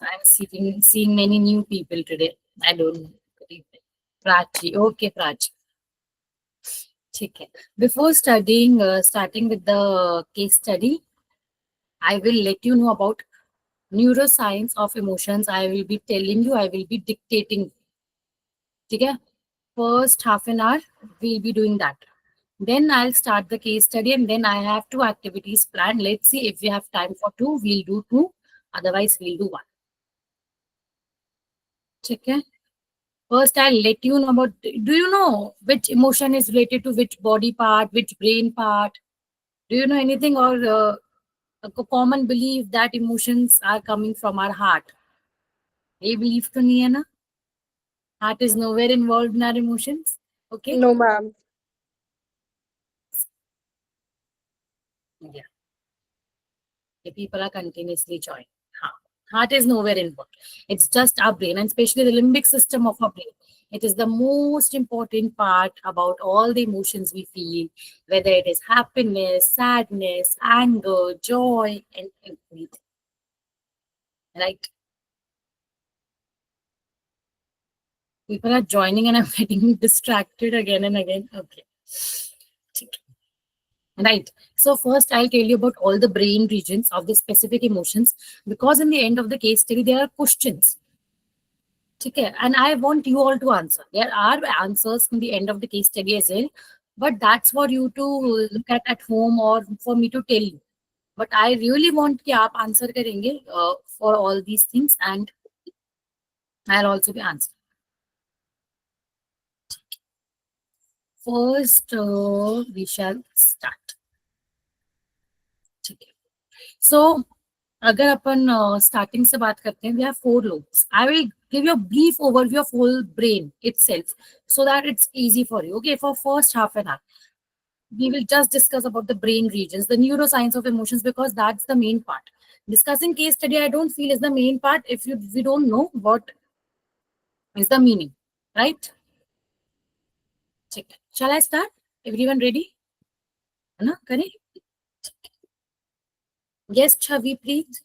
I'm seeing many new people today. I don't know. Good evening. Prachi. Okay, Prachi. ठीक है. Before starting with the case study, I will let you know about neuroscience of emotions. I will be telling you, I will be dictating. ठीक है? First half an hour, we'll be doing that. Then I'll start the case study, and then I have two activities planned. Let's see if we have time for two, we'll do two. Otherwise, we'll do one. Okay. First, I'll let you know about. Do you know which emotion is related to which body part, which brain part? Do you know anything, or a common belief that emotions are coming from our heart? ये belief तो नहीं है ना? Heart is nowhere involved in our emotions. Okay. No, ma'am. Yeah. The people are continuously joining. Huh. Heart is nowhere involved. It's just our brain, and especially the limbic system of our brain. It is the most important part about all the emotions we feel, whether it is happiness, sadness, anger, joy, and everything. Right? People are joining, and I'm getting distracted again and again. Okay. Right. So first, I'll tell you about all the brain regions of the specific emotions, because in the end of the case study, there are questions. Okay, and I want you all to answer. There are answers in the end of the case study as well, but that's for you to look at home, or for me to tell you. But I really want कि आप answer करेंगे for all these things, and I'll also be answering. First, we shall start. ठीक है. So, अगर अपन starting से बात करते हैं, we have four lobes. I will give you a brief overview of whole brain itself, so that it's easy for you. Okay, for first half an hour, we will just discuss about the brain regions, the neuroscience of emotions, because that's the main part. Discussing case study, I don't feel is the main part if we don't know what is the meaning, right? Check. Shall I start? Everyone ready? Anna, correct? Yes, Chavi, please.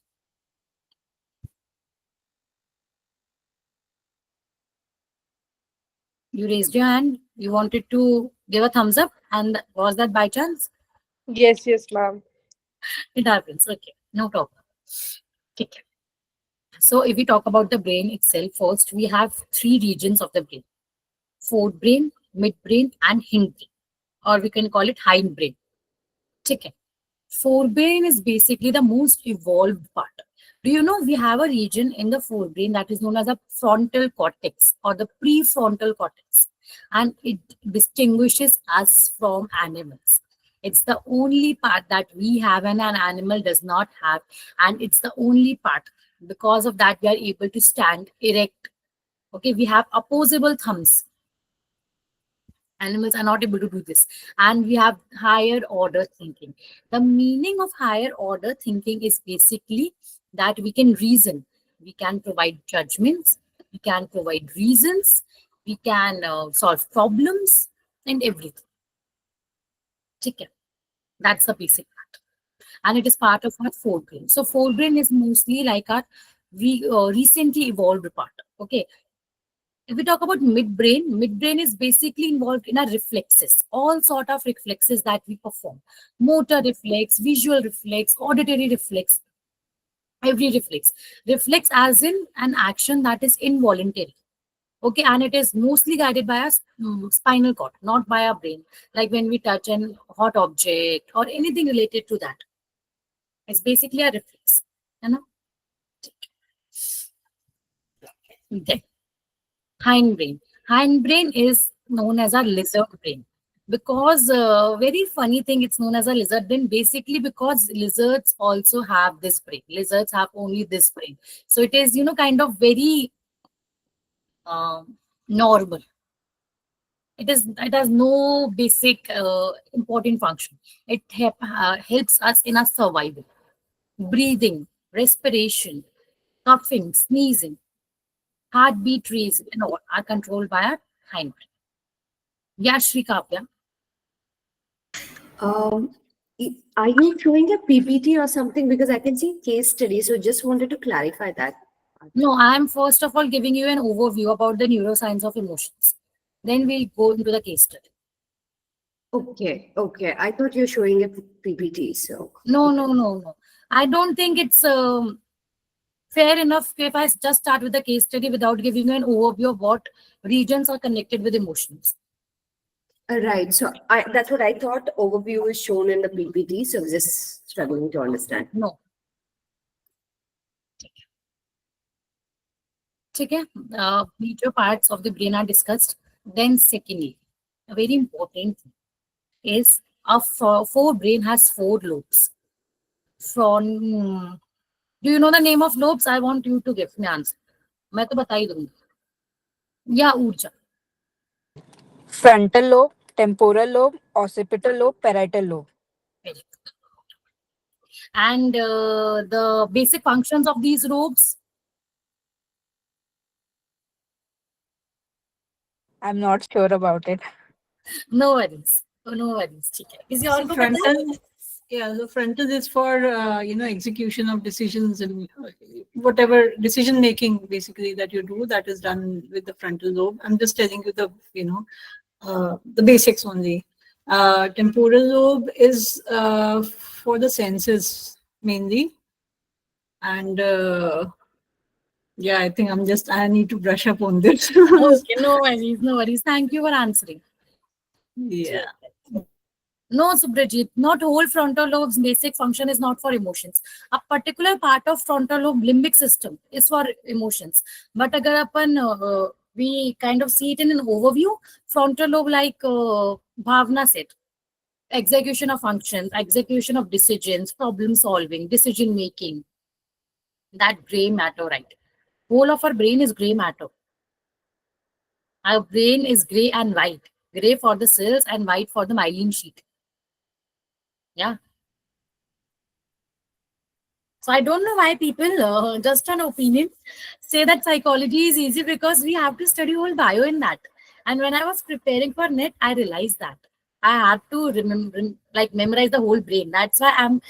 You raised your hand. You wanted to give a thumbs up, and was that by chance? Yes, yes, ma'am. It happens. Okay, no problem. Okay. So, if we talk about the brain itself, first we have three regions of the brain: forebrain, midbrain, and hindbrain, or we can call it hindbrain. Okay. Forebrain is basically the most evolved part. Do you know we have a region in the forebrain that is known as a frontal cortex or the prefrontal cortex, and it distinguishes us from animals. It's the only part that we have and an animal does not have, and it's the only part. Because of that, we are able to stand erect. Okay, we have opposable thumbs. Animals are not able to do this. And we have higher order thinking. The meaning of higher order thinking is basically that we can reason, we can provide judgments, we can provide reasons, we can solve problems and everything. Okay. That's the basic part. And it is part of our forebrain. So forebrain is mostly like our recently evolved part. Okay. If we talk about midbrain is basically involved in our reflexes, all sort of reflexes that we perform: motor reflex, visual reflex, auditory reflex, every reflex as in an action that is involuntary. Okay, and it is mostly guided by our spinal cord, not by our brain. Like when we touch an hot object or anything related to that, it's basically a reflex. You know? Okay. Hindbrain. Hindbrain is known as a lizard brain, because very funny thing, it's known as a lizard brain basically because lizards also have this brain. Lizards have only this brain, so it is kind of very normal. It has no basic important function. It helps us in our survival. Breathing, respiration, coughing, sneezing, heartbeat rates, and all are controlled by our hindbrain. Yeah, Shrikavya. Um, are you showing a PPT or something? Because I can see case study, so just wanted to clarify that. No, I am first of all giving you an overview about the neuroscience of emotions. Then we'll go into the case study. Okay, okay. I thought you're showing a PPT, so No, no, no, no. I don't think it's fair enough if I just start with the case study without giving you an overview of what regions are connected with emotions. right. So I that's what I thought. Overview is shown in the PPT, so I was just struggling to understand. No. ठीक है major parts of the brain are discussed. Then secondly, a very important thing is forebrain has four lobes. From do you know the name of lobes? I want you to give me answer. मैं तो बता ही दूंगी. या ऊर्जा. Frontal lobe, temporal lobe, occipital lobe, parietal lobe. And the basic functions of these lobes. I'm not sure about it. No worries. No worries. ठीक है. किसी और So को पता है? frontal, yeah, the frontal is for execution of decisions and whatever decision making basically that you do, that is done with the frontal lobe. I'm just telling you the basics only. Temporal lobe is for the senses mainly, and yeah, I think I need to brush up on this. Okay, no worries, no worries. Thank you for answering. Yeah. No, Subrajit, not whole frontal lobe's basic function is not for emotions. A particular part of frontal lobe limbic system is for emotions. But agar apan, we kind of see it in an overview, frontal lobe like Bhavna said, execution of functions, execution of decisions, problem solving, decision making, that gray matter, right? Whole of our brain is gray matter. Our brain is gray and white. Gray for the cells and white for the myelin sheet. Yeah. So I don't know why people, just an opinion, say that psychology is easy because we have to study whole bio in that. And when I was preparing for net, I realized that I had to remember, like memorize the whole brain. That's why I'm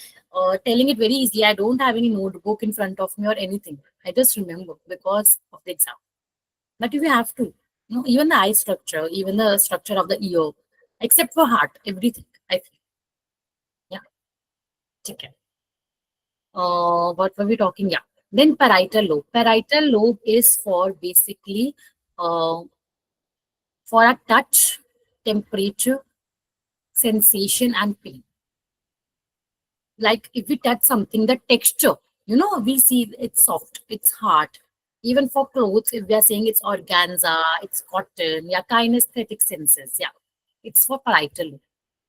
telling it very easily. I don't have any notebook in front of me or anything. I just remember because of the exam. But if you have to, even the eye structure, even the structure of the ear, except for heart, everything. I think. Yeah. Okay. What were we talking? Yeah. Then parietal lobe. Parietal lobe is for basically uh, for a touch, temperature, sensation, and pain. Like if we touch something, the texture, we see it's soft, it's hard. Even for clothes, if we are saying it's organza, it's cotton, yeah, kinesthetic senses, yeah, it's for parietal lobe.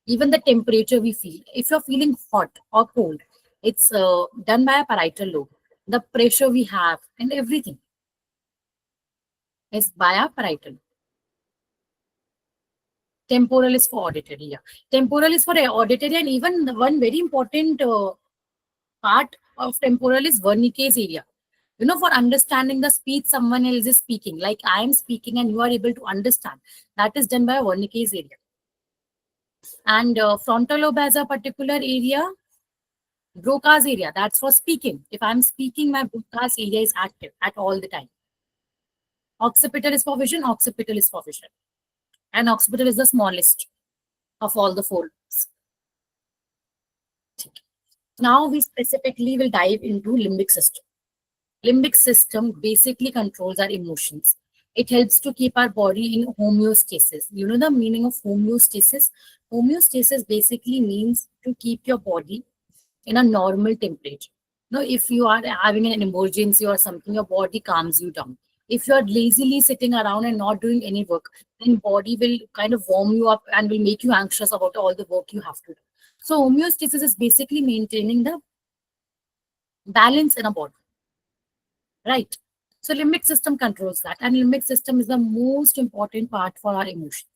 Even the temperature we feel, if you're feeling hot or cold, it's done by a parietal lobe. The pressure we have and everything is by a parietal lobe. Temporal is for auditory, yeah. Temporal is for auditory, and even one very important part of temporal is Wernicke's area. For understanding the speech someone else is speaking, like I am speaking and you are able to understand, that is done by Wernicke's area. And frontal lobe has a particular area, Broca's area, that's for speaking. If I'm speaking, my Broca's area is active at all the time. Occipital is for vision, occipital is for vision. And occipital is the smallest of all the four lobes. Now we specifically will dive into limbic system. Limbic system basically controls our emotions. It helps to keep our body in homeostasis. You know the meaning of homeostasis? Homeostasis basically means to keep your body in a normal temperature. If you are having an emergency or something, your body calms you down. If you are lazily sitting around and not doing any work, then body will kind of warm you up and will make you anxious about all the work you have to do. So homeostasis is basically maintaining the balance in a body, right? So limbic system controls that, and limbic system is the most important part for our emotions.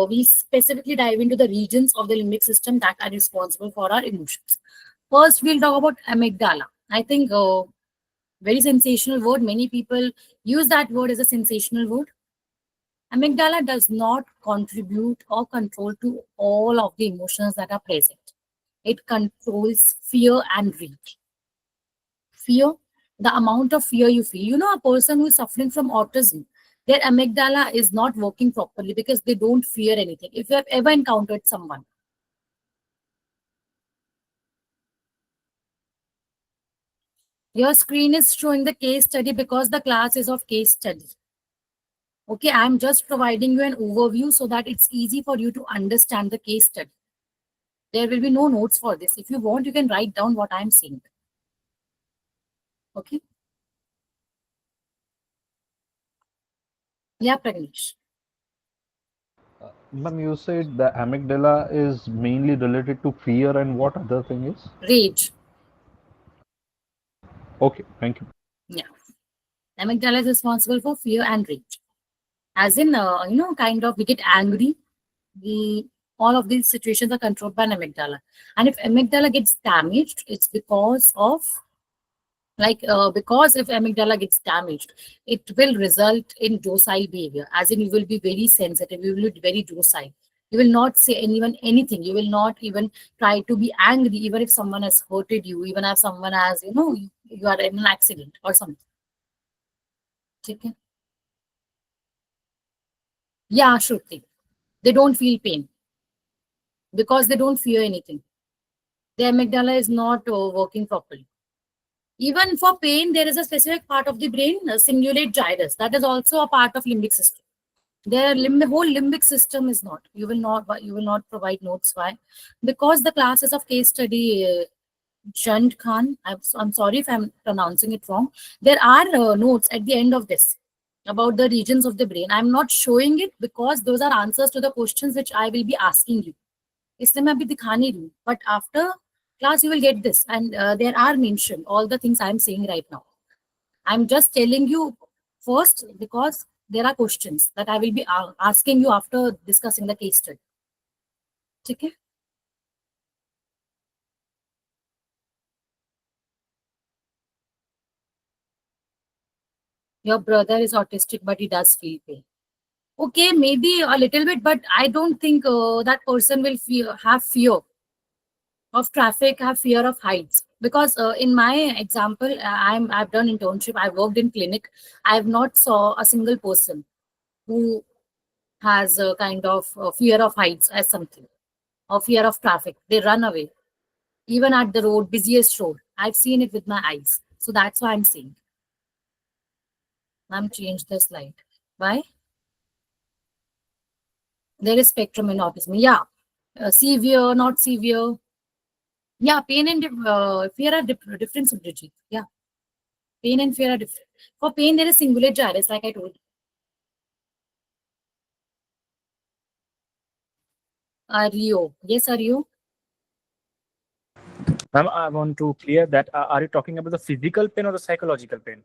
We specifically dive into the regions of the limbic system that are responsible for our emotions. First, we'll talk about amygdala. I think very sensational word. Many people use that word as a sensational word. Amygdala does not contribute or control to all of the emotions that are present. It controls fear and rage. Fear, the amount of fear you feel. A person who is suffering from autism, their amygdala is not working properly because they don't fear anything. If you have ever encountered someone, your screen is showing the case study because the class is of case study. Okay, I'm just providing you an overview so that it's easy for you to understand the case study. There will be no notes for this. If you want, you can write down what I'm saying. Okay. Yeah, Pragnesh. Ma'am, you said the amygdala is mainly related to fear, and what other thing is? Rage. Okay, thank you. Yeah. Amygdala is responsible for fear and rage. As in, kind of we get angry. We All of these situations are controlled by an amygdala. And if amygdala gets damaged, it's because if amygdala gets damaged, it will result in docile behavior. As in, you will be very sensitive. You will be very docile. You will not say anyone anything. You will not even try to be angry, even if someone has hurted you, even if someone has, you are in an accident or something. Okay? Yeah, Shruti. They don't feel pain because they don't fear anything. Their amygdala is not working properly. Even for pain, there is a specific part of the brain, cingulate gyrus. That is also a part of limbic system. Their whole limbic system is not. You will not provide notes. Why? Because the classes of case study, Jand Khan. I'm sorry if I'm pronouncing it wrong. There are notes at the end of this about the regions of the brain. I'm not showing it because those are answers to the questions which I will be asking you. इसलिए मैं अभी दिखा नहीं रही हूँ, but after class you will get this, and there are mentioned all the things I am saying right now. I'm just telling you first because there are questions that I will be asking you after discussing the case study. ठीक है? Your brother is autistic, but he does feel pain. Okay, maybe a little bit, but I don't think that person will have fear of traffic, have fear of heights. Because in my example, I've done internship, I've worked in clinic. I've not saw a single person who has a kind of fear of heights as something, or fear of traffic. They run away, even at the road, busiest road. I've seen it with my eyes. So that's why I'm saying. I'm changed the slide. Why? There is spectrum in autism. Yeah. Severe, not severe. Yeah, pain and fear are different, Subhajit. Yeah. Pain and fear are different. For pain, there is cingulate gyrus, like I told you. Rio. Yes, Rio. Ma'am, I want to clear that. Are you talking about the physical pain or the psychological pain?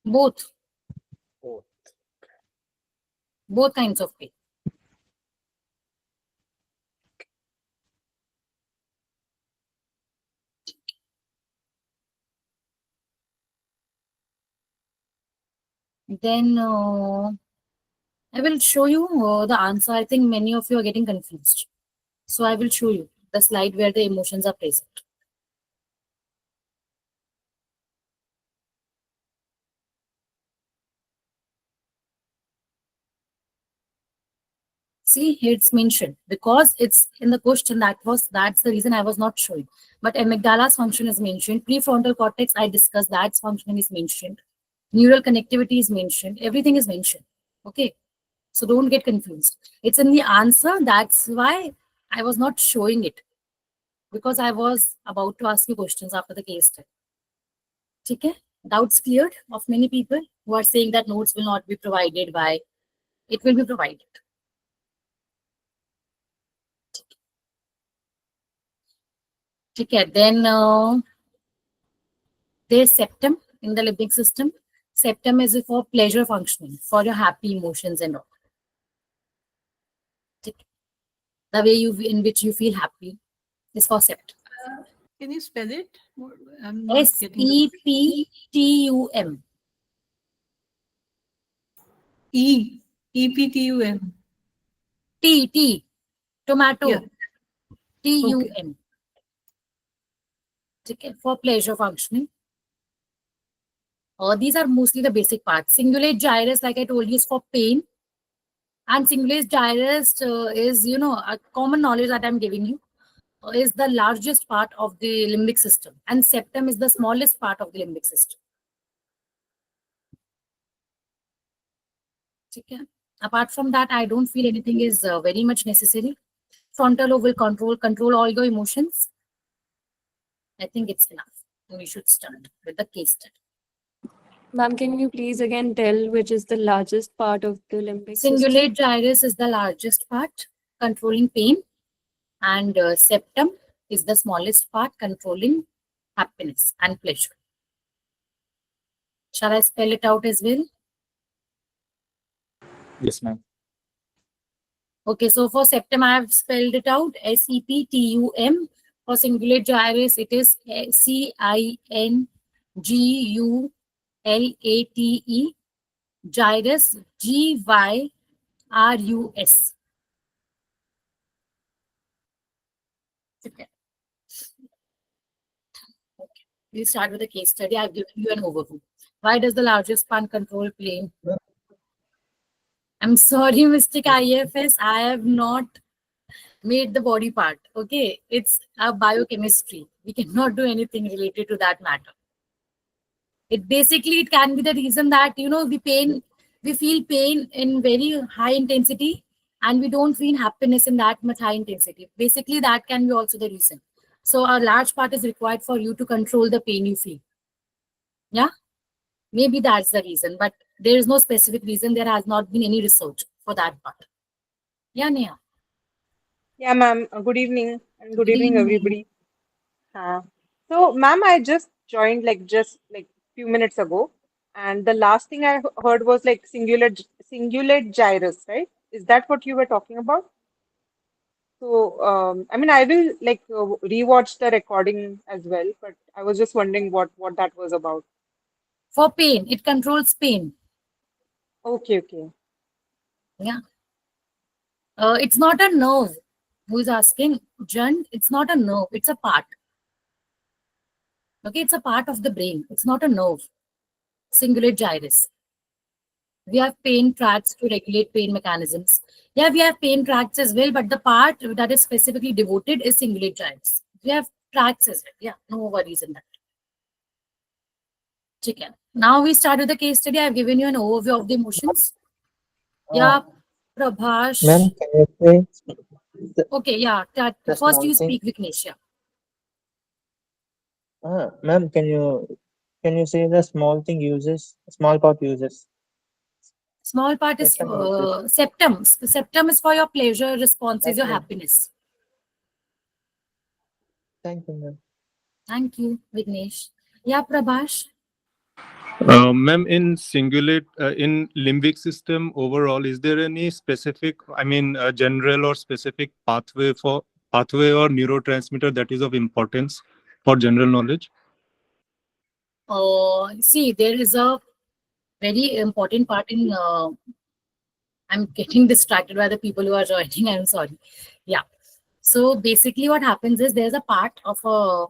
Both. Oh, Both kinds of pain. Then I will show you the answer. I think many of you are getting confused. So I will show you the slide where the emotions are present. See, here it's mentioned because it's in the question. That's the reason I was not showing. But amygdala's function is mentioned. Prefrontal cortex, I discussed that's function is mentioned. Neural connectivity is mentioned. Everything is mentioned. Okay. So don't get confused. It's in the answer. That's why I was not showing it. Because I was about to ask you questions after the case study. Okay? Doubts cleared of many people who are saying that notes will not be provided by. It will be provided. Okay, then there's septum in the limbic system. Septum is for pleasure functioning, for your happy emotions and all. Okay. The way in which you feel happy is for septum. Can you spell it? I'm not getting SEPTUM. EPTUM. T, tomato. Yeah. TUM. Okay, for pleasure functioning. These are mostly the basic parts. Cingulate gyrus, like I told you, is for pain. And cingulate gyrus is, a common knowledge that I'm giving you, is the largest part of the limbic system. And septum is the smallest part of the limbic system. Okay. Apart from that, I don't feel anything is very much necessary. Frontal lobe will control all your emotions. I think it's enough. We should start with the case study. Ma'am, can you please again tell which is the largest part of the limbic system? Cingulate gyrus is the largest part, controlling pain, and septum is the smallest part, controlling happiness and pleasure. Shall I spell it out as well? Yes, ma'am. Okay, so for septum, I have spelled it out, SEPTUM. For cingulate gyrus, it is CINGULATE. Gyrus, GYRUS. Okay. We'll start with a case study. I've given you an overview. Why does the largest span control plane? I'm sorry, Mr. IFS. I have not made the body part. Okay, it's a biochemistry. We cannot do anything related to that matter. It can be the reason that we feel pain in very high intensity, and we don't feel happiness in that much high intensity. Basically, that can be also the reason. So a large part is required for you to control the pain you feel. Yeah, maybe that's the reason, but there is no specific reason. There has not been any research for that part. Yeah, Neha. Yeah, ma'am. Good evening and good Good evening, evening. everybody. So, ma'am, I just joined like few minutes ago, and the last thing I heard was like cingulate gyrus, right? Is that what you were talking about? So, I mean, I will like rewatch the recording as well, but I was just wondering what that was about. For pain, it controls pain. Okay, okay. Yeah. It's not a nerve. Who is asking? Jan, it's not a nerve. It's a part. Okay, it's a part of the brain. It's not a nerve. Cingulate gyrus. We have pain tracts to regulate pain mechanisms. Yeah, we have pain tracts as well, but the part that is specifically devoted is cingulate gyrus. We have tracts as well. Yeah, no worries in that. Okay. Now we start with the case study. I've given you an overview of the emotions. Yeah, Prabhash. Ma'am, can you say Okay, yeah. the First you small thing? speak, Vignesh. Yeah. Ma'am, can you say the small part uses? Small part is Septum uses. septum. Septum is for your pleasure, responses, Thank your you. happiness. Thank you, ma'am. Thank you, Vignesh. Yeah, Prabhash. Ma'am, in cingulate, in limbic system overall, is there any specific, I mean, general or specific pathway or neurotransmitter that is of importance for general knowledge? See, there is a very important part in. I'm getting distracted by the people who are joining. I'm sorry. Yeah. So basically, what happens is there's a part of a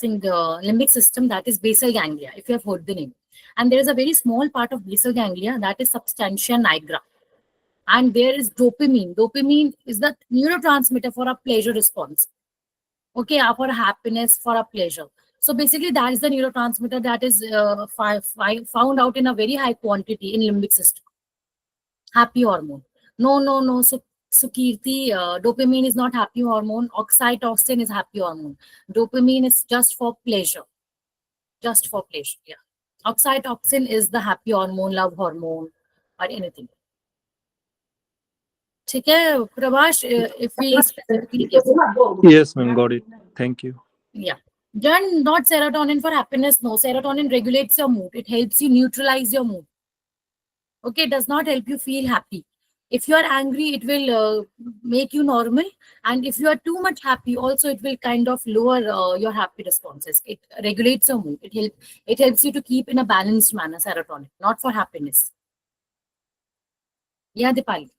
limbic system that is basal ganglia, if you have heard the name. And there is a very small part of basal ganglia that is substantia nigra. And there is dopamine. Dopamine is the neurotransmitter for a pleasure response. Okay, for happiness, for a pleasure. So basically, that is the neurotransmitter that is found out in a very high quantity in limbic system. Happy hormone. No. So Kirti, dopamine is not happy hormone. Oxytocin is happy hormone. Dopamine is just for pleasure. Just for pleasure. Yeah. Oxytocin is the happy hormone, love hormone, or anything. ठीक है, Prabhash, if we specifically guess. Yes, ma'am, got it. Thank you. Yeah. Done, not serotonin for happiness. No, serotonin regulates your mood. It helps you neutralize your mood. Okay, it does not help you feel happy. If you are angry, it will make you normal. And if you are too much happy, also it will kind of lower your happy responses. It regulates your mood. It helps you to keep in a balanced manner, serotonin, not for happiness. Yeah, Dipali.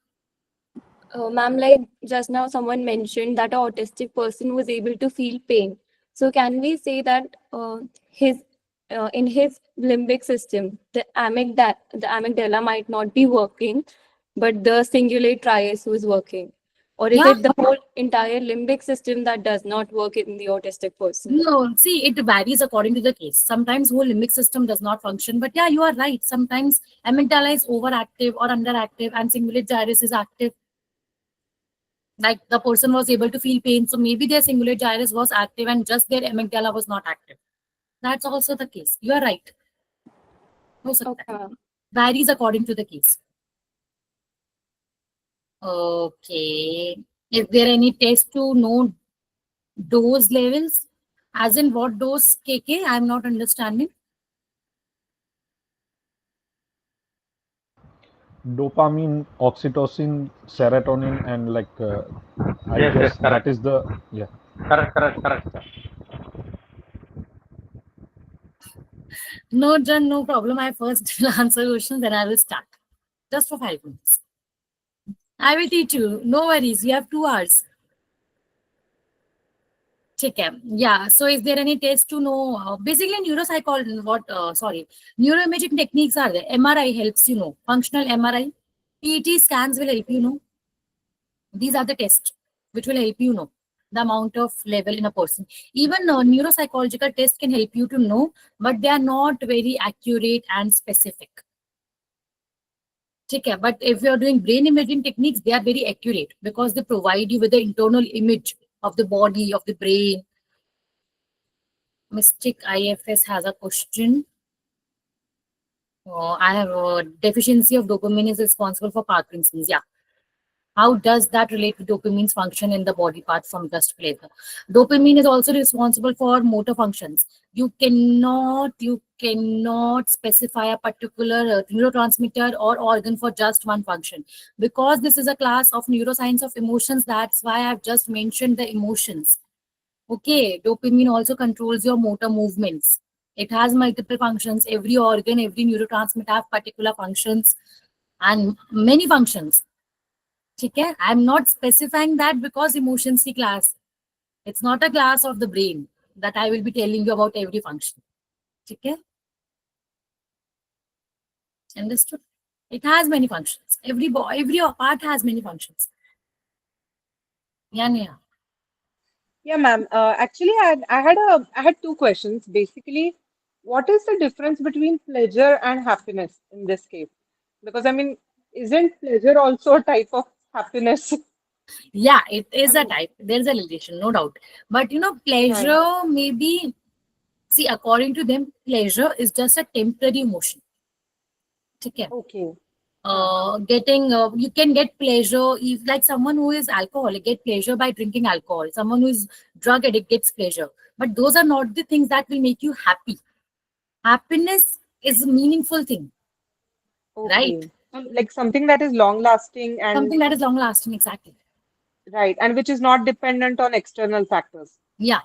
Ma'am, like just now someone mentioned that an autistic person was able to feel pain. So can we say that his in his limbic system, the amygdala might not be working, but the cingulate trias is working? Or is Yeah. it the whole entire limbic system that does not work in the autistic person? No, see, it varies according to the case. Sometimes whole limbic system does not function, but yeah, you are right. Sometimes amygdala is overactive or underactive, and cingulate gyrus is active. Like the person was able to feel pain, so maybe their cingulate gyrus was active and just their amygdala was not active. That's also the case. You are right. हो सकता है. Okay. Varies according to the case. Okay. Is there any test to know dose levels? As in what dose, KK? I'm not understanding. Dopamine, oxytocin, serotonin, and I Yes, guess yes, that correct. is the, yeah. Correct. No, John, no problem. I first will answer questions, then I will start. Just for 5 minutes. I will teach you. No worries. You have 2 hours. ठीक है. Yeah. So is there any test to know? Basically, neuropsychology, neuroimaging techniques are there. MRI helps you know. Functional MRI. PET scans will help you know. These are the tests which will help you know the amount of level in a person. Even neuropsychological tests can help you to know, but they are not very accurate and specific. Okay, but if you are doing brain imaging techniques, they are very accurate because they provide you with the internal image of the body, of the brain. Mystic IFS has a question. I have a deficiency of dopamine is responsible for Parkinson's. Yeah. How does that relate to dopamine's function in the body apart from just pleasure? Dopamine is also responsible for motor functions. You cannot specify a particular neurotransmitter or organ for just one function. Because this is a class of neuroscience of emotions, that's why I've just mentioned the emotions. Okay, dopamine also controls your motor movements. It has multiple functions. Every organ, every neurotransmitter have particular functions and many functions. Okay, I'm not specifying that because emotions की class. It's not a class of the brain that I will be telling you about every function. Okay, understood? It has many functions. Every part has many functions. Yeah, Neha. Yeah, ma'am. Actually, I had two questions. Basically, what is the difference between pleasure and happiness in this case? Because I mean, isn't pleasure also a type of happiness? Yeah, it I is a mean, type. There's a relation, no doubt. But right. pleasure maybe, see, according to them, pleasure is just a temporary emotion. Okay. Okay. Huh. You can get pleasure if like someone who is alcoholic get pleasure by drinking alcohol. Someone who is drug addict gets pleasure. But those are not the things that will make you happy. Happiness is a meaningful thing, right? Okay. Like something that is long lasting and Something that is long lasting, exactly. right, and which is not dependent on external factors. Yeah.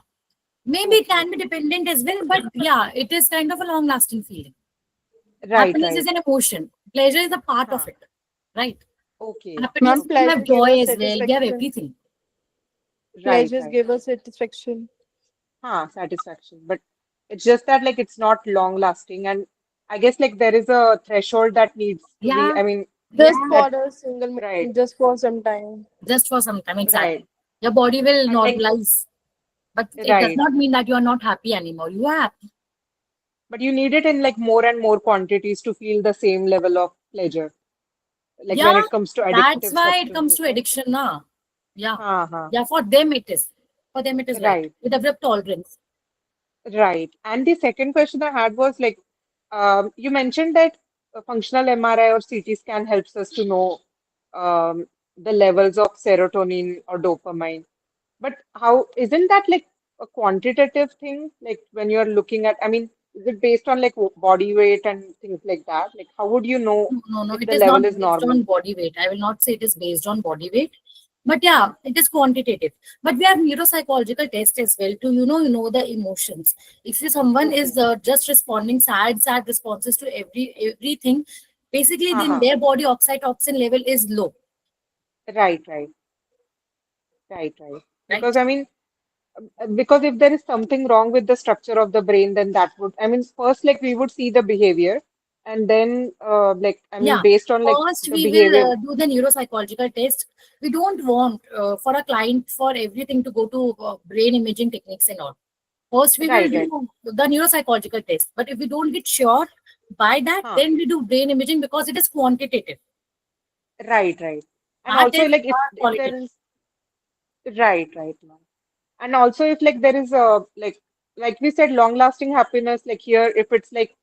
Maybe it Okay. can be dependent as well, but yeah, it is kind of a long lasting feeling. Right, Happiness is right. an emotion. Pleasure is a part of Huh. it, right? Okay. Happiness, Ma'am, you have pleasure gave joy us as well, you have satisfaction. everything. Right, Pleasures right. give us satisfaction. Huh, satisfaction. But it's just that like it's not long lasting and I guess like there is a threshold that needs to be, Yeah, I mean, Just yeah, for that a single right, moment, just for some time. just for some time, right. exactly. Your body will And like normalize, but it does right. not mean that you are not happy anymore. You are happy. But you need it in like more and more quantities to feel the same level of pleasure. Like when Yeah, it comes to that's addictive why it comes substances, to right? addiction now. Yeah, Huh, huh. yeah, for them it is. For them it is right. Right. You develop tolerance. Right. And the second question I had was like, you mentioned that a functional MRI or CT scan helps us to know the levels of serotonin or dopamine. But how isn't that like a quantitative thing? Like when you're looking at, I mean, is it based on like body weight and things like that? Like how would you know No, no, no, if it the is not level is based normal? on body weight. I will not say it is based on body weight, but yeah, Huh. it is quantitative. But we have neuropsychological tests as well to the emotions. If someone is Okay. just responding sad responses to everything, basically then Uh-huh. their body oxytocin level is low, Right, right, right, right. Because right? I mean, because if there is something wrong with the structure of the brain, then that would, I mean, first, like we would see the behavior, and then, like, I mean, Yeah. based on like First, the we will behavior. do the neuropsychological test. We don't want for a client for everything to go to brain imaging techniques and all. First, we will Right, right. do the neuropsychological test. But if we don't get sure by that, Huh. then we do brain imaging because it is quantitative. Right, right. And Our also, tests like, are if there qualitative. is, right, right, ma'am. And also, if like there is a like we said, long-lasting happiness, like here, if it's like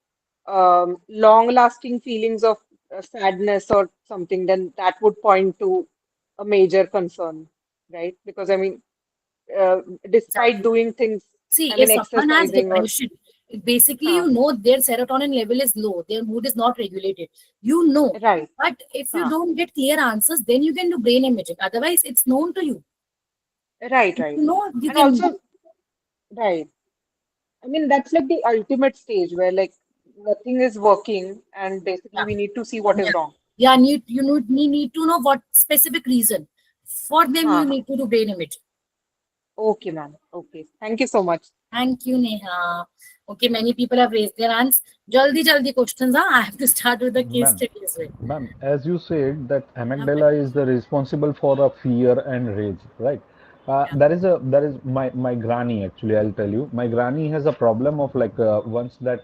long-lasting feelings of sadness or something, then that would point to a major concern, right? Because I mean, despite doing things, See, I if mean, someone has exercising or, depression, basically huh, you know their serotonin level is low, their mood is not regulated. You know, right, but if you huh, don't get clear answers, then you can do brain imaging. Otherwise, it's known to you. right, If right. you know, you And can also, do. right. I mean, that's like the ultimate stage where like nothing is working, and basically Yeah, we need to see what is yeah, wrong. yeah. Need to know what specific reason. For them, Huh, you huh. need to do brain imaging. Okay, ma'am. Okay. Thank you so much. Thank you, Neha. Okay, many people have raised their hands. Jaldi questions. Huh? I have to start with the case Ma'am, study as well. ma'am, as you said that Yeah, amygdala is the responsible for a fear and rage, right? yeah. There is my granny actually. I'll tell you, my granny has a problem of like once that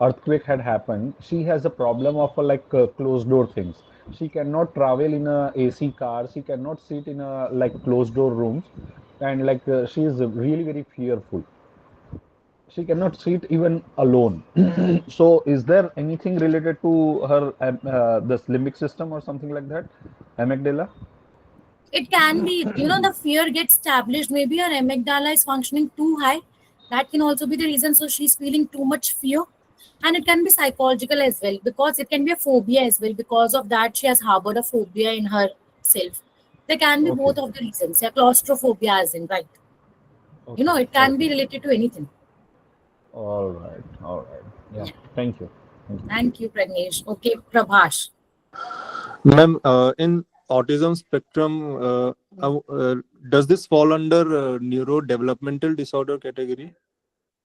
earthquake had happened, she has a problem of like closed door things. She cannot travel in a AC car. She cannot sit in a like closed door rooms, and like she is really very fearful. She cannot sit even alone. So, is there anything related to her this limbic system or something like that, amygdala? It can be, the fear gets established. Maybe her amygdala is functioning too high. That can also be the reason. So she's feeling too much fear. And it can be psychological as well, because it can be a phobia as well. Because of that, she has harbored a phobia in herself. There can be Okay, both of the reasons. Yeah, claustrophobia, as in, right? okay, It can okay. be related to anything. All right, all right. Yeah, Yeah. thank you. Thank you. Thank you, Pragnesh. Okay, Prabhash. Ma'am, in autism spectrum, does this fall under neurodevelopmental disorder category?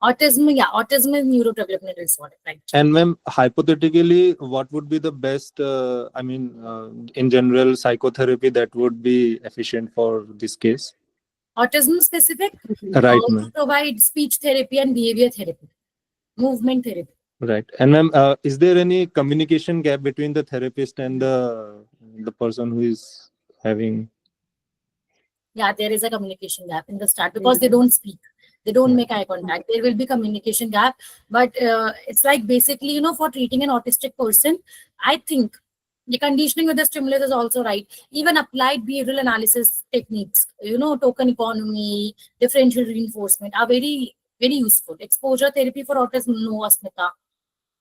Autism, yeah, autism is neurodevelopmental disorder, right? And ma'am, hypothetically, what would be the best, in general, psychotherapy that would be efficient for this case? Autism specific, Right, you ma'am. provide speech therapy and behavior therapy, movement therapy. Right. And ma'am, is there any communication gap between the therapist and the person who is having? Yeah, there is a communication gap in the start because they don't speak, they don't make eye contact. There will be communication gap, but it's like basically, for treating an autistic person, I think the conditioning with the stimulus is also right. Even applied behavioral analysis techniques, token economy, differential reinforcement are very, very useful. Exposure therapy for autism, no, Asmita.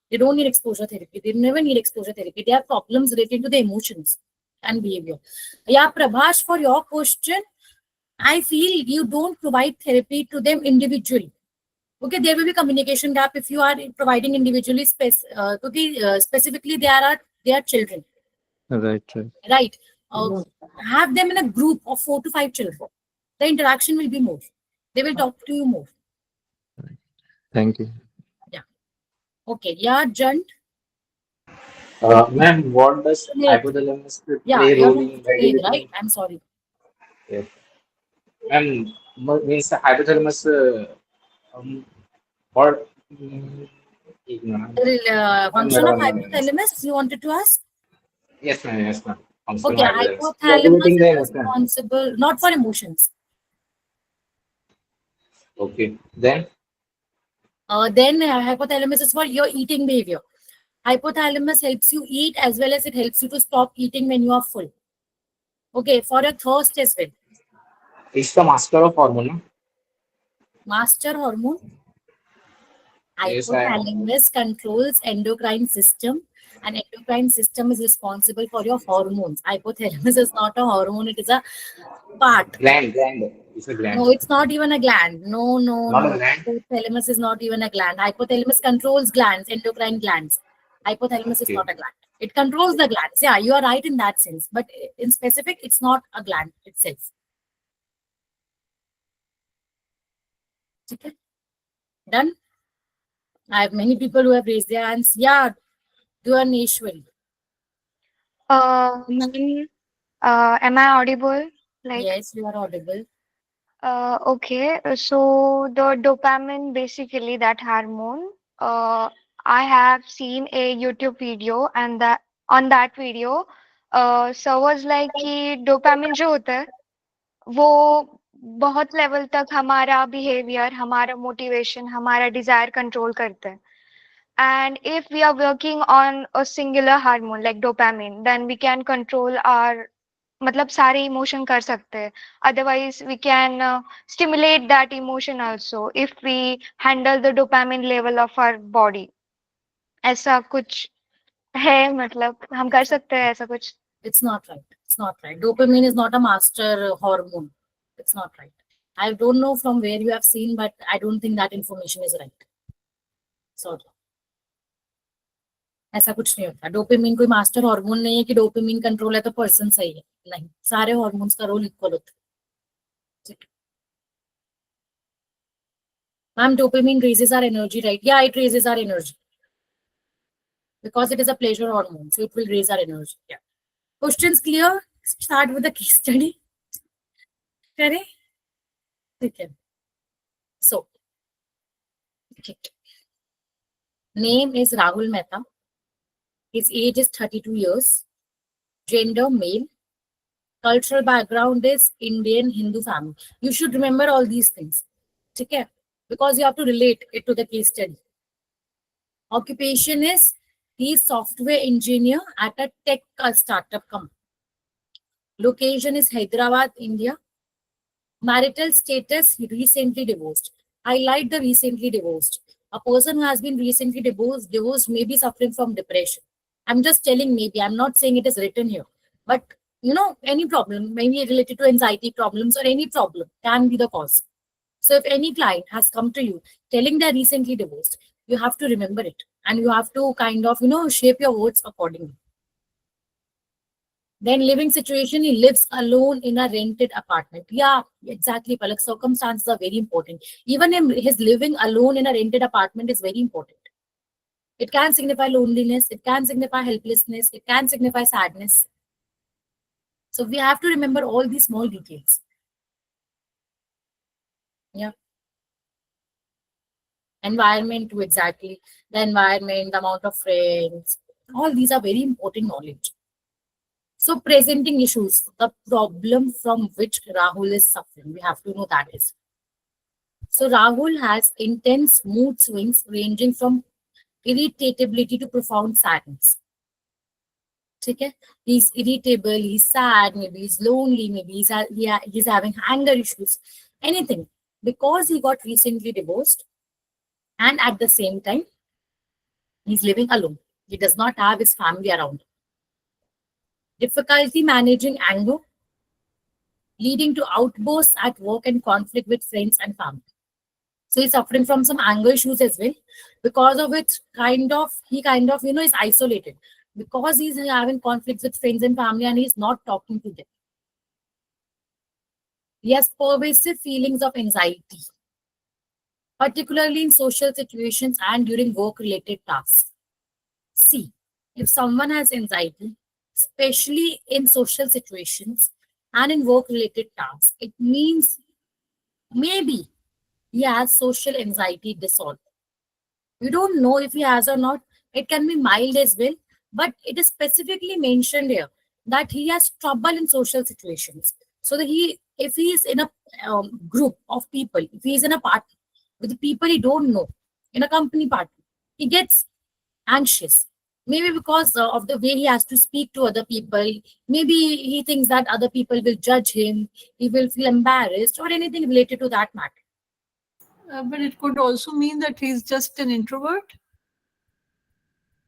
They don't need exposure therapy. They never need exposure therapy. They have problems related to the emotions and behavior. Yeah, Prabhash, for your question, I feel you don't provide therapy to them individually. Okay, there will be communication gap if you are providing individually. Specifically, they are children, Right, right. right? Have them in a group of 4 to 5 children. The interaction will be more. They will talk to you more. Thank you. Yeah. Okay. Yeah, Junt. Ma'am, what does Snake. hypothalamus Yeah, play your role name in is Snake, right? regulating? I'm sorry. Yes. Ma'am, means the hypothalamus. Um, what? The One function minute, of one minute. hypothalamus you wanted to ask? Yes, ma'am. Yes, ma'am. Function of Okay, hypothalamus. hypothalamus Regulating the is emotion. responsible not for emotions. Okay. Then, Then hypothalamus is for your eating behavior. Hypothalamus helps you eat as well as it helps you to stop eating when you are full. Okay, for your thirst as well. it's the master of hormone. No? Master hormone. Yes, I. Hypothalamus controls endocrine system, and endocrine system is responsible for your hormones. Hypothalamus is not a hormone, it is a part. Gland. It's a No, gland. it's not even a gland. No, no, Not a no. gland. Hypothalamus is not even a gland. Hypothalamus controls glands, endocrine glands. Hypothalamus is Okay. not a gland. It controls the glands. Yeah, you are right in that sense. But in, specific, it's not a gland itself. Okay. Done. I have many people who have raised their hands. Yeah, Duaneshwari. Ma'am, am I audible? Like, Yes, you are audible. okay, so the dopamine, basically that hormone, I have seen a YouTube video, and that on that video, so was like कि dopamine जो होता है वो बहुत level तक हमारा behaviour, हमारा motivation, हमारा डिजायर कंट्रोल करता है. And if we are working on a singular hormone like dopamine, then we can control our मतलब सारे इमोशन कर सकते हैं. Otherwise, we can stimulate that emotion also if we handle the dopamine level of our body. ऐसा कुछ है, मतलब हम कर सकते हैं ऐसा कुछ. It's not right. It's not right. Dopamine is not a master hormone. It's not right. I don't know from where you have seen, but I don't think that information is right. Sorry. ऐसा कुछ नहीं होता. Dopamine कोई master hormone नहीं है कि dopamine control है तो पर्सन सही है. नहीं, सारे हार्मोन्स का रोल इक्वल होता है. Ma'am, dopamine raises our energy, right? Yeah, it raises our energy because it is a pleasure hormone, so it will raise our energy. Yeah. Questions clear? Start with the case study. Correct? Okay. So, okay. Name is Rahul Mehta. His age is 32 years. Gender male. Cultural background is Indian Hindu family. You should remember all these things. Okay? Because you have to relate it to the case study. Occupation is he is software engineer at a tech startup company. Location is Hyderabad, India. Marital status, he recently divorced. Highlight the recently divorced. A person who has been recently divorced may be suffering from depression. I'm just telling maybe, I'm not saying it is written here. But, you know, any problem, maybe related to anxiety problems or any problem can be the cause. So if any client has come to you telling they're recently divorced, you have to remember it. And you have to kind of, shape your words accordingly. Then living situation, he lives alone in a rented apartment. Yeah, exactly, Palak. Circumstances are very important. Even his living alone in a rented apartment is very important. It can signify loneliness. It can signify helplessness. It can signify sadness. So we have to remember all these small details. Yeah. Environment too, exactly. The environment, the amount of friends, all these are very important knowledge. So presenting issues, the problem from which Rahul is suffering, we have to know that is. So Rahul has intense mood swings ranging from irritability to profound sadness. Okay? He's irritable, he's sad, maybe he's lonely, maybe he's having anger issues, anything. Because he got recently divorced and at the same time, he's living alone. He does not have his family around. Difficulty managing anger, leading to outbursts at work and conflict with friends and family. So he's suffering from some anger issues as well, because of which he is isolated because he's having conflicts with friends and family and he's not talking to them. He has pervasive feelings of anxiety, particularly in social situations and during work-related tasks. See, if someone has anxiety, especially in social situations and in work-related tasks, it means maybe he has social anxiety disorder. We don't know if he has or not. It can be mild as well, but it is specifically mentioned here that he has trouble in social situations. So that if he is in a group of people, if he is in a party with people he don't know, in a company party, he gets anxious. Maybe because of the way he has to speak to other people. Maybe he thinks that other people will judge him. He will feel embarrassed or anything related to that matter. But it could also mean that he's just an introvert.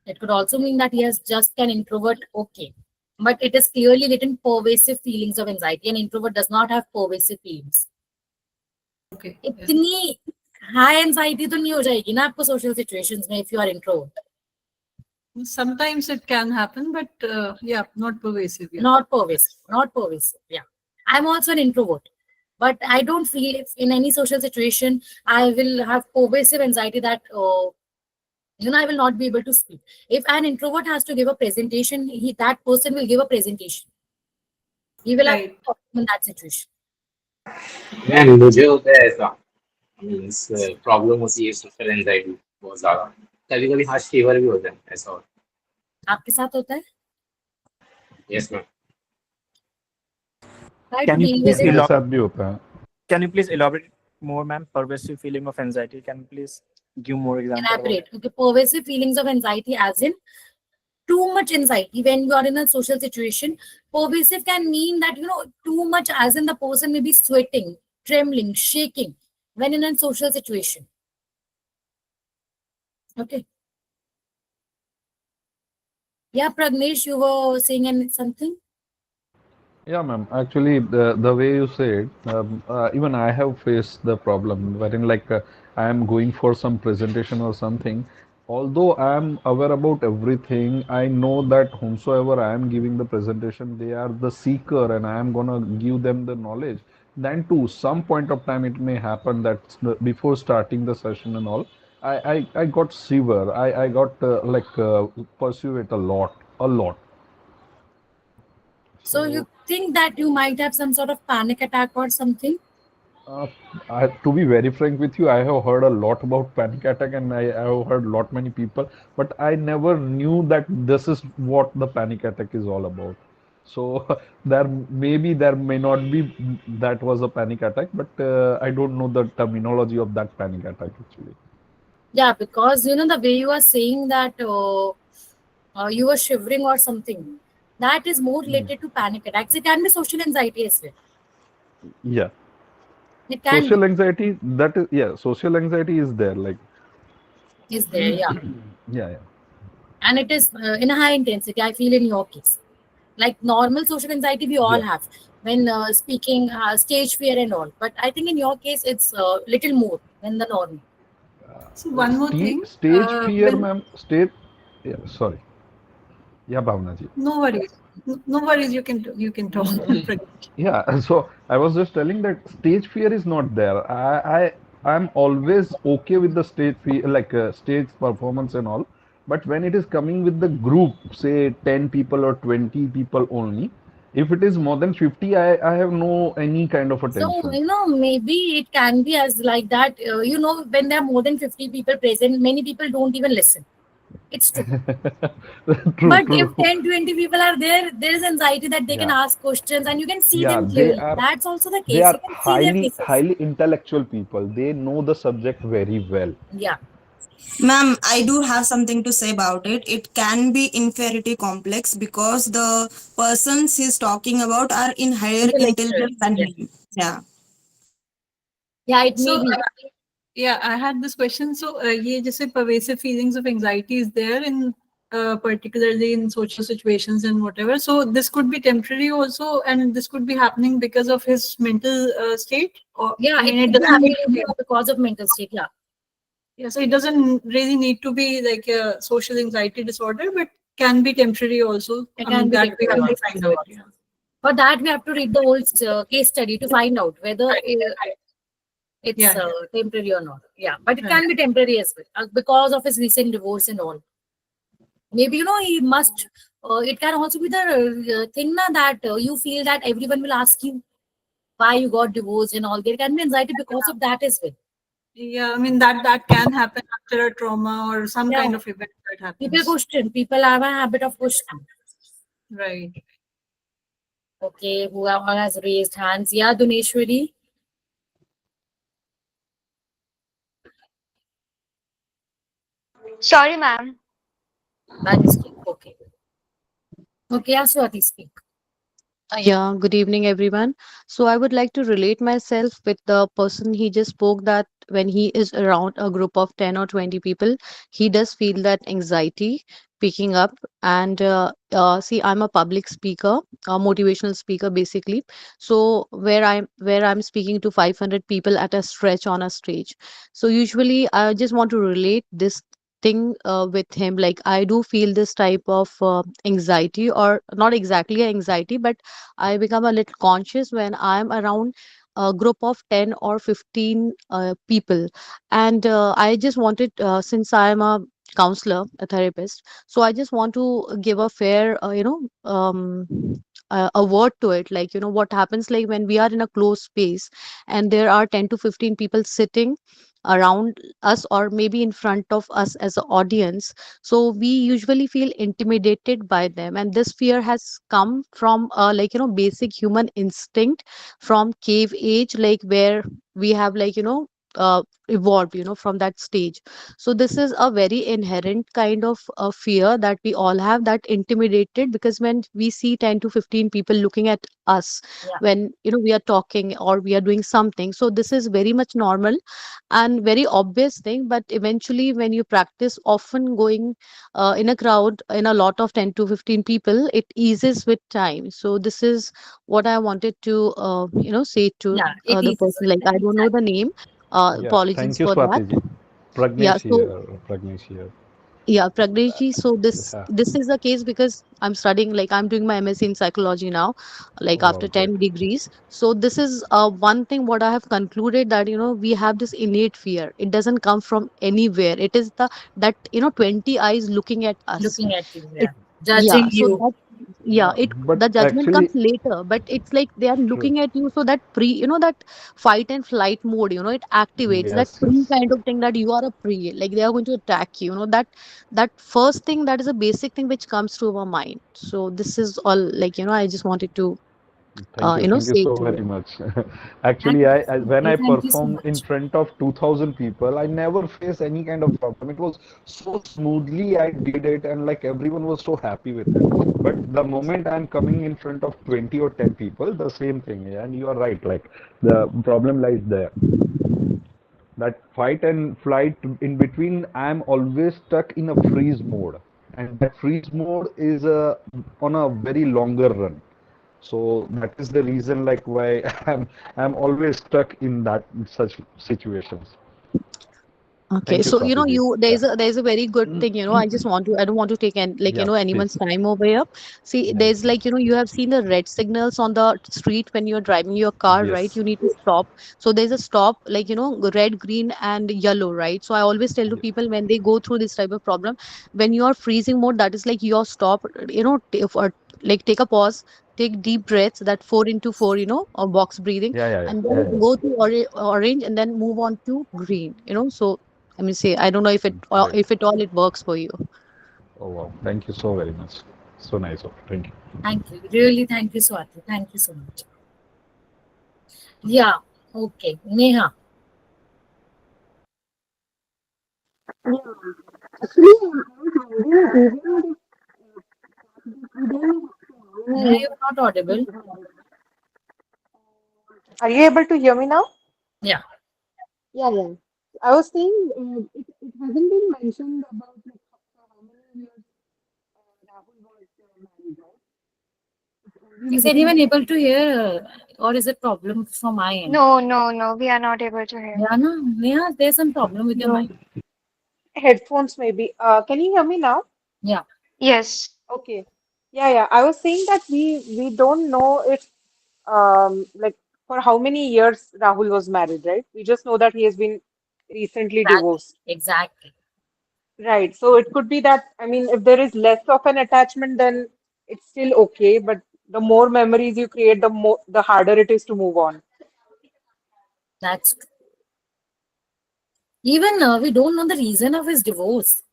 It could also mean that he has just an introvert, okay. But it is clearly written pervasive feelings of anxiety. An introvert does not have pervasive feelings. Okay. इतनी high anxiety तो नहीं हो जाएगी ना आपको social situations में if you are introvert. Sometimes it can happen, but yeah, not pervasive. Yeah. Not pervasive. Yeah. I'm also an introvert. But I don't feel if in any social situation I will have pervasive anxiety that I will not be able to speak. If an introvert has to give a presentation, that person will give a presentation. He will have Right. to talk in that situation. Ma'am मुझे होता है ऐसा means problem होती है social anxiety बहुत ज्यादा कभी कभी हाँ फीवर भी होता है ऐसा होता आपके साथ होता है? है yes ma'am Try to Can you deal with please it. मेरे elaborate? साथ भी होता है. Can you please elaborate more, ma'am? Pervasive feeling of anxiety. Can you please give more example about it? Elaborate. Okay, pervasive feelings of anxiety, as in too much anxiety when you are in a social situation. Pervasive can mean that too much, as in the person may be sweating, trembling, shaking when in a social situation. Okay. Yeah, Pragnesh, you were saying something. Yeah, ma'am. Actually, the way you said, even I have faced the problem wherein like I am going for some presentation or something. Although I am aware about everything, I know that whomsoever I am giving the presentation, they are the seeker, and I am gonna give them the knowledge. Then, to some point of time, it may happen that before starting the session and all, I got severe. I got pursue it a lot. So So. you think that you might have some sort of panic attack or something? Uh, to be very frank with you, I have heard a lot about panic attack, and I have heard lot many people, but I never knew that this is what the panic attack is all about. So there may not be that was a panic attack, but I don't know the terminology of that panic attack actually. Yeah, because the way you are saying that you were shivering or something, that is more Mm. related to panic attacks. It can be social anxiety as well. Yeah, It can be. social anxiety. That is, yeah, social anxiety is there. Like, Is there, yeah. yeah, yeah, And it is in a high intensity, I feel, in your case. Like normal social anxiety, we all yeah. have when speaking, stage fear and all. But I think in your case, it's little more than the normal. So one more thing, Stage fear, when ma'am. Stage. Yeah, sorry. Yeah, Bhavna ji. no worries, no worries, you can talk. Yeah, so I was just telling that stage fear is not there. I'm always okay with the stage fear, like stage performance and all. But when it is coming with the group, say 10 people or 20 people only, if it is more than 50, I have no any kind of a So, tension. maybe it can be as like that. When there are more than 50 people present, many people don't even listen. It's true. True, But if true. 10, 20 people are there, there is anxiety that they can Yeah, ask questions and you can see yeah, them clearly. That's also the they case. You are can see their faces. highly intellectual people. They know the subject very well. Yeah, Ma'am, I do have something to say about it. It can be inferiority complex because the persons he's talking about are in higher intellectual. intelligence than Yeah, him. Yeah. yeah, it may So be. yeah, I had this question. So ये जैसे pervasive feelings of anxiety is there in particularly in social situations and whatever. So this could be temporary also, and this could be happening because of his mental state. Or Yeah, I it mean, it could be doesn't need to happening be. because of mental state. Yeah, Yeah, so it doesn't really need to be like a social anxiety disorder, but can be temporary also. it I can mean, be that we temporary have to also. find out. Yeah. For that, we have to read the whole case study to find out whether Right. Right. it's Yeah. Yeah. temporary or not. Yeah, but it Right. can be temporary as well because of his recent divorce and all. Maybe he must. It can also be the thing na, that you feel that everyone will ask you why you got divorced and all. There can be anxiety because of that as well. Yeah, I mean that can happen after a trauma or some Yeah, kind of event that people happens. question. People have a habit of questioning. Right. Okay, who has raised hands? Yeah, Duneshwari. Sorry, ma'am. By mistake. Okay. Okay, yeah, Swati, speak. Yeah, good evening, everyone. So, I would like to relate myself with the person he just spoke that when he is around a group of 10 or 20 people, he does feel that anxiety picking up. And see, I'm a public speaker, a motivational speaker, basically. So, where I'm speaking to 500 people at a stretch on a stage. So, usually, I just want to relate this thing with him. Like, I do feel this type of anxiety, or not exactly anxiety, but I become a little conscious when I'm around a group of 10 or 15 people. And I just wanted, since I am a counselor, a therapist, so I just want to give a fair, a word to it. Like, what happens, like when we are in a closed space and there are 10 to 15 people sitting around us or maybe in front of us as an audience, so we usually feel intimidated by them, and this fear has come from basic human instinct from cave age, like where we have evolved from that stage. So this is a very inherent kind of fear that we all have, that intimidated, because when we see 10 to 15 people looking at us Yeah. when we are talking or we are doing something, so this is very much normal and very obvious thing. But eventually when you practice often going in a crowd, in a lot of 10 to 15 people, it eases with time. So this is what I wanted to say to Yeah, it the is person, like I don't know the exactly. name. Yeah, Apologies thank you, for that. Swati ji. Yeah, Pragnesh so here. Pragnesh here. yeah, Pragnesh ji, so this Yeah. this is the case because I'm studying, like I'm doing my MSc in psychology now, like Oh, wow, after great. 10 degrees. So this is one thing what I have concluded, that we have this innate fear. It doesn't come from anywhere. It is the that 20 eyes looking at us. Looking at you, It yeah, yeah, judging so you. that yeah, it But the judgment comes actually, later, but it's like they are true. looking at you, so that that fight and flight mode, it activates that Yes, pre yes. kind of thing, that you are a prey, like they are going to attack you, that first thing, that is a basic thing which comes to our mind. So this is all, like I just wanted to Thank you say so to very you. much. Actually, I when Absolutely. I Thank you so perform in much. front of 2,000 people, I never face any kind of problem. It was so smoothly I did it, and like everyone was so happy with it. But the moment I'm coming in front of 20 or 10 people, the same thing. Yeah, and you are right. Like the problem lies there. That fight and flight in between, I'm always stuck in a freeze mode, and that freeze mode is on a very longer run. So that is the reason like why I'm always stuck in that such situations. Okay, Thank you, so Swati ji. Yeah. there's a very good thing, I don't want to take Yeah, please. anyone's time over here. See, Yeah, there's like you have seen the red signals on the street when you're driving your car, right? yes, You need to stop. So there's a stop, like red, green, and yellow, right? So I always tell to yes, people when they go through this type of problem, when you are freezing mode, that is like your stop. Like take a pause, take deep breaths, that 4 into 4, or box breathing, yeah, yeah, yeah, and yeah, then yeah. go to orange and then move on to green. So I mean, say I don't know Great. if it all it works for you. Oh wow, thank you so very much. So nice of you. Thank you. Thank you. Really, thank you, Swati. Thank you so much. Yeah. Okay. Neha. Neha, you're not audible. Are you able to hear me now? Yeah. Yeah, yeah. I was saying it hasn't been mentioned about like how many years Rahul was married, right? It's only Is mentioned anyone that able to hear, or is it problem from my end? No, no, no, we are not able to hear. Yeah, no, Neha, there's some problem with your no mic. headphones maybe. Can you hear me now? Yeah, Yes. Okay. Yeah, yeah. I was saying that we don't know if like for how many years Rahul was married, right? We just know that he has been recently exactly. divorced. Exactly. Right. So it could be that, I mean, if there is less of an attachment, then it's still okay. But the more memories you create, the harder it is to move on. That's true. Even we don't know the reason of his divorce.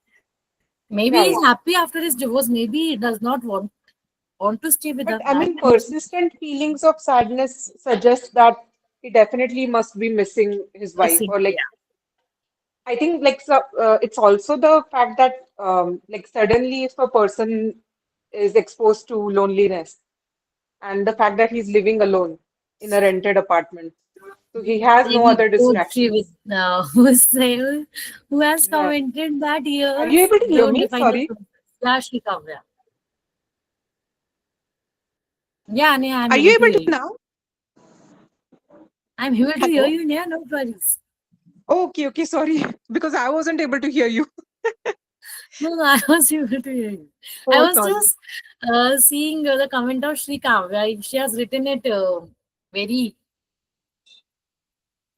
Maybe Right. he's happy after his divorce. Maybe he does not want to stay with But her. I That mean, can be. persistent feelings of sadness suggest that he definitely must be missing his wife, Missing. or like Yeah, I think like so, it's also the fact that like suddenly if a person is exposed to loneliness and the fact that he's living alone in a rented apartment, so he has no maybe other poetry with distractions. who has Right. commented that Are you years able to hear don't me? define the Sorry. process. Yeah, Shikavya. Yeah, Neha, I'm Are able you to able hear to you. now? I'm able to hear Hello? you, Neha. No worries. Okay, okay, sorry. Because I wasn't able to hear you. No, no, I was able to hear you. I Oh, was sorry. just seeing the comment of Sri Kavya. She has written it very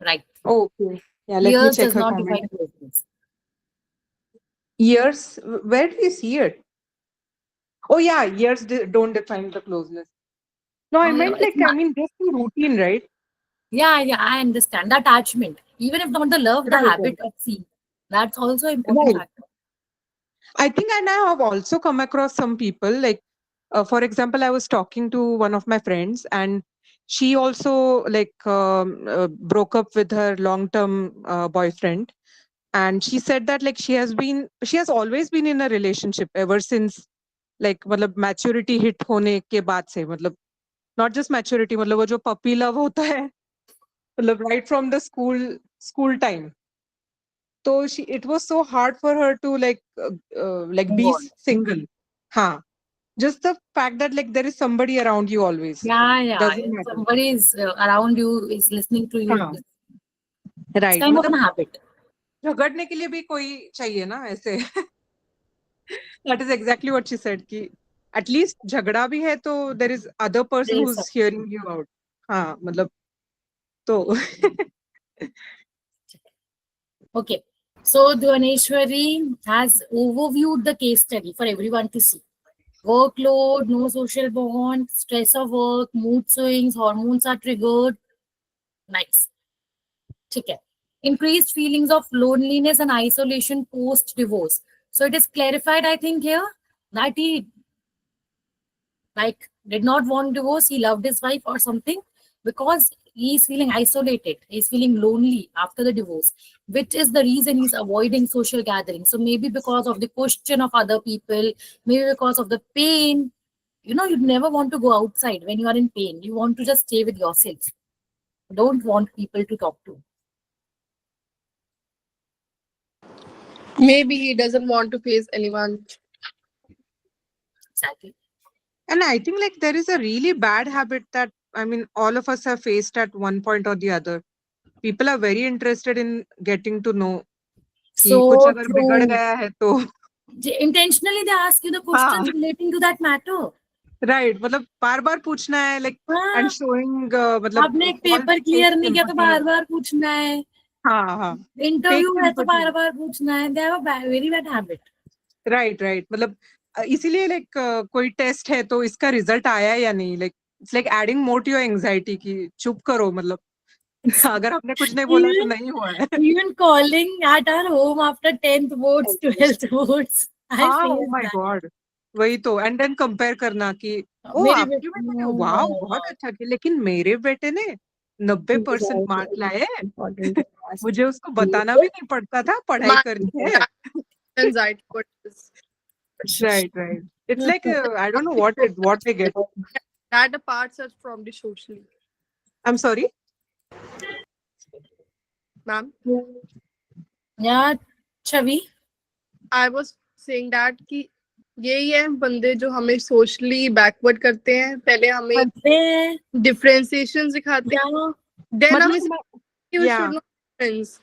Right. Okay. Yeah, let me Years check does her not comment. define closeness. Years, where do you see it? Oh yeah, years don't define the closeness. No, I meant It's like, I not. mean, just the routine, right? Yeah, I understand. The attachment. Even if not the love, the Right, habit of seeing. That's also an important right. factor. I think, and I have also come across some people, like, for example, I was talking to one of my friends, and she also like broke up with her long-term boyfriend, and she said that like she has always been in a relationship ever since, like मतलब maturity hit होने के बाद से, मतलब not just maturity, मतलब वो जो puppy love होता है, मतलब right from the school time. So it was so hard for her to like Move be on. single. Huh. Just the fact that like there is somebody around you always Yeah. doesn't If matter. somebody is around you, is listening to you, हाँ, it's right. kind of मतलब an habit. झगड़ने के लिए भी कोई चाहिए ना ऐसे. That is exactly what she said कि at least झगड़ा भी है तो there is other person There is who's some- hearing you out. हाँ, मतलब तो Okay. So Dwaneshwari has overviewed the case study for everyone to see. Workload, no social bond, stress of work, mood swings, hormones are triggered. Nice. Okay. Increased feelings of loneliness and isolation post divorce. So it is clarified, I think, here that he like did not want divorce. He loved his wife or something because he's feeling isolated. He's feeling lonely after the divorce, which is the reason he's avoiding social gatherings. So maybe because of the question of other people, maybe because of the pain. You know, you never want to go outside when you are in pain. You want to just stay with yourself. Don't want people to talk to. Maybe he doesn't want to face anyone. Exactly. and I think like there is a really bad habit that I mean all of us have faced at one point or the other. People are very interested in getting to know कि कुछ So अगर बिगड़ true. गया है तो Intentionally, they ask you the हाँ questions relating to that matter. Right मतलब बार बार पूछना है like and हाँ, showing मतलब आपने एक false पेपर fake क्लियर नहीं किया तो sympathy. बार बार पूछना है. हाँ हाँ fake इंटरव्यू है तो sympathy. बार बार पूछना है. They have a very bad habit. Right मतलब इसीलिए लाइक कोई टेस्ट है तो इसका रिजल्ट आया या नहीं like it's like adding more to your anxiety कि चुप करो मतलब अगर आपने कुछ नहीं बोला तो Even नहीं हुआ है. even calling at our home after 10th boards, 12th boards. I हाँ ओ faced माय that. गॉड वही तो एंड देन कंपेयर करना कि ओ मेरे आपके बेटे ने वाह no. बहुत अच्छा किया लेकिन मेरे बेटे ने 90% मार्क्स लाए हैं. Important to ask. मुझे उसको बताना भी नहीं पड़ता था पढ़ाई My करनी है. anxiety. What is Right it's like I don't know what they get. that apart us from the socially, I'm sorry. ma'am? Yeah, Chavi. I was saying that कि यही है बंदे जो हमें सोशली बैकवर्ड करते हैं. पहले हमें करते हैं. डिफरेंशिएशन सिखाते हैं. Yeah. देन हमें मतलब you या should know difference.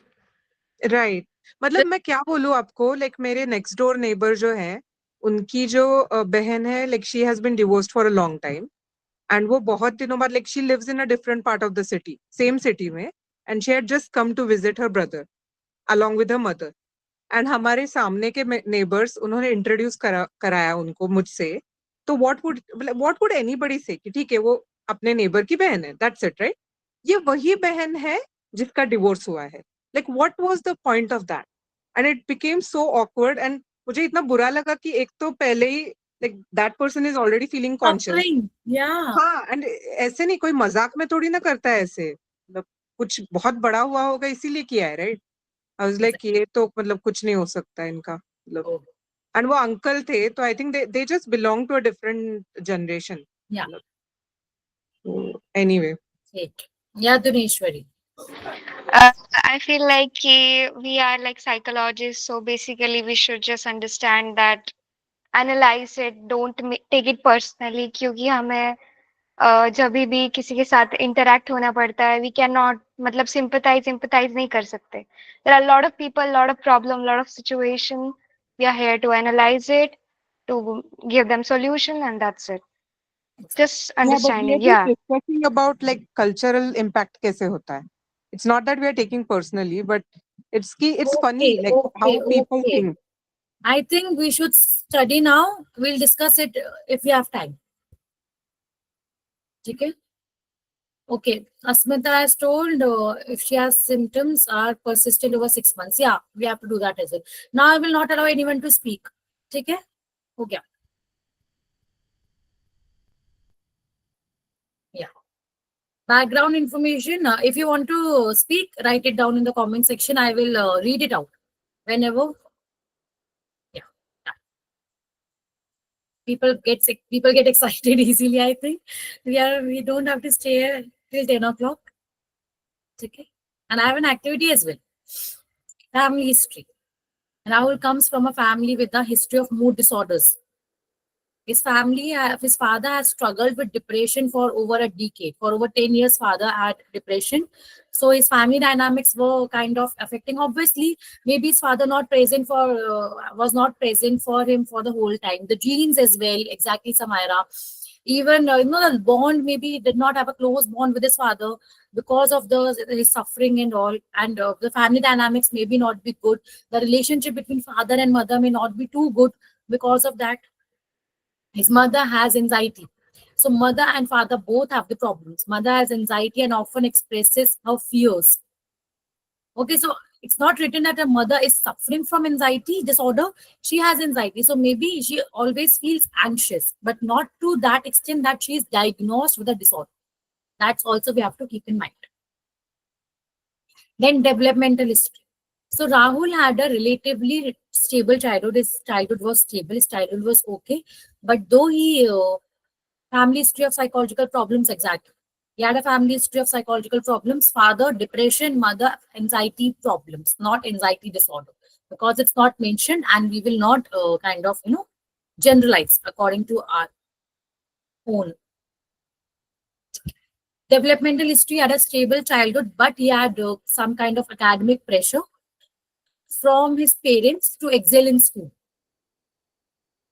राइट मतलब मैं क्या बोलूं आपको लाइक मेरे नेक्स्ट डोर नेबर जो है उनकी जो बहन है like she has been divorced for a long time and वो बहुत दिनों बाद like she lives in a different part of the city same city में and she had just come to visit her brother along with her mother and हमारे सामने के neighbours उन्होंने introduce कराया उनको मुझसे तो व्हाट वुड एनीबडी से कि ठीक है वो अपने नेबर की बहन है दैट्स इट राइट ये वही बहन है जिसका डिवोर्स हुआ है like what was the point of that and it became so awkward and मुझे इतना बुरा लगा कि एक तो पहले ही like that person is already feeling conscious. Suffering. Yeah. हाँ एंड ऐसे नहीं कोई मजाक में थोड़ी ना करता है ऐसे मतलब कुछ बहुत बड़ा हुआ होगा इसीलिए किया है राइट. आई वाज लाइक ये तो मतलब कुछ नहीं हो सकता इनका मतलब Oh, एंड वो अंकल थे तो I think they just belong to a different generation yeah. Anyway. Great. Yeah, Duneshwari. I feel like we are like psychologists, so basically we should just understand that, analyze it, don't take it personally, क्योंकि हमें जब भी किसी के साथ interact होना पड़ता है, we cannot मतलब sympathize नहीं कर सकते. There are a lot of people, lot of problem, lot of situation. We are here to analyze it, to give them solution, and that's it. Just Yeah, but we are understanding, just yeah. discussing about like cultural impact कैसे होता है. It's not that we are taking personally, but it's funny, Okay, like okay, how people okay. think. I think we should study now. We'll discuss it if we have time. Okay. Okay. Asmita has told if she has symptoms are persistent over 6 months. Yeah, we have to do that as well. Now I will not allow anyone to speak. Okay. Okay. Yeah. Background information. If you want to speak, write it down in the comment section. I will read it out whenever. Yeah. Yeah. People get excited easily. I think we don't have to stay till 10 o'clock. Okay. And I have an activity as well. Family history. Rahul comes from a family with a history of mood disorders. His father has struggled with depression for over a decade. For over 10 years, father had depression. So his family dynamics were kind of affecting. Obviously, maybe his father was not present for him for the whole time. The genes as well, exactly, Samaira. Even the bond, maybe he did not have a close bond with his father because of his suffering and all, and the family dynamics maybe not be good. The relationship between father and mother may not be too good because of that. His mother has anxiety. So mother and father both have the problems. Mother has anxiety and often expresses her fears. Okay, so it's not written that a mother is suffering from anxiety disorder. She has anxiety. So maybe she always feels anxious, but not to that extent that she is diagnosed with a disorder. That's also we have to keep in mind. Then developmental history. So Rahul had a relatively stable childhood. His childhood was stable. His childhood was okay. But though he family history of psychological problems, exactly. He had a family history of psychological problems. Father, depression. Mother, anxiety problems, not anxiety disorder. Because it's not mentioned and we will not generalize according to our own. Developmental history had a stable childhood, but he had some kind of academic pressure from his parents to excel in school.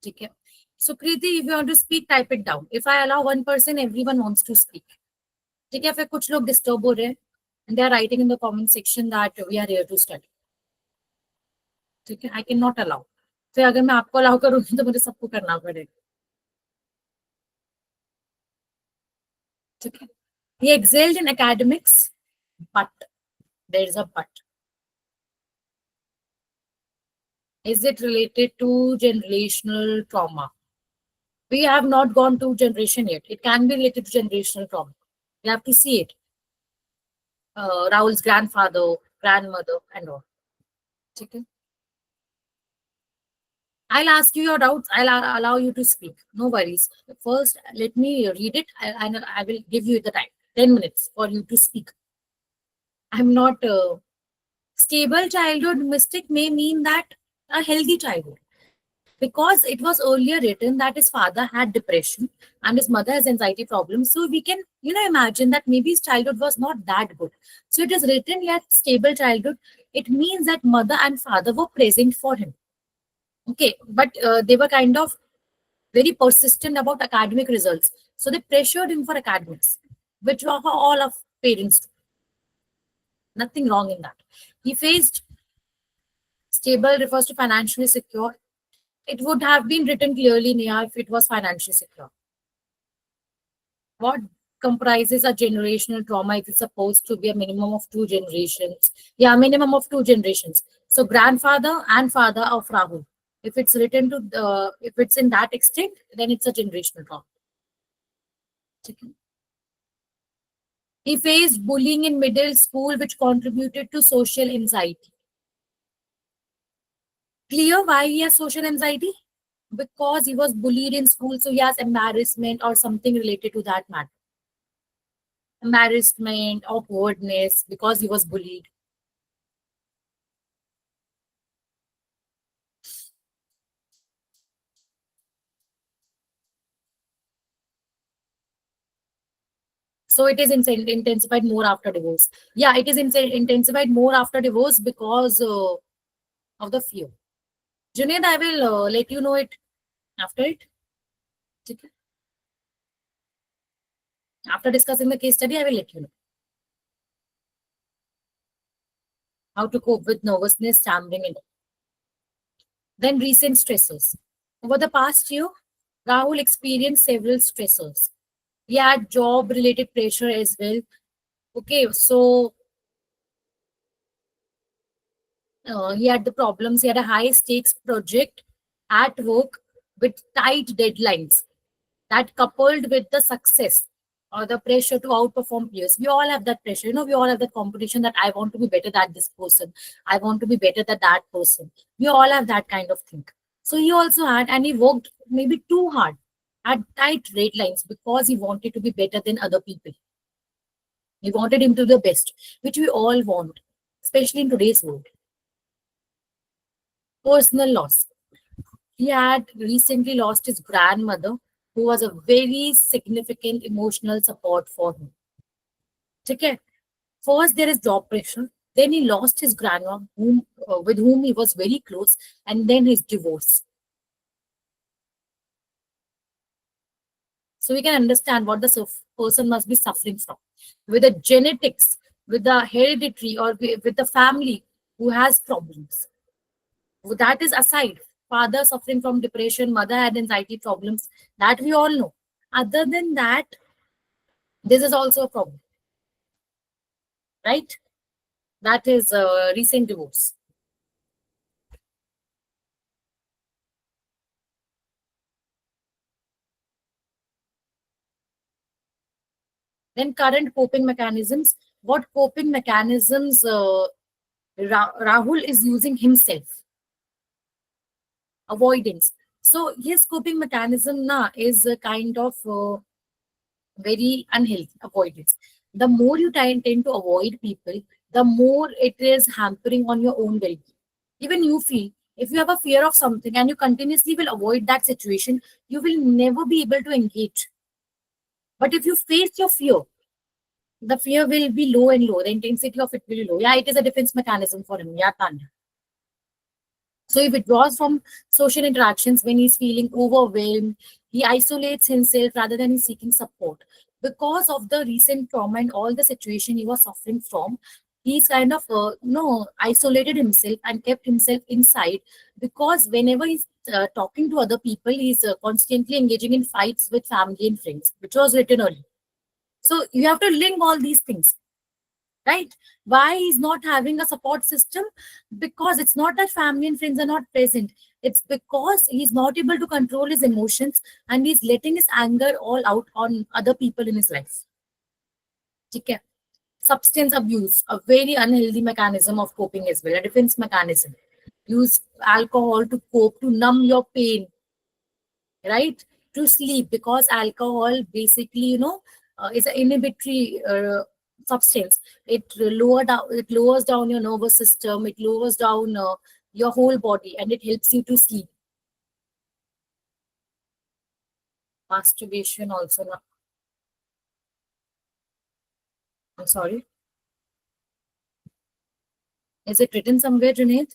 Okay. So Kriti, if you want to speak, type it down. If I allow one person, everyone wants to speak. ठीक है फिर कुछ लोग disturb हो रहे हैं and they are writing in the comment section that we are here to study. ठीक है, I cannot allow. फिर अगर मैं आपको अलाउ करूंगी तो मुझे सबको करना पड़ेगा. ठीक है. He excelled in academics, but there is a but. Is it related to generational trauma? We have not gone to generation yet. It can be related to generational trauma. We have to see it. Rahul's grandfather, grandmother, and all. Okay. I'll ask you your doubts. I'll allow you to speak. No worries. First, let me read it and I will give you the time. 10 minutes for you to speak. I'm not stable childhood mystic may mean that a healthy childhood. Because it was earlier written that his father had depression and his mother has anxiety problems. So we can, imagine that maybe his childhood was not that good. So it is written yet stable childhood. It means that mother and father were present for him. Okay, but they were kind of very persistent about academic results. So they pressured him for academics, which were all of parents do. Nothing wrong in that. He faced stable refers to financially secure. It would have been written clearly, Neha, if it was financially secure. What comprises a generational trauma? It is supposed to be a minimum of 2 generations. Yeah, minimum of 2 generations. So grandfather and father of Rahul. If it's written if it's in that extent, then it's a generational trauma. He faced bullying in middle school, which contributed to social anxiety. Clear why he has social anxiety? Because he was bullied in school, so he has embarrassment or something related to that matter. Embarrassment, awkwardness, because he was bullied. So it is intensified more after divorce. Yeah, it is intensified more after divorce because of the fear. Junaid, I will let you know it after it. Okay. After discussing the case study, I will let you know. how to cope with nervousness, stammering, and then recent stressors. Over the past year, Rahul experienced several stressors. He had job-related pressure as well. Okay, so he had the problems. He had a high-stakes project at work with tight deadlines. That coupled with the success or the pressure to outperform peers. We all have that pressure. We all have that competition that I want to be better than this person. I want to be better than that person. We all have that kind of thing. So he also had, and he worked maybe too hard, had tight deadlines because he wanted to be better than other people. He wanted him to be the best, which we all want, especially in today's world. Personal loss. He had recently lost his grandmother, who was a very significant emotional support for him. Okay. First, there is job pressure. Then he lost his grandma, with whom he was very close, and then his divorce. So we can understand what the person must be suffering from. With the genetics, with the hereditary, or with the family who has problems. That is aside. Father suffering from depression, mother had anxiety problems. That we all know. Other than that, this is also a problem. Right? That is a recent divorce. Then current coping mechanisms. What coping mechanisms Rahul is using himself? Avoidance. So his coping mechanism now is a kind of very unhealthy avoidance. The more you tend to avoid people, the more it is hampering on your own well-being. Even you feel, if you have a fear of something and you continuously will avoid that situation, you will never be able to engage. But if you face your fear, the fear will be low and low. The intensity of it will be low. Yeah, it is a defense mechanism for him. Yeah, Tanya. So he withdraws from social interactions when he's feeling overwhelmed. He isolates himself rather than he's seeking support. Because of the recent trauma and all the situation he was suffering from, he's kind of isolated himself and kept himself inside, because whenever he's talking to other people, he's constantly engaging in fights with family and friends, which was written earlier. So you have to link all these things. Right? Why he's not having a support system? Because it's not that family and friends are not present. It's because he's not able to control his emotions and he's letting his anger all out on other people in his life. Okay. Substance abuse, a very unhealthy mechanism of coping as well, a defense mechanism. Use alcohol to cope, to numb your pain, right? To sleep, because alcohol basically, is an inhibitory substance. It lowers down your nervous system. It lowers down your whole body, and it helps you to sleep. Masturbation also. I'm sorry. Is it written somewhere, Junaid?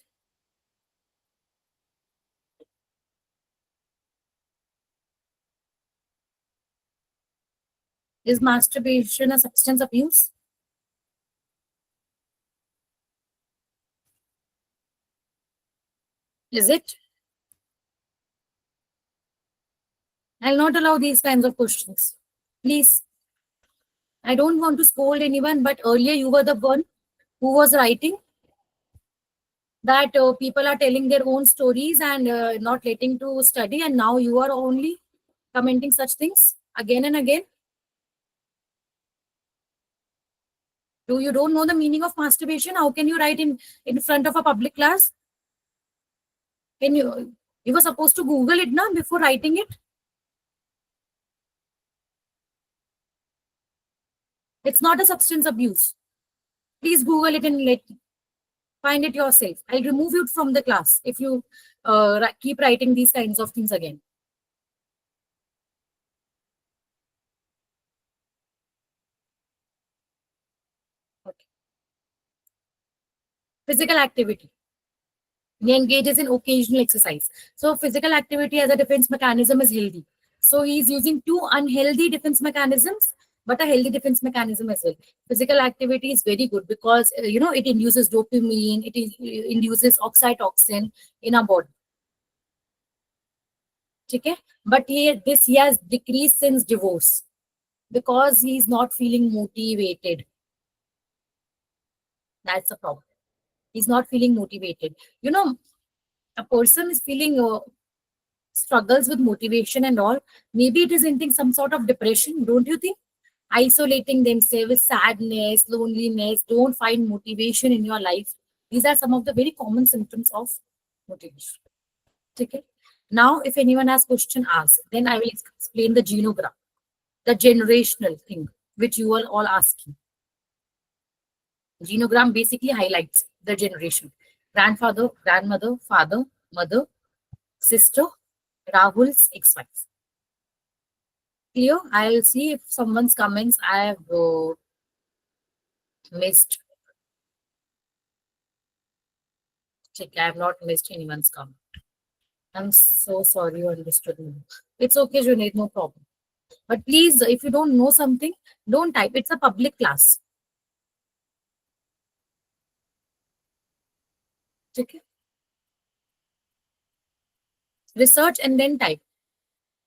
Is masturbation a substance abuse? Is it? I'll not allow these kinds of questions. Please. I don't want to scold anyone, but earlier you were the one who was writing that people are telling their own stories and not letting to study, and now you are only commenting such things again and again. You don't know the meaning of masturbation? How can you write in front of a public class? Can you were supposed to Google it now before writing it? It's not a substance abuse. Please Google it and find it yourself. I'll remove you from the class if you keep writing these kinds of things again. Okay. Physical activity. He engages in occasional exercise. So physical activity as a defense mechanism is healthy. So he's using two unhealthy defense mechanisms. but a healthy defense mechanism as well. Physical activity is very good because it induces dopamine, induces oxytocin in our body. Okay? But he has decreased since divorce because he is not feeling motivated. That's a problem. He's not feeling motivated. A person is feeling struggles with motivation and all. Maybe it is hinting some sort of depression, don't you think? Isolating themselves, sadness, loneliness, don't find motivation in your life. These are some of the very common symptoms of motivation. Okay. Now, if anyone has question, ask. Then I will explain the genogram, the generational thing which you are all asking. Genogram basically highlights the generation: grandfather, grandmother, father, mother, sister, Rahul's ex-wife. Clear? I'll see if someone's comments I have missed. Check. I have not missed anyone's comment. I'm so sorry you understood me. It's okay, Junaid, no problem. But please, if you don't know something, don't type. It's a public class. Okay. Research and then type.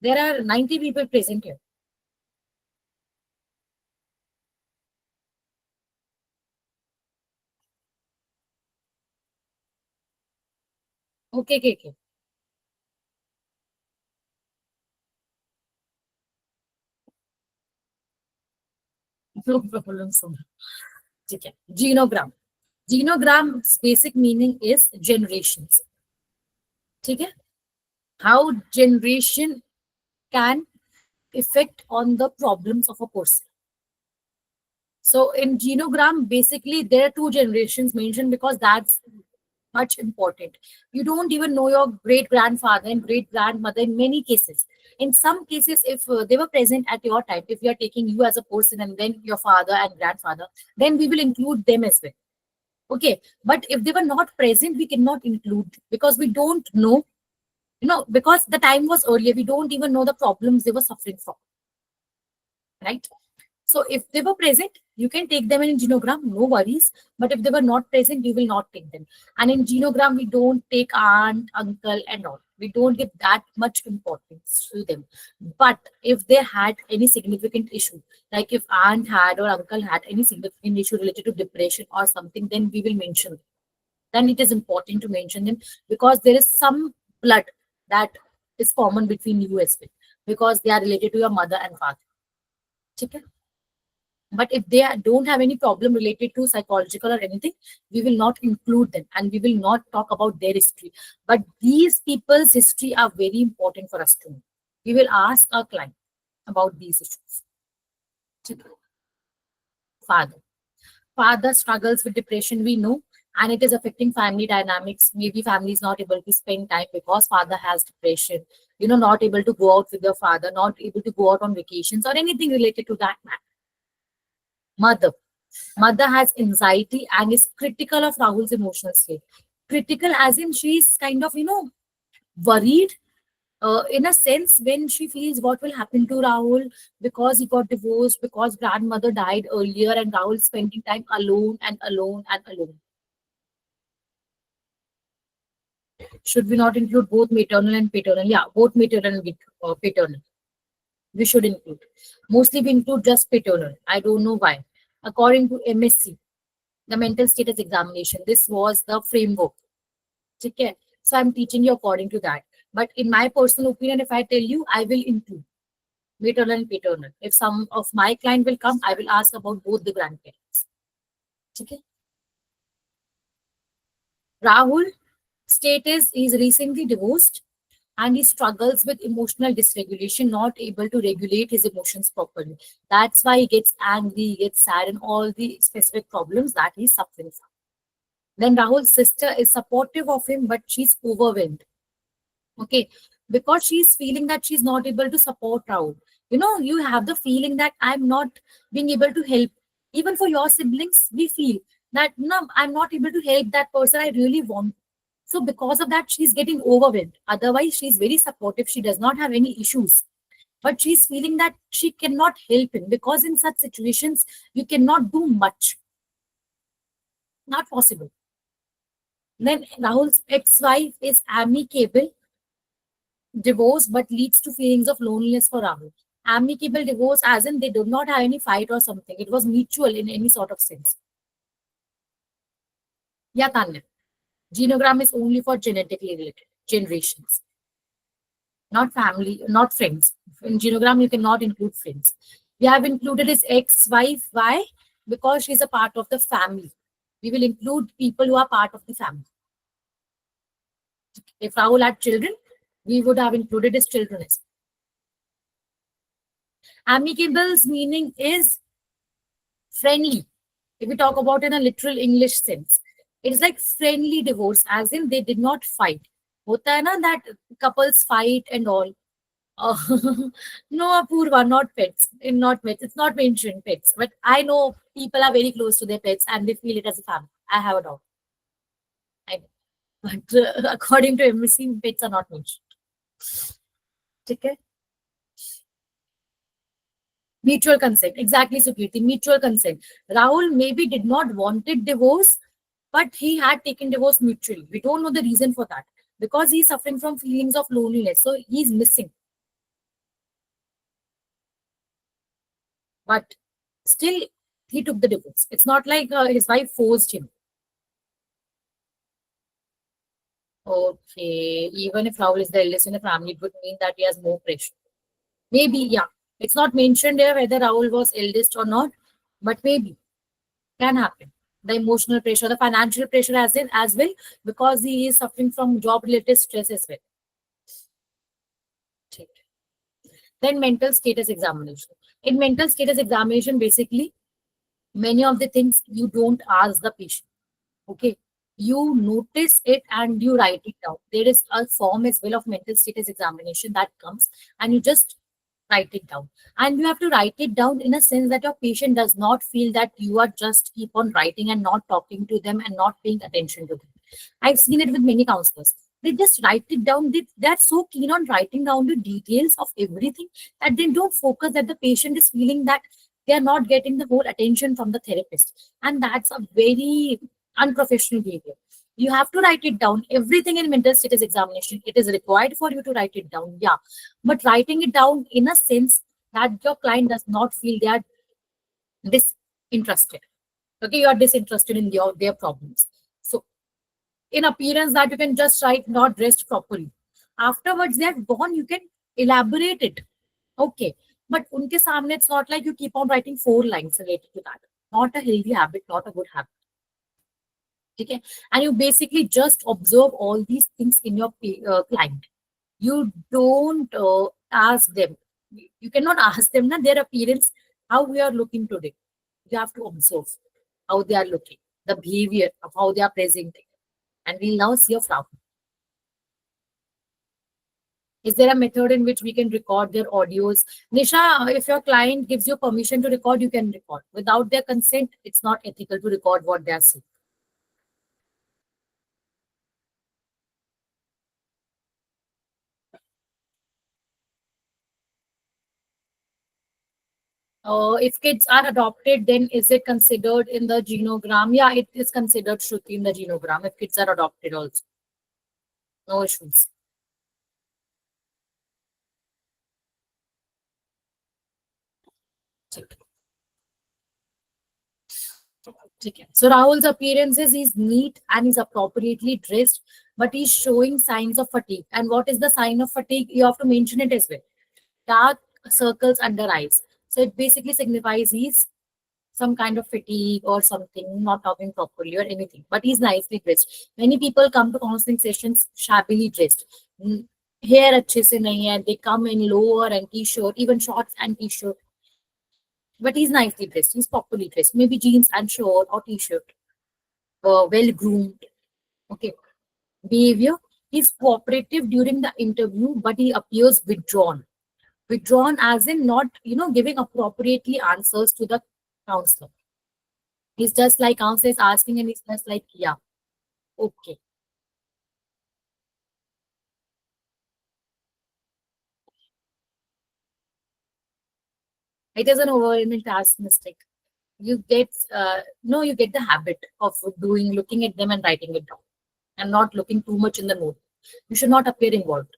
There are 90 people present here. Okay, okay, okay. No problem, sir. Okay. Genogram. Genogram's basic meaning is generations. Okay. How generation can affect on the problems of a person. So in genogram, basically there are two generations mentioned because that's much important. You don't even know your great grandfather and great grandmother in many cases. In some cases, if they were present at your time, if we are taking you as a person and then your father and grandfather, then we will include them as well. Okay, but if they were not present, we cannot include because we don't know, because the time was earlier, we don't even know the problems they were suffering from, right? So if they were present, you can take them in genogram, no worries. But if they were not present, you will not take them. And in genogram, we don't take aunt, uncle, and all. We don't give that much importance to them. But if they had any significant issue, like if aunt had or uncle had any significant issue related to depression or something, then we will mention them. Then it is important to mention them because there is some blood that is common between you as well, because they are related to your mother and father. Okay? But if they don't have any problem related to psychological or anything, we will not include them and we will not talk about their history. But these people's history are very important for us to know. We will ask our client about these issues. Father. Father struggles with depression, we know, and it is affecting family dynamics. Maybe family is not able to spend time because father has depression, not able to go out with your father, not able to go out on vacations or anything related to that matter. Mother. Mother has anxiety and is critical of Rahul's emotional state. Critical as in she's kind of, worried in a sense when she feels what will happen to Rahul because he got divorced, because grandmother died earlier and Rahul spending time alone and alone and alone. Should we not include both maternal and paternal? Yeah, both maternal and paternal. We should include. Mostly we include just paternal. I don't know why. According to MSc, the mental status examination, this was the framework. Okay? So I'm teaching you according to that. But in my personal opinion, if I tell you, I will include maternal and paternal. If some of my client will come, I will ask about both the grandparents. Okay? Rahul status is recently divorced and he struggles with emotional dysregulation, not able to regulate his emotions properly. That's why he gets angry, he gets sad, and all the specific problems that he's suffering from. Then Rahul's sister is supportive of him, but she's overwhelmed. Okay, because she's feeling that she's not able to support Rahul. You have the feeling that I'm not being able to help. Even for your siblings, we feel that no, I'm not able to help that person I really want. So because of that, she's getting overwhelmed. Otherwise, she's very supportive. She does not have any issues. but she's feeling that she cannot help him because in such situations you cannot do much. Not possible. Then Rahul's ex-wife is amicable divorce but leads to feelings of loneliness for Rahul. Amicable divorce as in they did not have any fight or something. It was mutual in any sort of sense. Yeah, Tanya. Genogram is only for genetically related generations, not family, not friends. In genogram, you cannot include friends. We have included his ex-wife. Why? Because she's a part of the family. We will include people who are part of the family. If Rahul had children, we would have included his children as well. Amicable's meaning is friendly. If we talk about in a literal English sense, it is like friendly divorce, as in they did not fight. होता है ना that couples fight and all. No, Apurva, not pets. Not pets. It's not mentioned pets. But I know people are very close to their pets and they feel it as a family. I have a dog. But according to MSC, pets are not mentioned. Okay. Mutual consent. Exactly, Sukriti. Mutual consent. Rahul maybe did not wanted divorce, but he had taken divorce mutually. We don't know the reason for that because he's suffering from feelings of loneliness. So he's missing. But still, he took the divorce. It's not like his wife forced him. Okay, even if Rahul is the eldest in the family, it would mean that he has more pressure. Maybe, yeah. It's not mentioned there whether Rahul was eldest or not, but maybe can happen. The emotional pressure, the financial pressure as well, because he is suffering from job-related stress as well. Then mental status examination. In mental status examination, basically, many of the things you don't ask the patient. Okay, you notice it and you write it down. There is a form as well of mental status examination that comes and you just write it down. And you have to write it down in a sense that your patient does not feel that you are just keep on writing and not talking to them and not paying attention to them. I've seen it with many counselors. They just write it down. They're so keen on writing down the details of everything that they don't focus that the patient is feeling that they are not getting the whole attention from the therapist. And that's a very unprofessional behavior. You have to write it down. Everything in mental status examination, it is required for you to write it down. Yeah. But writing it down in a sense that your client does not feel they are disinterested. Okay, you are disinterested in their problems. So in appearance that you can just write not dressed properly. Afterwards, they are gone, you can elaborate it. Okay. But unke samne, it's not like you keep on writing 4 lines related to that. Not a healthy habit, not a good habit. Okay. And you basically just observe all these things in your client. You don't ask them. You cannot ask them their appearance, how we are looking today. You have to observe how they are looking, the behavior of how they are presenting. And we'll now see a flower. Is there a method in which we can record their audios? Nisha, if your client gives you permission to record, you can record. Without their consent, it's not ethical to record what they are saying. If kids are adopted, then is it considered in the genogram? Yeah, it is considered Shruti in the genogram if kids are adopted also. No issues. Okay. So Rahul's appearance is he's neat and he's appropriately dressed, but he's showing signs of fatigue. And what is the sign of fatigue? You have to mention it as well. Dark circles under eyes. So it basically signifies he's some kind of fatigue or something, not talking properly or anything. But he's nicely dressed. Many people come to counseling sessions shabbily dressed. Hair अच्छे से नहीं है. They come in lower and t-shirt, even shorts and t-shirt. But he's nicely dressed. He's properly dressed. Maybe jeans and shirt or t-shirt. Well groomed. Okay. Behavior. He's cooperative during the interview, but he appears withdrawn. Withdrawn as in not, giving appropriately answers to the counselor. He's just like counselor is asking and he's just like, yeah, okay. It is an overwhelming task mistake. You get no, you get the habit of looking at them and writing it down, and not looking too much in the note. You should not appear involved.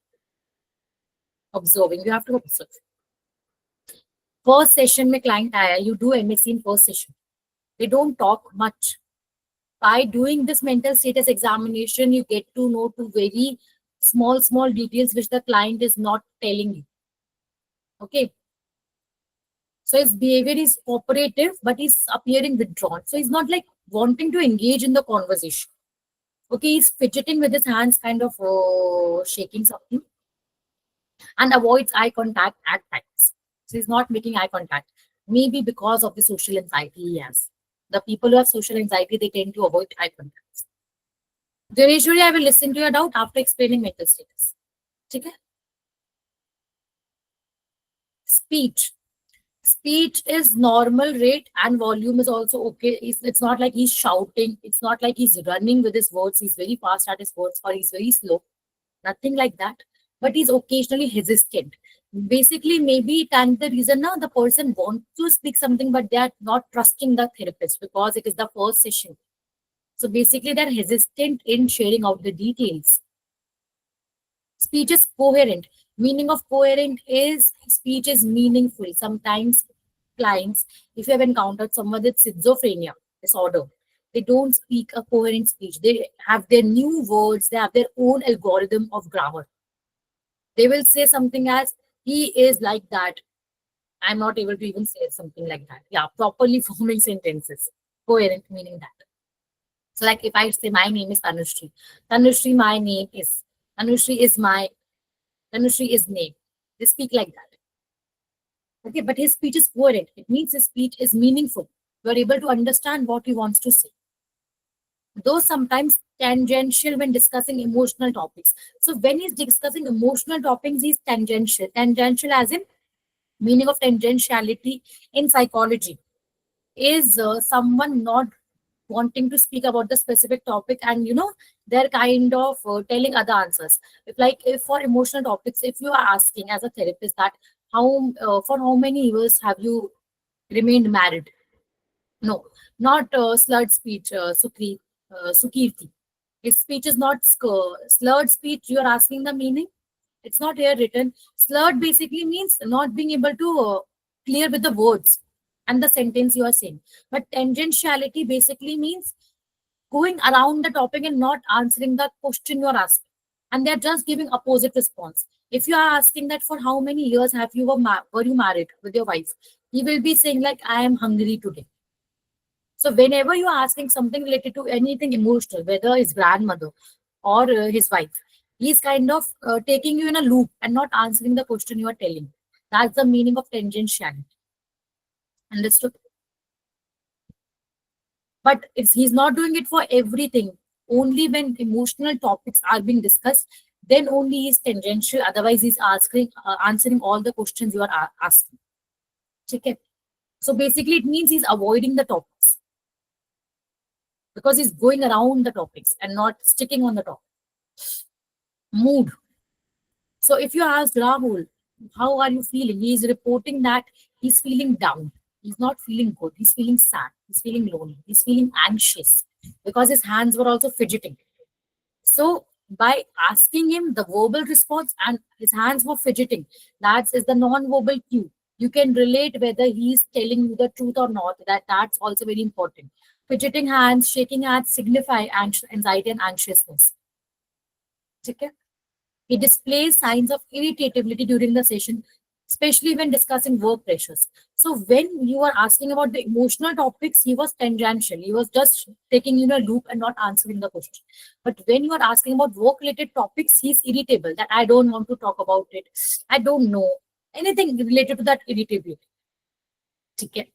Observing, you have to observe. First session में client आया, you do MSc in first session. They don't talk much. By doing this mental status examination, you get to know two very small details which the client is not telling you. Okay. So his behavior is cooperative, but he's appearing withdrawn. So he's not like wanting to engage in the conversation. Okay, he's fidgeting with his hands, kind of shaking something, and avoids eye contact at times. So he's not making eye contact. Maybe because of the social anxiety he has. The people who have social anxiety, they tend to avoid eye contact. Usually, I will listen to your doubt after explaining mental status. Okay? Speech. Speech is normal rate and volume is also okay. It's not like he's shouting. It's not like he's running with his words. He's very fast at his words or he's very slow. Nothing like that. But he's occasionally hesitant. Basically, maybe it can be the reason now the person wants to speak something, but they are not trusting the therapist because it is the first session. So basically, they're hesitant in sharing out the details. Speech is coherent. Meaning of coherent is speech is meaningful. Sometimes clients, if you have encountered someone with schizophrenia disorder, they don't speak a coherent speech. They have their new words. They have their own algorithm of grammar. They will say something as, he is like that. I'm not able to even say something like that. Yeah, properly forming sentences. Coherent meaning that. So like if I say my name is Tanushree, Tanushree, my name is, Tanushree is my, Tanushree is name. They speak like that. Okay, but his speech is coherent. It means his speech is meaningful. You are able to understand what he wants to say. Though sometimes tangential when discussing emotional topics. So when he's discussing emotional topics, he's tangential. Tangential as in meaning of tangentiality in psychology is someone not wanting to speak about the specific topic, and they're kind of telling other answers. If for emotional topics, if you are asking as a therapist that how for how many years have you remained married, no, not slurred speech, Sukirti. His speech is not slurred speech. You are asking the meaning. It's not here written. Slurred basically means not being able to clear with the words and the sentence you are saying. But tangentiality basically means going around the topic and not answering the question you're asking. And they're just giving opposite response. If you are asking that for how many years have you were you married with your wife, he will be saying like, I am hungry today. So whenever you are asking something related to anything emotional, whether his grandmother or his wife, he's kind of taking you in a loop and not answering the question you are telling. That's the meaning of tangentiality. Understood? But he's not doing it for everything. Only when emotional topics are being discussed, then only he's tangential. Otherwise, he's answering all the questions you are asking. Okay? So basically, it means he's avoiding the topics because he's going around the topics and not sticking on the topic. Mood. So if you ask Rahul, how are you feeling? He is reporting that he's feeling down. He's not feeling good. He's feeling sad. He's feeling lonely. He's feeling anxious because his hands were also fidgeting. So by asking him the verbal response and his hands were fidgeting, that is the non-verbal cue. You can relate whether he's telling you the truth or not. That's also very important. Fidgeting hands, shaking hands signify anxiety and anxiousness. Okay? He displays signs of irritability during the session, especially when discussing work pressures. So when you are asking about the emotional topics, he was tangential. He was just taking you in a loop and not answering the question. But when you are asking about work-related topics, he's irritable, that I don't want to talk about it. I don't know. Anything related to that irritability. Okay.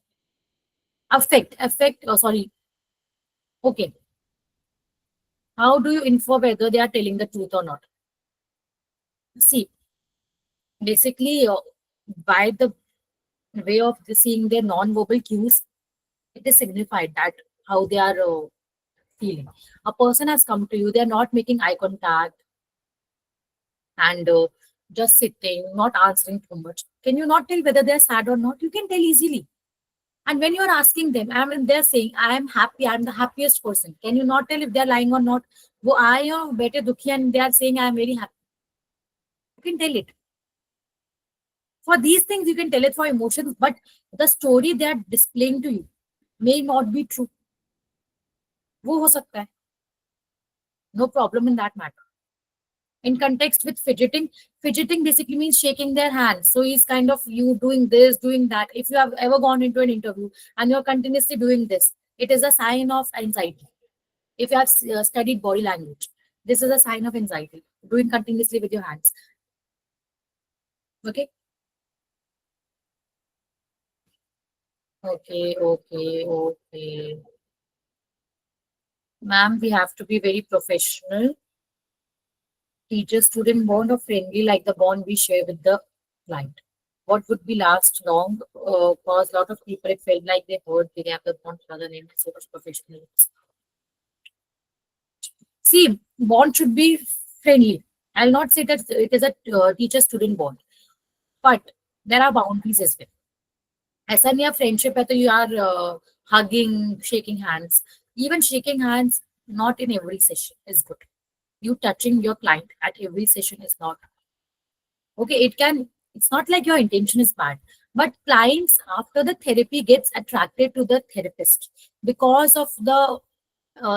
Sorry. Okay. How do you infer whether they are telling the truth or not? See, basically, by the way of seeing their non-verbal cues, it is signified that how they are feeling. A person has come to you, they are not making eye contact, and just sitting, not answering too much. Can you not tell whether they're sad or not? You can tell easily. And when you're asking them, and they're saying, I am happy, I'm the happiest person. Can you not tell if they're lying or not? Wo aaye ho, bete dukhi, and they are saying, I am very happy. You can tell it. For these things, you can tell it for emotions, but the story they are displaying to you may not be true. वो हो सकता है. No problem in that matter. In context with fidgeting, fidgeting basically means shaking their hands. So he's kind of you doing this, doing that. If you have ever gone into an interview and you're continuously doing this, it is a sign of anxiety. If you have studied body language, this is a sign of anxiety. Doing continuously with your hands. Okay. Okay. Ma'am, we have to be very professional. Teacher-student bond or friendly like the bond we share with the client? What would be last long? Cause a lot of people, it felt like they heard they have the bond rather than so much professional. See, bond should be friendly. I'll not say that it is a teacher-student bond, but there are boundaries as well. ऐसा नहीं है friendship है तो you are hugging, shaking hands. Even shaking hands, not in every session is good. You touching your client at every session is not okay. It's not like your intention is bad, but clients after the therapy gets attracted to the therapist because of the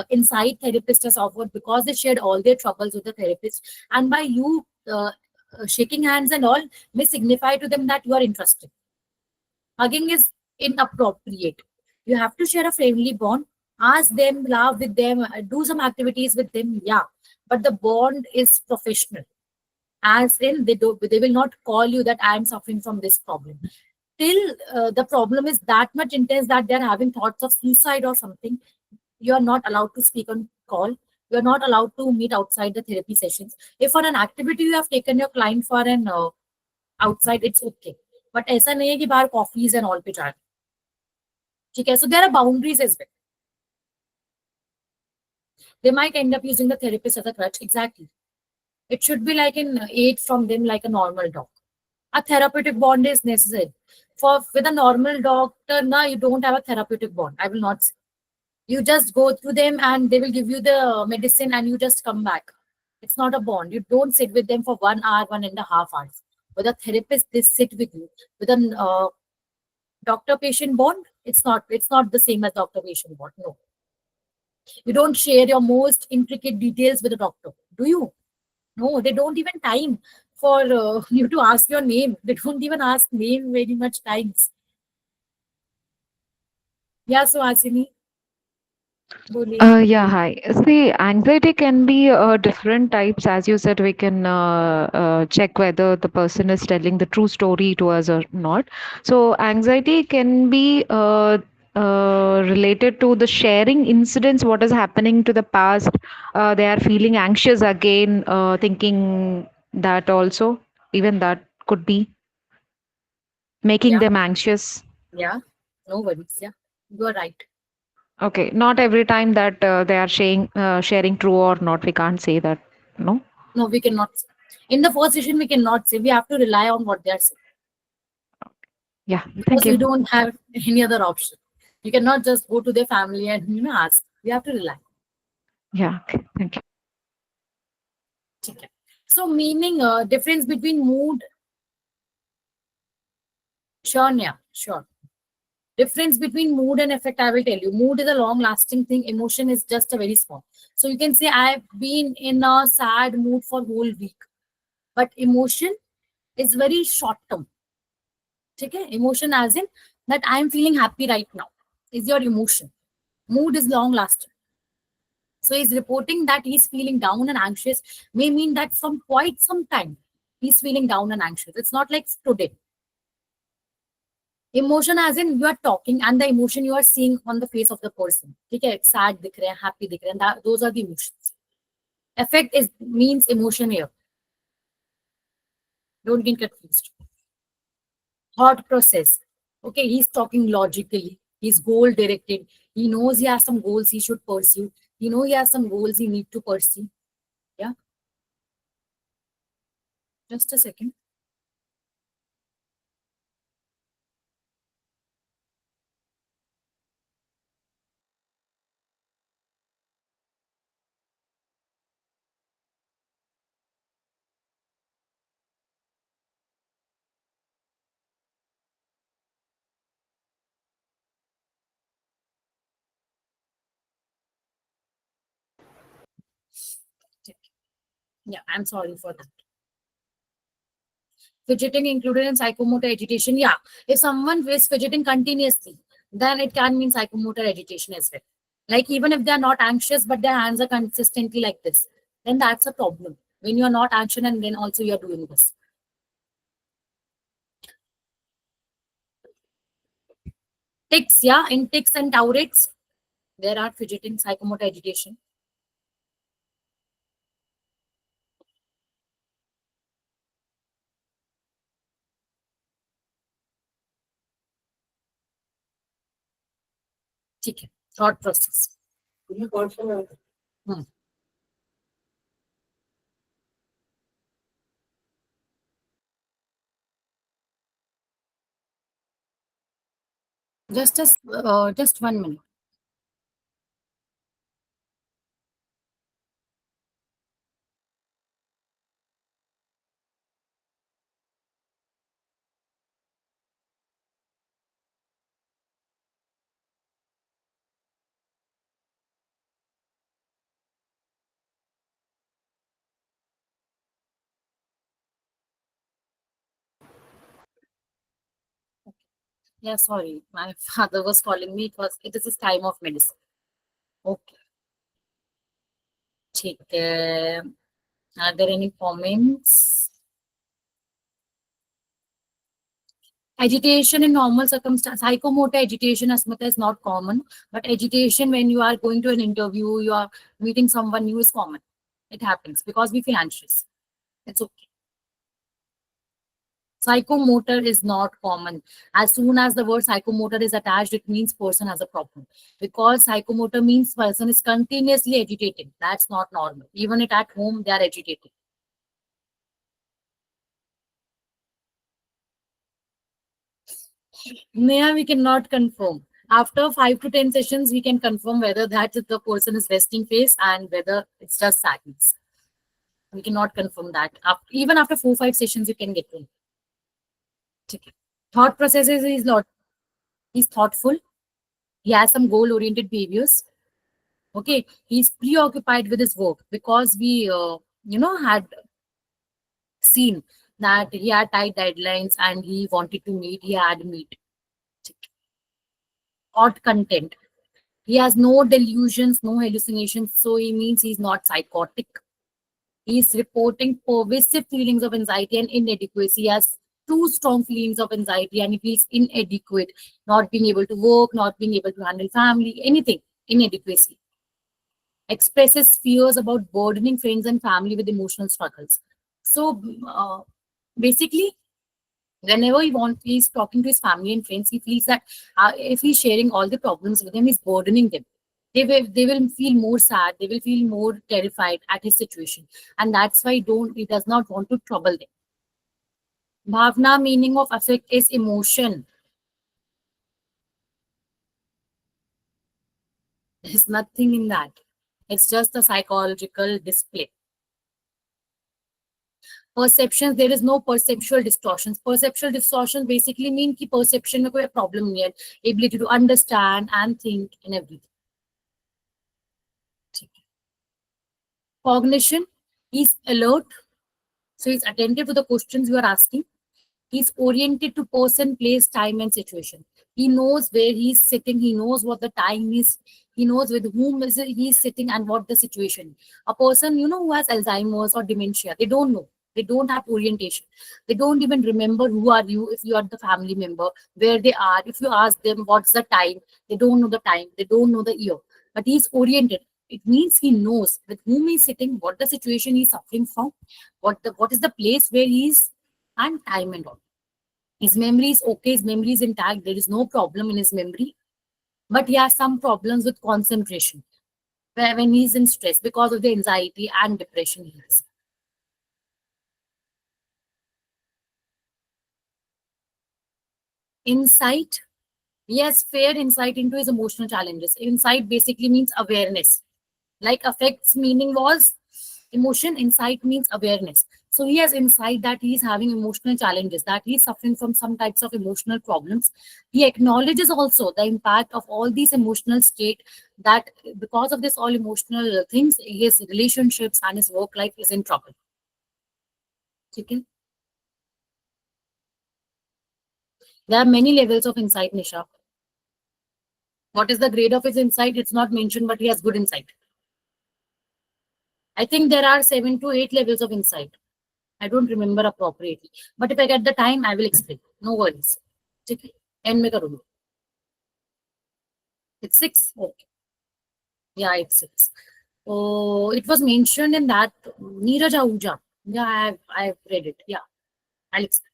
insight therapist has offered, because they shared all their troubles with the therapist, and by you shaking hands and all may signify to them that you are interested. Hugging is inappropriate. You have to share a friendly bond. Ask them, laugh with them, do some activities with them. Yeah, but the bond is professional. As in, they will not call you that I am suffering from this problem. Till the problem is that much intense that they're having thoughts of suicide or something, you are not allowed to speak on call. You are not allowed to meet outside the therapy sessions. If for an activity you have taken your client for an outside, it's okay. But ऐसा नहीं है कि बाहर coffees and all पे जाए. ठीक है? So there are boundaries as well. They might end up using the therapist as a crutch. Exactly. It should be like an aid from them, like a normal dog. A therapeutic bond is necessary. With a normal doctor, you don't have a therapeutic bond. I will not say. You just go through them and they will give you the medicine and you just come back. It's not a bond. You don't sit with them for 1 hour, 1.5 hours. With a therapist, they sit with you. With a doctor-patient bond, it's not the same as doctor-patient bond. No. You don't share your most intricate details with a doctor. Do you? No, they don't even time for you to ask your name. They don't even ask name very much times. Yeah, so Asini. Yeah, hi. See, anxiety can be different types. As you said, we can check whether the person is telling the true story to us or not. So, anxiety can be related to the sharing incidents, what is happening to the past. They are feeling anxious again, thinking that also, even that could be making Yeah. them anxious. Yeah, no worries. Yeah, you are right. Okay, not every time that they are sharing true or not. We can't say that. No. No, we cannot. In the first session, we cannot say. We have to rely on what they are saying Yeah. because Thank we you. don't have any other option. You cannot just go to their family and ask. We have to rely. Yeah. Okay. Thank you. Okay. So, meaning difference between mood. Sure, yeah, sure. Difference between mood and effect, I will tell you. Mood is a long-lasting thing. Emotion is just a very small. So you can say I've been in a sad mood for whole week, but emotion is very short term. Okay? Emotion as in that I am feeling happy right now is your emotion. Mood is long lasting. So he's reporting that he's feeling down and anxious may mean that from quite some time he's feeling down and anxious. It's not like today. Emotion as in you are talking and the emotion you are seeing on the face of the person. Okay? Sad dikh rahe, happy dikh rahe, and those are the emotions. Effect is means emotion here. Don't get confused. Thought process. Okay, he's talking logically. He's goal directed. He knows he has some goals he should pursue. He knows he has some goals he need to pursue. Yeah. Just a second. Yeah, I'm sorry for that. Fidgeting included in psychomotor agitation. Yeah, if someone is fidgeting continuously, then it can mean psychomotor agitation as well. Like even if they're not anxious, but their hands are consistently like this, then that's a problem. When you're not anxious and then also you're doing this. Tics, yeah, in tics and tourates, there are fidgeting psychomotor agitation. ठीक है, thought process. Hmm. Just 1 minute. Yeah, sorry, my father was calling me. It is his time of medicine. Okay, ठीक है. Are there any comments? Agitation in normal circumstances, psychomotor agitation, Asmita, is not common. But agitation when you are going to an interview, you are meeting someone new is common. It happens because we feel anxious. It's okay. Psychomotor is not common. As soon as the word psychomotor is attached, it means person has a problem. Because psychomotor means person is continuously agitated. That's not normal. Even at home, they are agitated. Neha, we cannot confirm. After 5 to 10 sessions, we can confirm whether that the person is resting face and whether it's just sadness. We cannot confirm that. Even after 4 5 sessions, you can get to know. Okay. Thought processes is not. He's thoughtful. He has some goal-oriented behaviors. Okay, he's preoccupied with his work because we, had seen that he had tight deadlines and he wanted to meet. He had meet. Odd content. He has no delusions, no hallucinations, so he means he's not psychotic. He's reporting pervasive feelings of anxiety and inadequacy. He has too strong feelings of anxiety and he feels inadequate, not being able to work, not being able to handle family, anything, inadequacy. Expresses fears about burdening friends and family with emotional struggles. So basically, whenever he's talking to his family and friends, he feels that if he's sharing all the problems with them, he's burdening them. They will feel more sad. They will feel more terrified at his situation, and that's why he does not want to trouble them. Bhavna meaning of affect is emotion. There's nothing in that. It's just a psychological display. Perceptions, there is no perceptual distortions. Perceptual distortions basically mean कि perception में कोई problem नहीं है. Ability to understand and think and everything. Cognition, he's alert, so he's attentive to the questions you are asking. He's oriented to person, place, time, and situation. He knows where he's sitting. He knows what the time is. He knows with whom is he's sitting and what the situation. A person, who has Alzheimer's or dementia, they don't know. They don't have orientation. They don't even remember who are you if you are the family member, where they are. If you ask them what's the time, they don't know the time. They don't know the year. But he's oriented. It means he knows with whom he's sitting, what the situation he's suffering from, what is the place where he's, and time and all. His memory is okay, his memory is intact, there is no problem in his memory, but he has some problems with concentration when he's in stress because of the anxiety and depression he has. Insight. He has fair insight into his emotional challenges. Insight basically means awareness. Like affects meaning was emotion, insight means awareness. So he has insight that he is having emotional challenges, that he is suffering from some types of emotional problems. He acknowledges also the impact of all these emotional state, that because of this all emotional things, his relationships and his work life is in trouble. Okay. There are many levels of insight, Nisha. What is the grade of his insight? It's not mentioned, but he has good insight. I think there are 7 to 8 levels of insight. I don't remember appropriately. But if I get the time, I will explain. No worries. Okay. End में करूँगी. It's 6. Okay. Yeah, it's 6. Oh, it was mentioned in that Neeraj Ahuja. Yeah, I've read it. Yeah, I'll explain.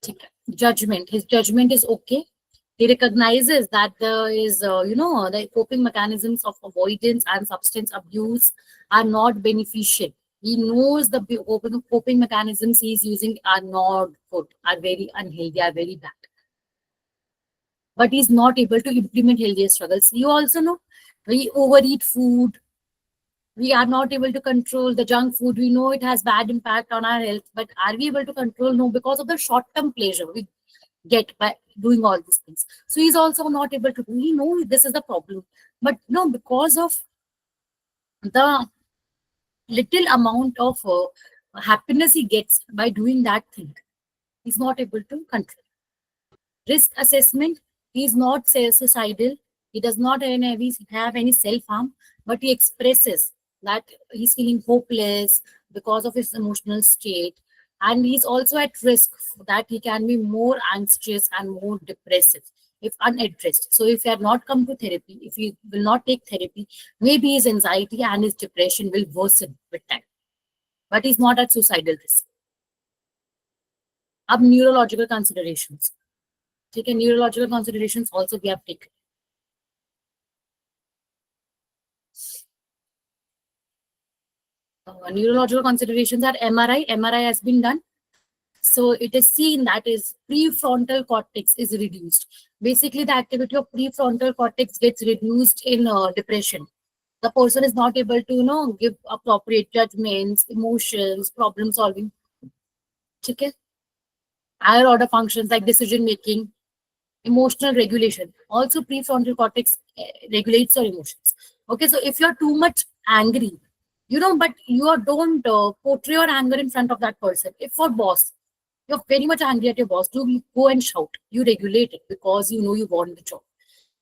Okay. Judgment. His judgment is okay. He recognizes that there is, the coping mechanisms of avoidance and substance abuse are not beneficial. He knows the coping mechanisms he's using are not good, are very unhealthy, are very bad. But he's not able to implement healthier struggles. You also know, we overeat food. We are not able to control the junk food. We know it has bad impact on our health, but are we able to control? No, because of the short-term pleasure we get by doing all these things. So he's also not able to do. We know this is the problem, but no, because of the little amount of happiness he gets by doing that thing, he's not able to control. Risk assessment, he is not suicidal. He does not have any self-harm, but he expresses that he's feeling hopeless because of his emotional state. And he's also at risk that he can be more anxious and more depressive if unaddressed. So if he had not come to therapy, if he will not take therapy, maybe his anxiety and his depression will worsen with time. But he's not at suicidal risk. Ab neurological considerations. ठीक है, neurological considerations also we have taken. Neurological considerations are MRI. MRI has been done. So it is seen that is prefrontal cortex is reduced. Basically, the activity of prefrontal cortex gets reduced in depression. The person is not able to, give appropriate judgments, emotions, problem solving. Okay? Higher order functions like decision making, emotional regulation. Also, prefrontal cortex regulates your emotions. Okay, so if you're too much angry, but you don't portray your anger in front of that person. If for boss, you're very much angry at your boss, do go and shout. You regulate it because you know you want the job.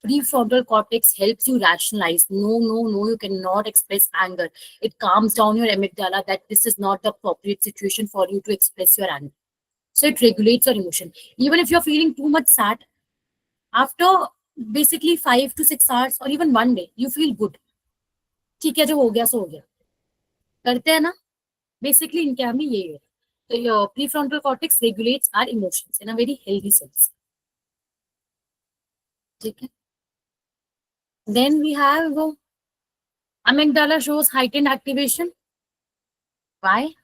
Prefrontal cortex helps you rationalize. No, no, no, you cannot express anger. It calms down your amygdala that this is not the appropriate situation for you to express your anger. So it regulates your emotion. Even if you're feeling too much sad, after basically 5 to 6 hours or even one day, you feel good. ठीक है, जो हो गया सो हो गया. करते हैं ना. Basically इनके में ये है. So your prefrontal cortex regulates our emotions in a very healthy sense. ठीक है. Then we have amygdala shows heightened activation. Why?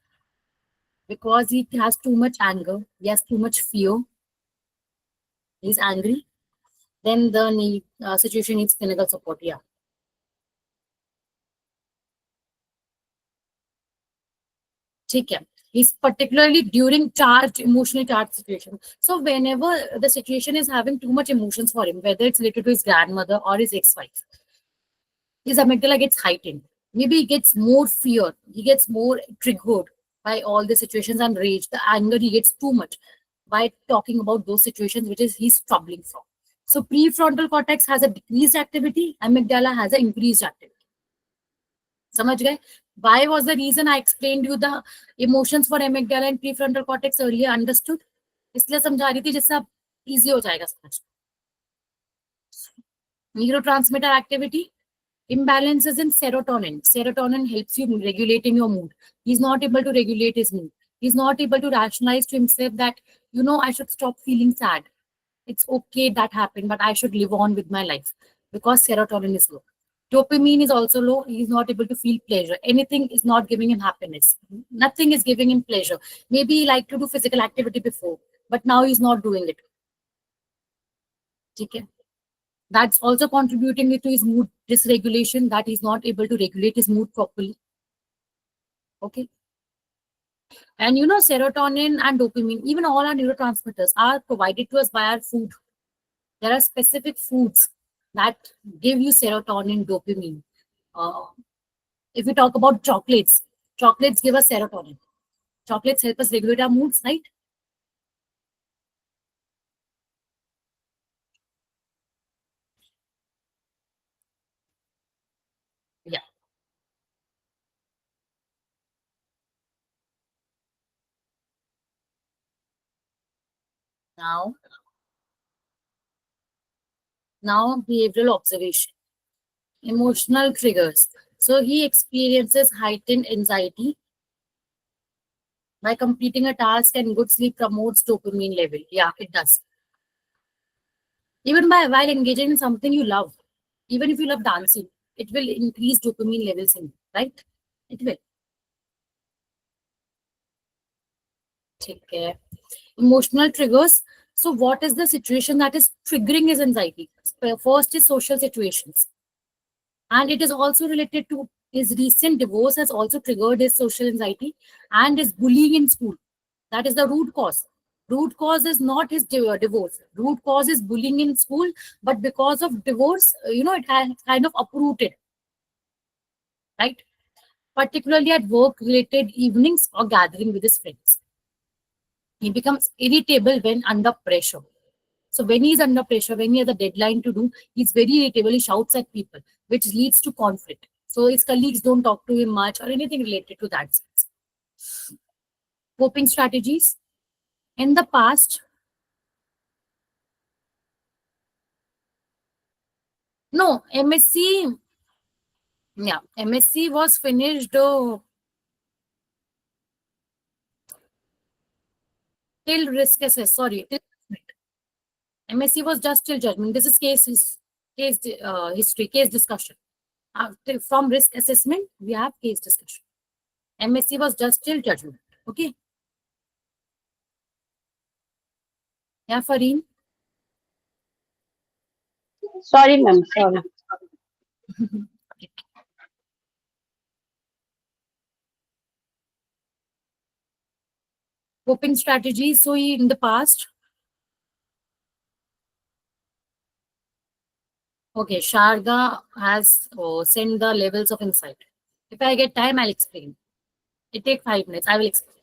Because he has too much anger, he has too much fear, he's angry. Then the situation needs clinical support. Yeah. ठीक है. Is particularly during emotionally charged situation. So whenever the situation is having too much emotions for him, whether it's related to his grandmother or his ex-wife, his amygdala gets heightened. Maybe he gets more fear. He gets more triggered by all the situations and rage. The anger he gets too much by talking about those situations which is he's troubling from. So prefrontal cortex has a decreased activity. Amygdala has an increased activity. समझ गए? Why was the reason I explained you the emotions for amygdala and prefrontal cortex earlier? Understood? इसलिए समझा रही थी जिससे आप easy हो जाएगा समझ. Neurotransmitter activity. Imbalances in serotonin. Serotonin helps you regulating your mood. He's not able to regulate his mood. He's not able to rationalize to himself that, I should stop feeling sad. It's okay that happened, but I should live on with my life because serotonin is low. Dopamine is also low. He is not able to feel pleasure. Anything is not giving him happiness. Nothing is giving him pleasure. Maybe he liked to do physical activity before. but now he's not doing it. Okay. That's also contributing to his mood dysregulation, that he's not able to regulate his mood properly. Okay. And serotonin and dopamine, even all our neurotransmitters are provided to us by our food. There are specific foods that give you serotonin, dopamine. If we talk about chocolates, chocolates give us serotonin. Chocolates help us regulate our moods, right? Yeah. Now behavioral observation, emotional triggers. So he experiences heightened anxiety by completing a task, and good sleep promotes dopamine level. Yeah, it does. Even by while engaging in something you love, even if you love dancing, it will increase dopamine levels in you, right? It will. Take care. Emotional triggers. So what is the situation that is triggering his anxiety? First is social situations. And it is also related to his recent divorce has also triggered his social anxiety and his bullying in school. That is the root cause. Root cause is not his divorce. Root cause is bullying in school, but because of divorce, it has kind of uprooted, right? Particularly at work-related evenings or gathering with his friends. He becomes irritable when under pressure. So when he's under pressure, when he has a deadline to do, he's very irritable. He shouts at people, which leads to conflict. So his colleagues don't talk to him much or anything related to that sense. Coping strategies. In the past, no, MSc, yeah, MSc was finished till risk assess, sorry, till judgment. MSc was just till judgment. This is case history, case discussion. From risk assessment, we have case discussion. MSc was just till judgment. Okay. Yeah, Fareen. Sorry, ma'am. Sorry. Coping strategies. So in the past, okay, Sharda has sent the levels of insight. If I get time, I'll explain. It takes 5 minutes. I will explain.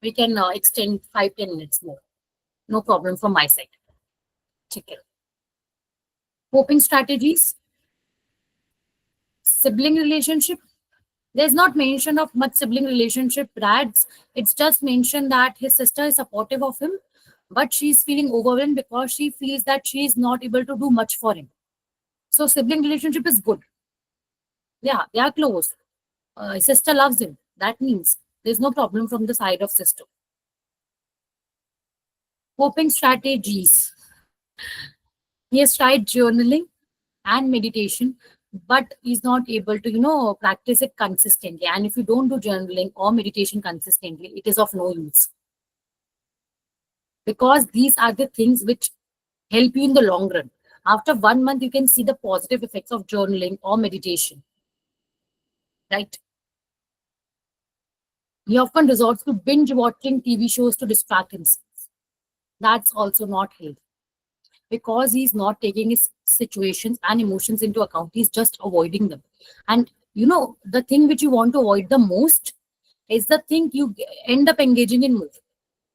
We can extend 5-10 minutes more. No problem from my side. Check it. Coping strategies. Sibling relationship. There's not mention of much sibling relationship, Brad's. It's just mentioned that his sister is supportive of him, but she's feeling overwhelmed because she feels that she is not able to do much for him. So sibling relationship is good. Yeah, they are close. His sister loves him. That means there's no problem from the side of sister. Coping strategies. He has tried journaling and meditation, but he's not able to, practice it consistently. And if you don't do journaling or meditation consistently, it is of no use. Because these are the things which help you in the long run. After 1 month, you can see the positive effects of journaling or meditation. Right? He often resorts to binge watching TV shows to distract himself. That's also not healthy. Because he's not taking his situations and emotions into account. He's just avoiding them. And the thing which you want to avoid the most is the thing you end up engaging in more.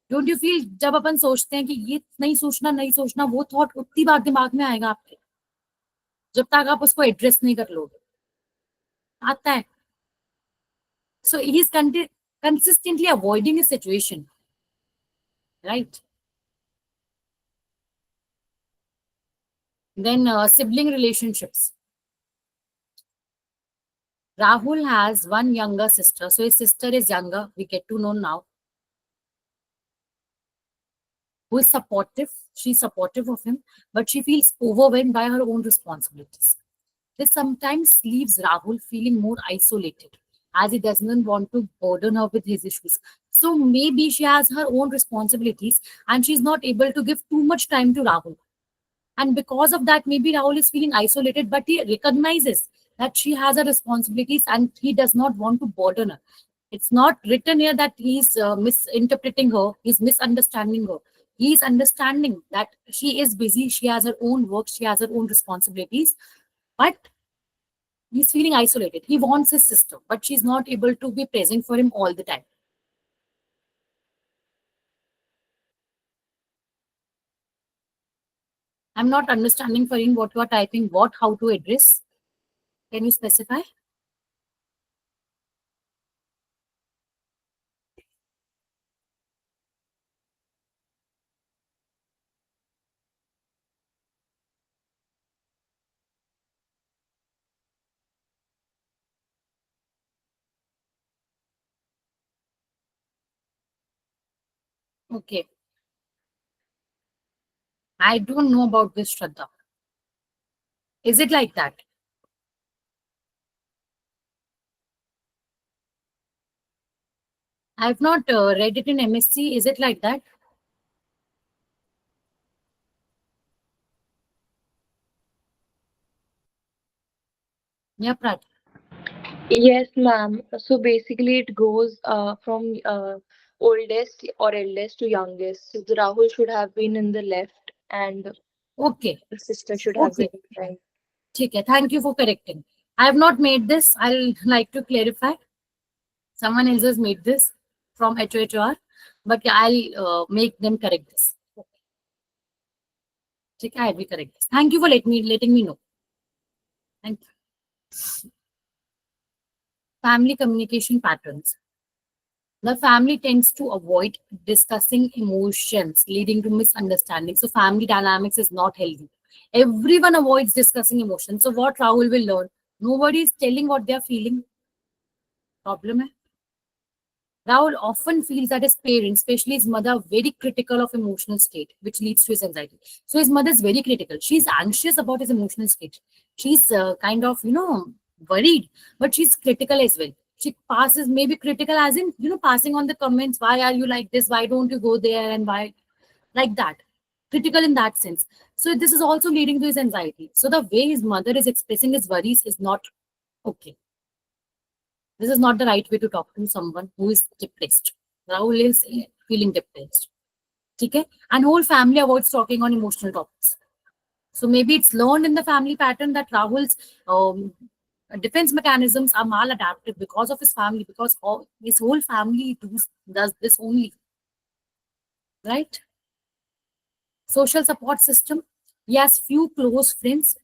Don't you feel जब अपन सोचते हैं कि ये नहीं सोचना वो thought उतनी बार दिमाग में आएगा आपके जब तक आप उसको एड्रेस नहीं कर लोगे आता है. So he's consistently avoiding a situation, right? Then sibling relationships. Rahul has one younger sister. So his sister is younger. We get to know now. Who is supportive. She's supportive of him, but she feels overwhelmed by her own responsibilities. This sometimes leaves Rahul feeling more isolated as he doesn't want to burden her with his issues. So maybe she has her own responsibilities and she's not able to give too much time to Rahul. And because of that, maybe Rahul is feeling isolated, but he recognizes that she has her responsibilities and he does not want to burden her. It's not written here that he's misinterpreting her, he's misunderstanding her. He's understanding that she is busy, she has her own work, she has her own responsibilities, but he's feeling isolated. He wants his sister, but she's not able to be present for him all the time. I'm not understanding for him what you are typing, what, how to address. Can you specify? Okay. I don't know about this, Shraddha. Is it like that? I've not read it in MSc. Is it like that? Yeah, Prat. Yes, ma'am. So basically, it goes from oldest or eldest to youngest. So the Rahul should have been in the left, and Okay. the sister should have Okay. been in the right. Okay. Thank you for correcting. I have not made this. I'll like to clarify. Someone else has made this from HOHR, but yeah, I'll make them correct this. Okay, I will correct this. Thank you for letting me know. Thank you. Family communication patterns. The family tends to avoid discussing emotions, leading to misunderstanding. So family dynamics is not healthy. Everyone avoids discussing emotions. So what Rahul will learn? Nobody is telling what they are feeling. Problem hai. Rahul often feels that his parents, especially his mother, are very critical of emotional state, which leads to his anxiety. So his mother is very critical. She's anxious about his emotional state. She's kind of, worried, but she's critical as well. She passes, maybe critical as in, passing on the comments. Why are you like this? Why don't you go there? And why? Like that. Critical in that sense. So this is also leading to his anxiety. So the way his mother is expressing his worries is not okay. This is not the right way to talk to someone who is depressed. Rahul is feeling depressed. Okay? And whole family avoids talking on emotional topics. So maybe it's learned in the family pattern that Rahul's defense mechanisms are maladaptive because of his family, because his whole family does this only. Right? Social support system. He has few close friends,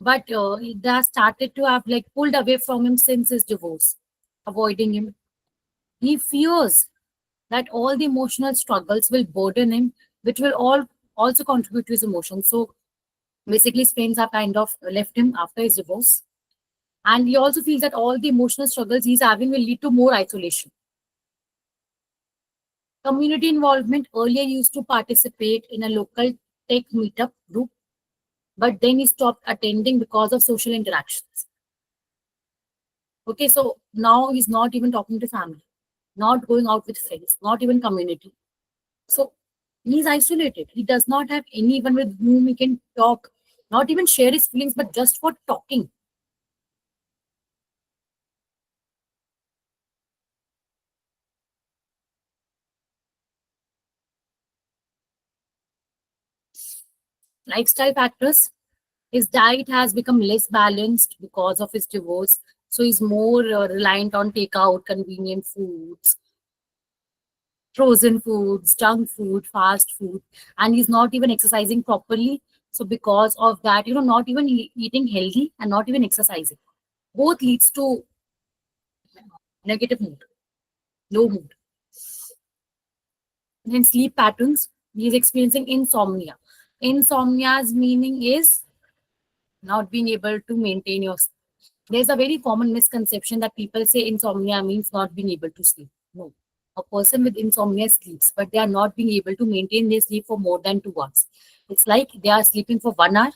but they have started to have like pulled away from him since his divorce, avoiding him. He fears that all the emotional struggles will burden him, which will all also contribute to his emotions. So basically, his friends have kind of left him after his divorce. And he also feels that all the emotional struggles he's having will lead to more isolation. Community involvement. Earlier, he used to participate in a local tech meetup group, but then he stopped attending because of social interactions. Okay, so now he's not even talking to family, not going out with friends, not even community. So he's isolated. He does not have anyone with whom he can talk, not even share his feelings, but just for talking. Lifestyle factors. His diet has become less balanced because of his divorce. So he's more reliant on takeout, convenient foods, frozen foods, junk food, fast food, and he's not even exercising properly. So because of that, not even eating healthy and not even exercising, both leads to negative mood, low mood. Then sleep patterns. He's experiencing insomnia. Insomnia's meaning is not being able to maintain your sleep. There's a very common misconception that people say insomnia means not being able to sleep. No. A person with insomnia sleeps, but they are not being able to maintain their sleep for more than 2 hours. It's like they are sleeping for 1 hour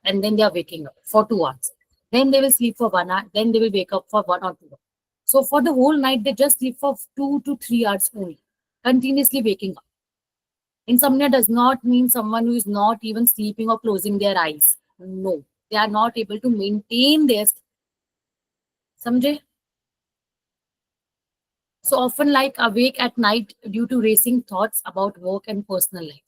and then they are waking up for 2 hours. Then they will sleep for 1 hour, then they will wake up for 1 or 2 hours. So for the whole night, they just sleep for 2 to 3 hours only, continuously waking up. Insomnia does not mean someone who is not even sleeping or closing their eyes. No, they are not able to maintain their. Samjhe? So often like awake at night due to racing thoughts about work and personal life.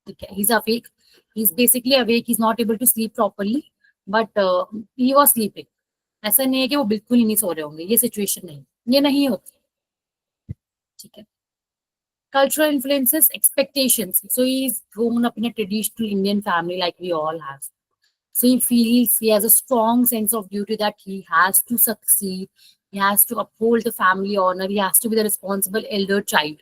Okay, he's awake. He's basically awake. He's not able to sleep properly, but he was sleeping. ऐसा नहीं है कि वो बिल्कुल ही नहीं सो रहे होंगे, ये सिचुएशन नहीं, ये नहीं होती, ठीक है. Cultural influences, expectations. So he's grown up in a traditional Indian family like we all have. So he feels he has a strong sense of duty that he has to succeed. He has to uphold the family honor. He has to be the responsible elder child,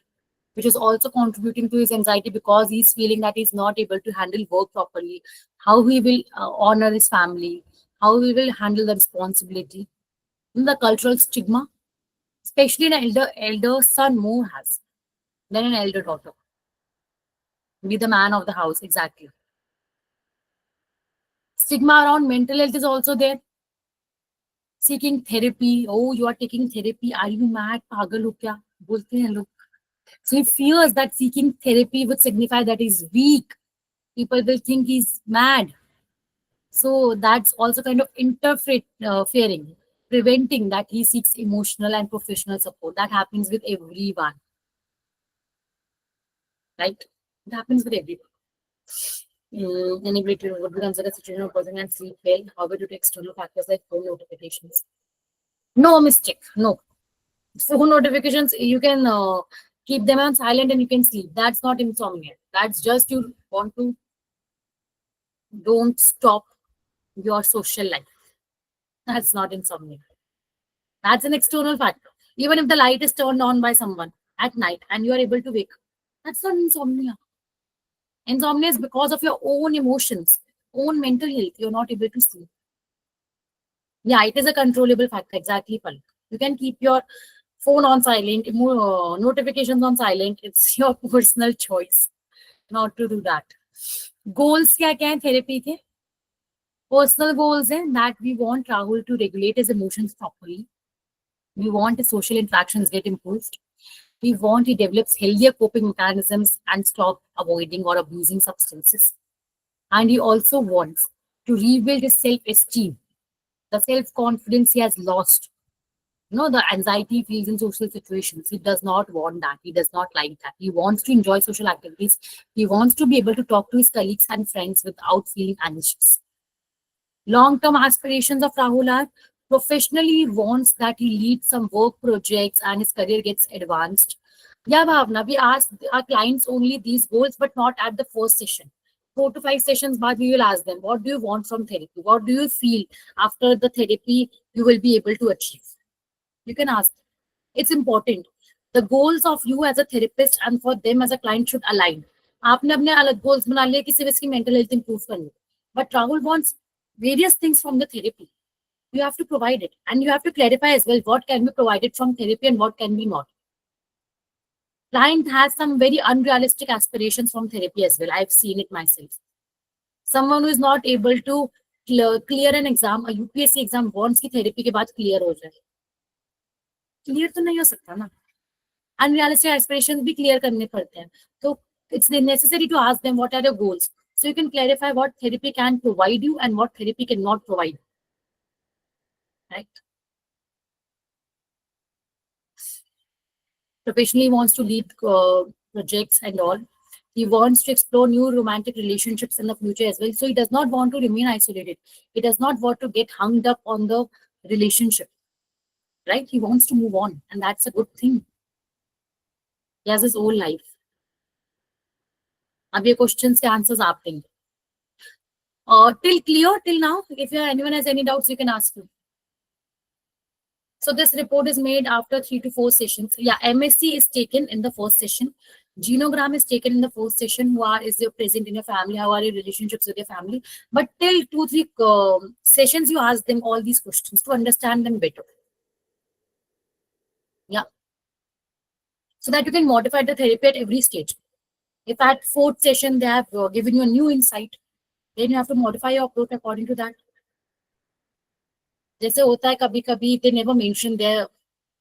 which is also contributing to his anxiety because he's feeling that he's not able to handle work properly. How he will honor his family, how he will handle the responsibility. And the cultural stigma, especially an elder son more has than an elder daughter. Be the man of the house, exactly. Stigma around mental health is also there. Seeking therapy. Oh, you are taking therapy. Are you mad? Pagal ho kya? Bolte hain log. So he fears that seeking therapy would signify that he's weak. People will think he's mad. So that's also kind of interfering, preventing that he seeks emotional and professional support. That happens with everyone. Right? It happens with everyone. Inability would be considered a situation of person can sleep well, however, due to external factors like phone notifications. No mistake, no. Phone notifications, you can keep them on silent and you can sleep. That's not insomnia. That's just you want to don't stop your social life. That's not insomnia. That's an external factor. Even if the light is turned on by someone at night and you are able to wake, that's not insomnia. Insomnia is because of your own emotions, own mental health. You're not able to sleep. Yeah, it is a controllable factor. Exactly, Pal. You can keep your phone on silent, notifications on silent. It's your personal choice not to do that. Goals क्या क्या हैं therapy के? Personal goals हैं that we want Rahul to regulate his emotions properly. We want his social interactions get improved. We want he develops healthier coping mechanisms and stop avoiding or abusing substances. And he also wants to rebuild his self-esteem, the self-confidence he has lost. The anxiety he feels in social situations. He does not want that. He does not like that. He wants to enjoy social activities. He wants to be able to talk to his colleagues and friends without feeling anxious. Long-term aspirations of Rahul are professionally, he wants that he leads some work projects and his career gets advanced. Yeah, Bhavna, we ask our clients only these goals, but not at the first session. 4 to 5 sessions baad, we will ask them, what do you want from therapy? What do you feel after the therapy you will be able to achieve? You can ask. It's important. The goals of you as a therapist and for them as a client should align. आपने अपने अलग goals बना लिए कि सिर्फ इसकी mental health improve करनी. But Rahul wants various things from the therapy. You have to provide it. And you have to clarify as well what can be provided from therapy and what can be not. Client has some very unrealistic aspirations from therapy as well. I've seen it myself. Someone who is not able to clear an exam, a UPSC exam, wants की therapy के बाद clear हो जाए. Clear तो नहीं हो सकता ना. Unrealistic aspirations भी clear करने पड़ते हैं. So it's necessary to ask them what are your goals. So you can clarify what therapy can provide you and what therapy cannot provide. Right? Professionally, he wants to lead projects and all. He wants to explore new romantic relationships in the future as well. So he does not want to remain isolated. He does not want to get hung up on the relationship. Right? He wants to move on, and that's a good thing. He has his own life. अब ये questions के answers आप देंगे. Till now, if anyone has any doubts, you can ask me. So this report is made after 3 to 4 sessions. Yeah, MSc is taken in the first session. Genogram is taken in the first session. Is your present in your family? How are your relationships with your family? But till 2-3 sessions, you ask them all these questions to understand them better. Yeah. So that you can modify the therapy at every stage. If at 4th session, they have given you a new insight, then you have to modify your approach according to that. जैसे होता है कभी कभी they never mention their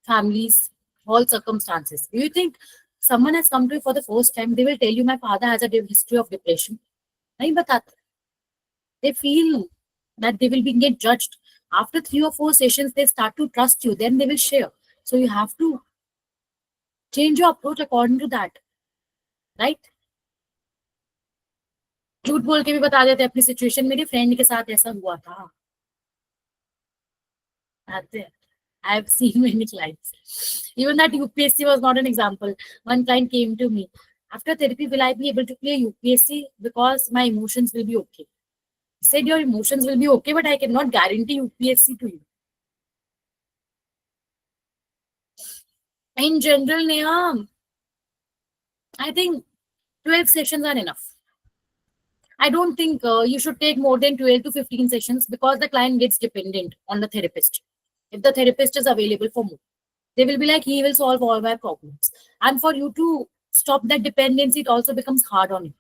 families, all circumstances. Do you think someone has come to you for the first time, they will tell you, my father has a history of depression? नहीं बताते. They feel that they will be get judged. After 3 or 4 sessions, they start to trust you. Then they will share. So you have to change your approach according to that, right? झूठ बोल के भी बता देते अपनी situation. मेरे friend के साथ ऐसा हुआ था. I have seen many clients. Even that UPSC was not an example. One client came to me. After therapy, will I be able to clear UPSC because my emotions will be okay? He said, your emotions will be okay, but I cannot guarantee UPSC to you. In general, Neha, I think 12 sessions are enough. I don't think you should take more than 12 to 15 sessions because the client gets dependent on the therapist. If the therapist is available for more, they will be like, he will solve all my problems. And for you to stop that dependency, it also becomes hard on you.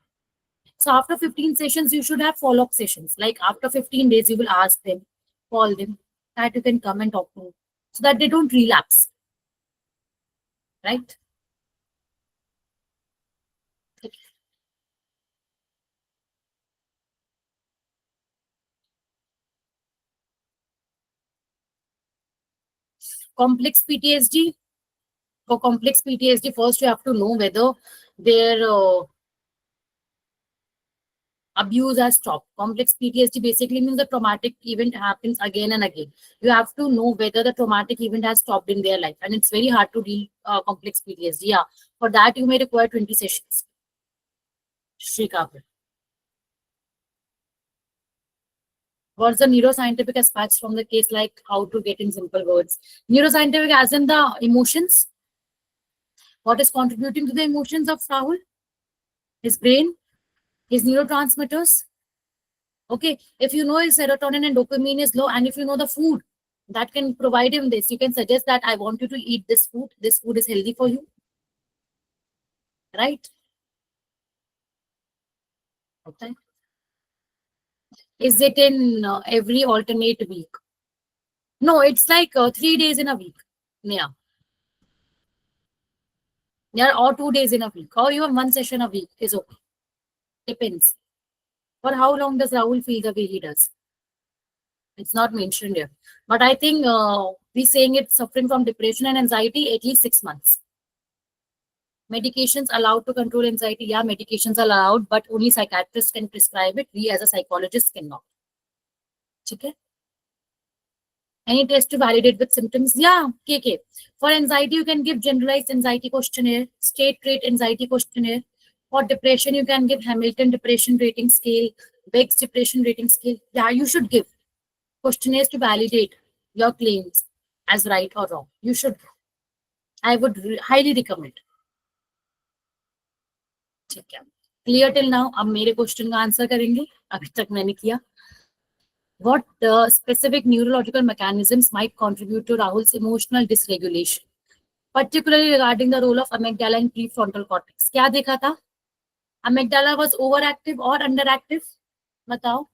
So after 15 sessions, you should have follow-up sessions. Like after 15 days, you will ask them, call them, that you can come and talk to them so that they don't relapse. Right? Complex PTSD. For complex PTSD, first you have to know whether their abuse has stopped. Complex PTSD basically means the traumatic event happens again and again. You have to know whether the traumatic event has stopped in their life. And it's very hard to deal complex PTSD. Yeah. For that, you may require 20 sessions. Shri Kapil. What's the neuroscientific aspects from the case, like how to get in simple words? Neuroscientific as in the emotions. What is contributing to the emotions of Rahul? His brain, his neurotransmitters. Okay, if you know his serotonin and dopamine is low, and if you know the food that can provide him this, you can suggest that I want you to eat this food. This food is healthy for you. Right? Okay. Is it in every alternate week? No, it's like 3 days in a week. Yeah. Yeah, or 2 days in a week, or even 1 session a week is okay. Depends. For how long does Rahul feel the way he does? It's not mentioned here. But I think we're saying it's suffering from depression and anxiety at least 6 months. Medications allowed to control anxiety. Yeah, medications are allowed, but only psychiatrists can prescribe it. We as a psychologist cannot. Okay? Any test to validate with symptoms? Yeah, KK. For anxiety, you can give generalized anxiety questionnaire, state trait anxiety questionnaire. For depression, you can give Hamilton depression rating scale, Beck's depression rating scale. Yeah, you should give questionnaires to validate your claims as right or wrong. You should. I would highly recommend. ठीक है. Clear till now? अब मेरे question का answer करेंगे. अभी तक मैंने किया. What specific neurological mechanisms might contribute to Rahul's emotional dysregulation, particularly regarding the role of amygdala and prefrontal cortex? क्या देखा था? Amygdala was overactive or underactive? बताओ.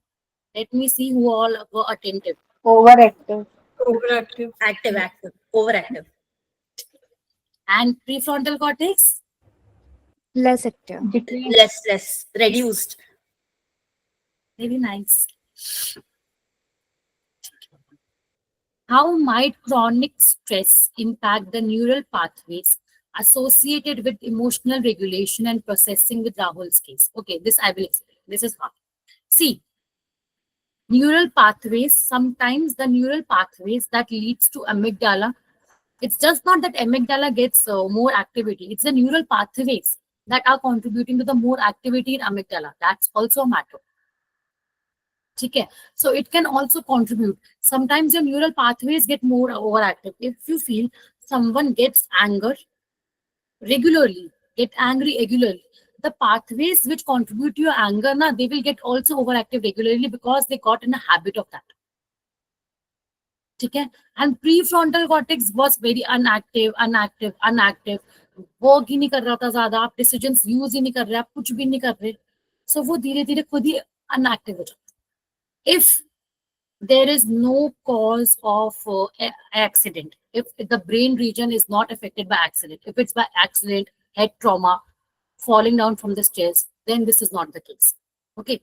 Let me see who all were attentive. Overactive. Overactive. Active. Overactive. And prefrontal cortex? Less active. Less. Reduced. Very nice. How might chronic stress impact the neural pathways associated with emotional regulation and processing with Rahul's case? Okay, this I will explain. This is hard. See, neural pathways, sometimes the neural pathways that leads to amygdala, it's just not that amygdala gets more activity. It's the neural pathways that are contributing to the more activity in amygdala. That's also a matter. Okay, so it can also contribute. Sometimes your neural pathways get more overactive. If you feel someone gets angry regularly, the pathways which contribute to your anger, they will get also overactive regularly because they got in a habit of that. Okay, and prefrontal cortex was very unactive. Work ही नहीं कर रहा था ज्यादा, आप decisions use ही नहीं कर रहे, आप कुछ भी नहीं कर रहे, सो वो धीरे धीरे खुद ही अनएक्टिव हो जाता. If there is no cause of accident. If the brain region is not affected by accident, if it's by accident, head trauma, falling down from the stairs, then this is not the case. Okay,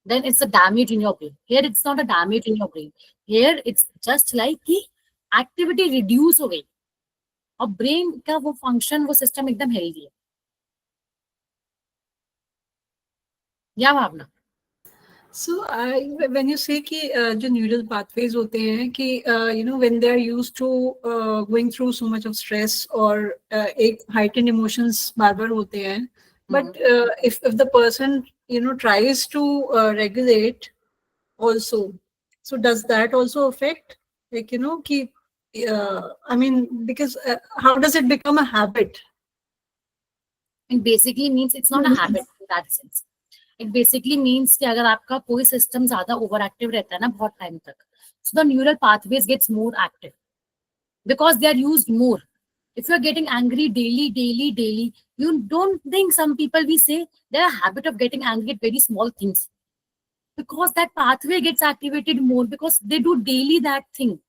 then it's a damage in your brain. Here it's not a damage in your brain. Here it's just like कि activity reduce हो गई और brain का वो function, वो system एकदम healthy है. या भावना? So when you say कि जो neural pathways होते हैं कि you know when they are used to going through so much of stress or एक heightened emotions बार-बार होते हैं, but if the person you know tries to regulate also, so does that also affect, like you know कि I mean because how does it become a habit? It basically means it's not a habit in that sense. It basically means कि अगर आपका कोई system ज़्यादा overactive रहता है ना बहुत time तक, so the neural pathways gets more active because they are used more. If you are getting angry daily, you don't think some people we say they have a habit of getting angry at very small things because that pathway gets activated more because they do daily that thing.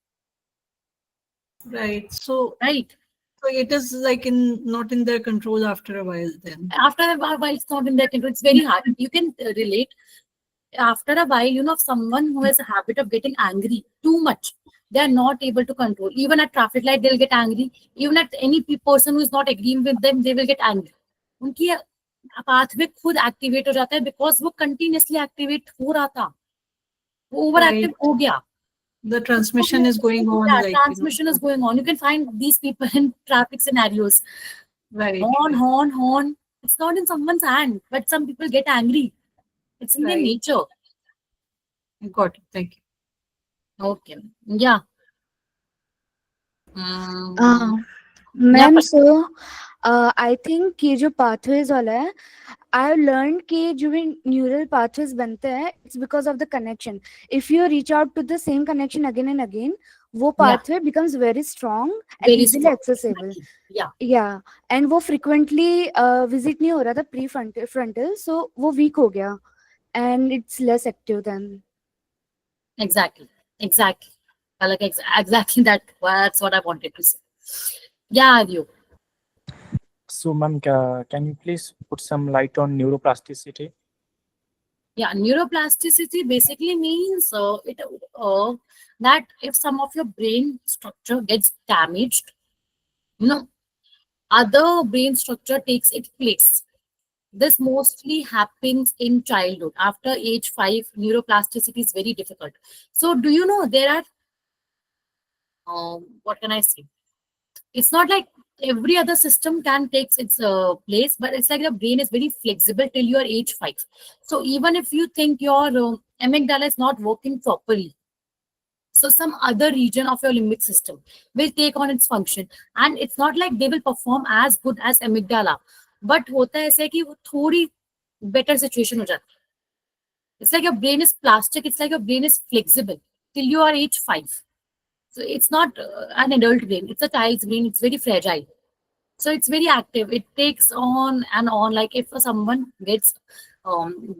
Right. So right. So it is like not in their control after a while then. After a while, it's not in their control. It's very hard. You can relate. After a while, you know, someone who has a habit of getting angry too much, they are not able to control. Even at traffic light, they'll get angry. Even at any person who is not agreeing with them, they will get angry. उनकी pathway खुद activate हो जाता है because वो continuously activate हो रहा था. वो overactive हो गया. The transmission is going on. Yeah, like, transmission is going on. You can find these people in traffic scenarios. Right. Horn. It's not in someone's hand, but some people get angry. It's in their nature. Got it. Thank you. Okay. Yeah. Ma'am so I think ये जो pathways वाला है, I learn कि जो भी neural pathways बनते हैं it's because of the connection. If you reach out to the same connection again and again, वो pathway becomes very strong and easily accessible. या एंड वो फ्रिक्वेंटली विजिट नहीं हो रहा था प्री फ्रंटल, सो वो वीक हो गया and it's less active then. Exactly. Like exactly that's what I wanted to say. Yeah, you. So, ma'am, can you please put some light on neuroplasticity? Yeah, neuroplasticity basically means that if some of your brain structure gets damaged, you know, other brain structure takes its place. This mostly happens in childhood. After age 5, neuroplasticity is very difficult. So, do you know there are, what can I say? It's not like every other system can take its place, but it's like the brain is very flexible till you are age 5. So, even if you think your amygdala is not working properly, so some other region of your limbic system will take on its function, and it's not like they will perform as good as amygdala, but होता है ऐसे कि वो थोड़ी better situation हो जाती है. It's like your brain is plastic. It's like your brain is flexible till you are age 5. So it's not an adult brain. It's a child's brain. It's very fragile. So it's very active. It takes on and on. Like if someone gets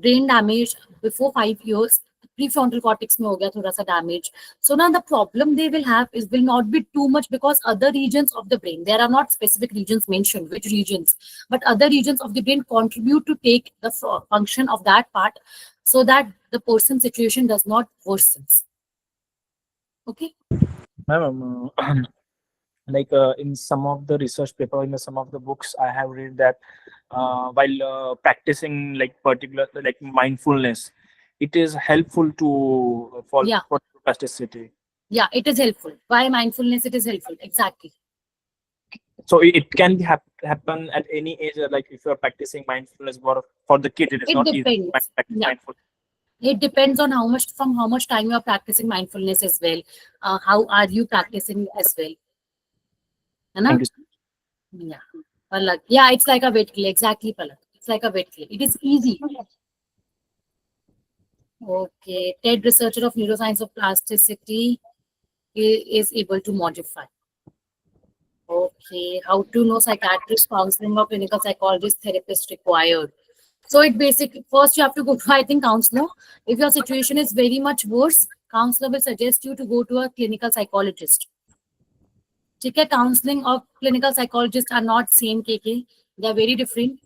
brain damage before 5 years, prefrontal cortex में हो गया थोड़ा सा damage. So now the problem they will have will not be too much because other regions of the brain, there are not specific regions mentioned, which regions, but other regions of the brain contribute to take the function of that part so that the person's situation does not worsen. Okay. Ma'am, like in some of the research paper, in some of the books, I have read that while practicing like particular like mindfulness, it is helpful to for plasticity. Yeah, it is helpful. Why mindfulness? It is helpful. Exactly. So it can be happen at any age. Like if you are practicing mindfulness for the kid, it is not easy to practice mindfulness. It depends on from how much time you are practicing mindfulness as well. How are you practicing as well? Thank you. Yeah. Palak. Yeah, it's like a wet clay. Exactly, Palak. It's like a wet clay. It is easy. Okay. TED researcher of neuroscience of plasticity is able to modify. Okay. How to know psychiatrist, counseling, or clinical psychologist, therapist required? So it basically, first you have to go to, I think, counselor. If your situation is very much worse, counselor will suggest you to go to a clinical psychologist. ठीक है, counseling और clinical psychologist are not same, KK. They are very different.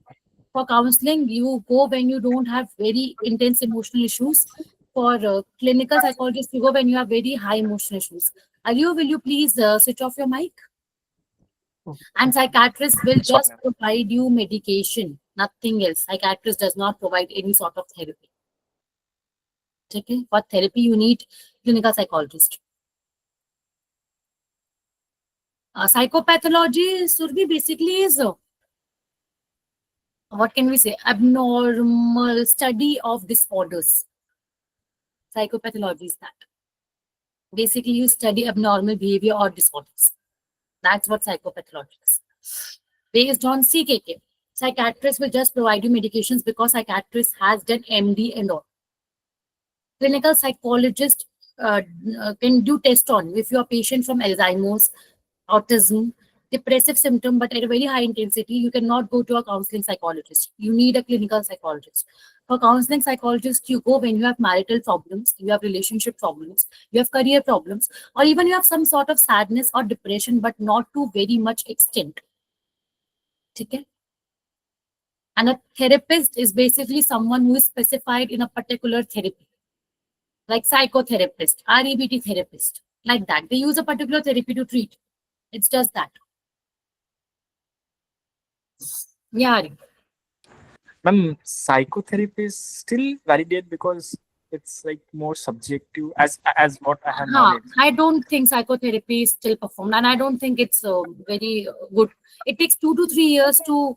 For counseling, you go when you don't have very intense emotional issues. For clinical psychologist, you go when you have very high emotional issues. Aliyo, will you please switch off your mic? And psychiatrist will just provide you medication, nothing else. Psychiatrist does not provide any sort of therapy. Okay? For therapy, you need clinical psychologist. Psychopathology, Surbi, basically is what can we say? Abnormal study of disorders. Psychopathology is that. Basically, you study abnormal behavior or disorders. That's what psychopathology is. Based on CKK, psychiatrist will just provide you medications because psychiatrist has done MD and all. Clinical psychologist can do test on if you are patient from Alzheimer's, autism, depressive symptom, but at a very high intensity, you cannot go to a counseling psychologist. You need a clinical psychologist. For counseling psychologist, you go when you have marital problems, you have relationship problems, you have career problems, or even you have some sort of sadness or depression, but not to very much extent. Okay? And a therapist is basically someone who is specified in a particular therapy, like psychotherapist, REBT therapist, like that. They use a particular therapy to treat. It's just that. Yeah. Ma'am, psychotherapy is still validated because it's like more subjective as what I have knowledge. I don't think psychotherapy is still performed, and I don't think it's very good. It takes 2 to 3 years to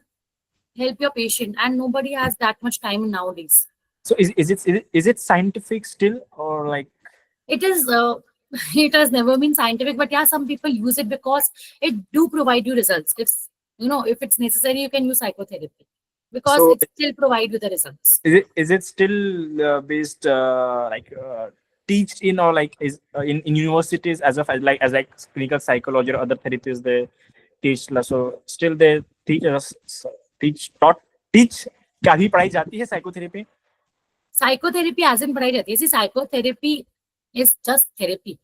help your patient, and nobody has that much time nowadays. So is it scientific still, or like It is. It has never been scientific, but yeah, some people use it because it do provide you results. If it's necessary, you can use psychotherapy because So it still provide you the results. is it still based teached in, or like is in universities as like clinical psychology or other therapies they teach so still they teach us teach क्या भी पढ़ाई जाती है psychotherapy? Psychotherapy hasn't पढ़ाई जाती है. See, psychotherapy is just therapy.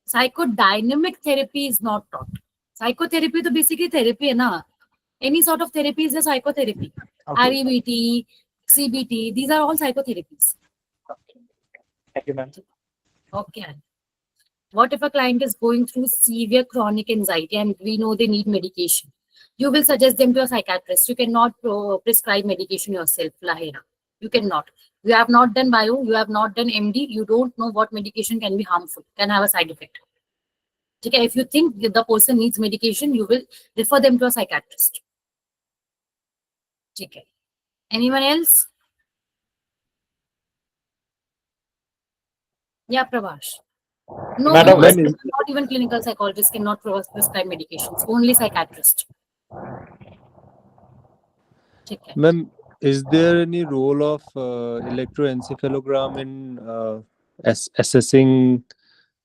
Psychodynamic therapy is not taught. Psychotherapy तो basically therapy है ना. Any sort of therapy is a psychotherapy. Okay. REBT, CBT, these are all psychotherapies. Thank you, ma'am. Okay. What if a client is going through severe chronic anxiety and we know they need medication? You will suggest them to a psychiatrist. You cannot prescribe medication yourself, Lahira. You cannot. You have not done bio, you have not done MD, you don't know what medication can be harmful, can have a side effect. Okay, if you think the person needs medication, you will refer them to a psychiatrist. Okay. Anyone else? Yeah, Pravash. No, Madam, not even clinical psychologists cannot prescribe medications, only psychiatrists. Okay. ma'am, is there any role of electroencephalogram in assessing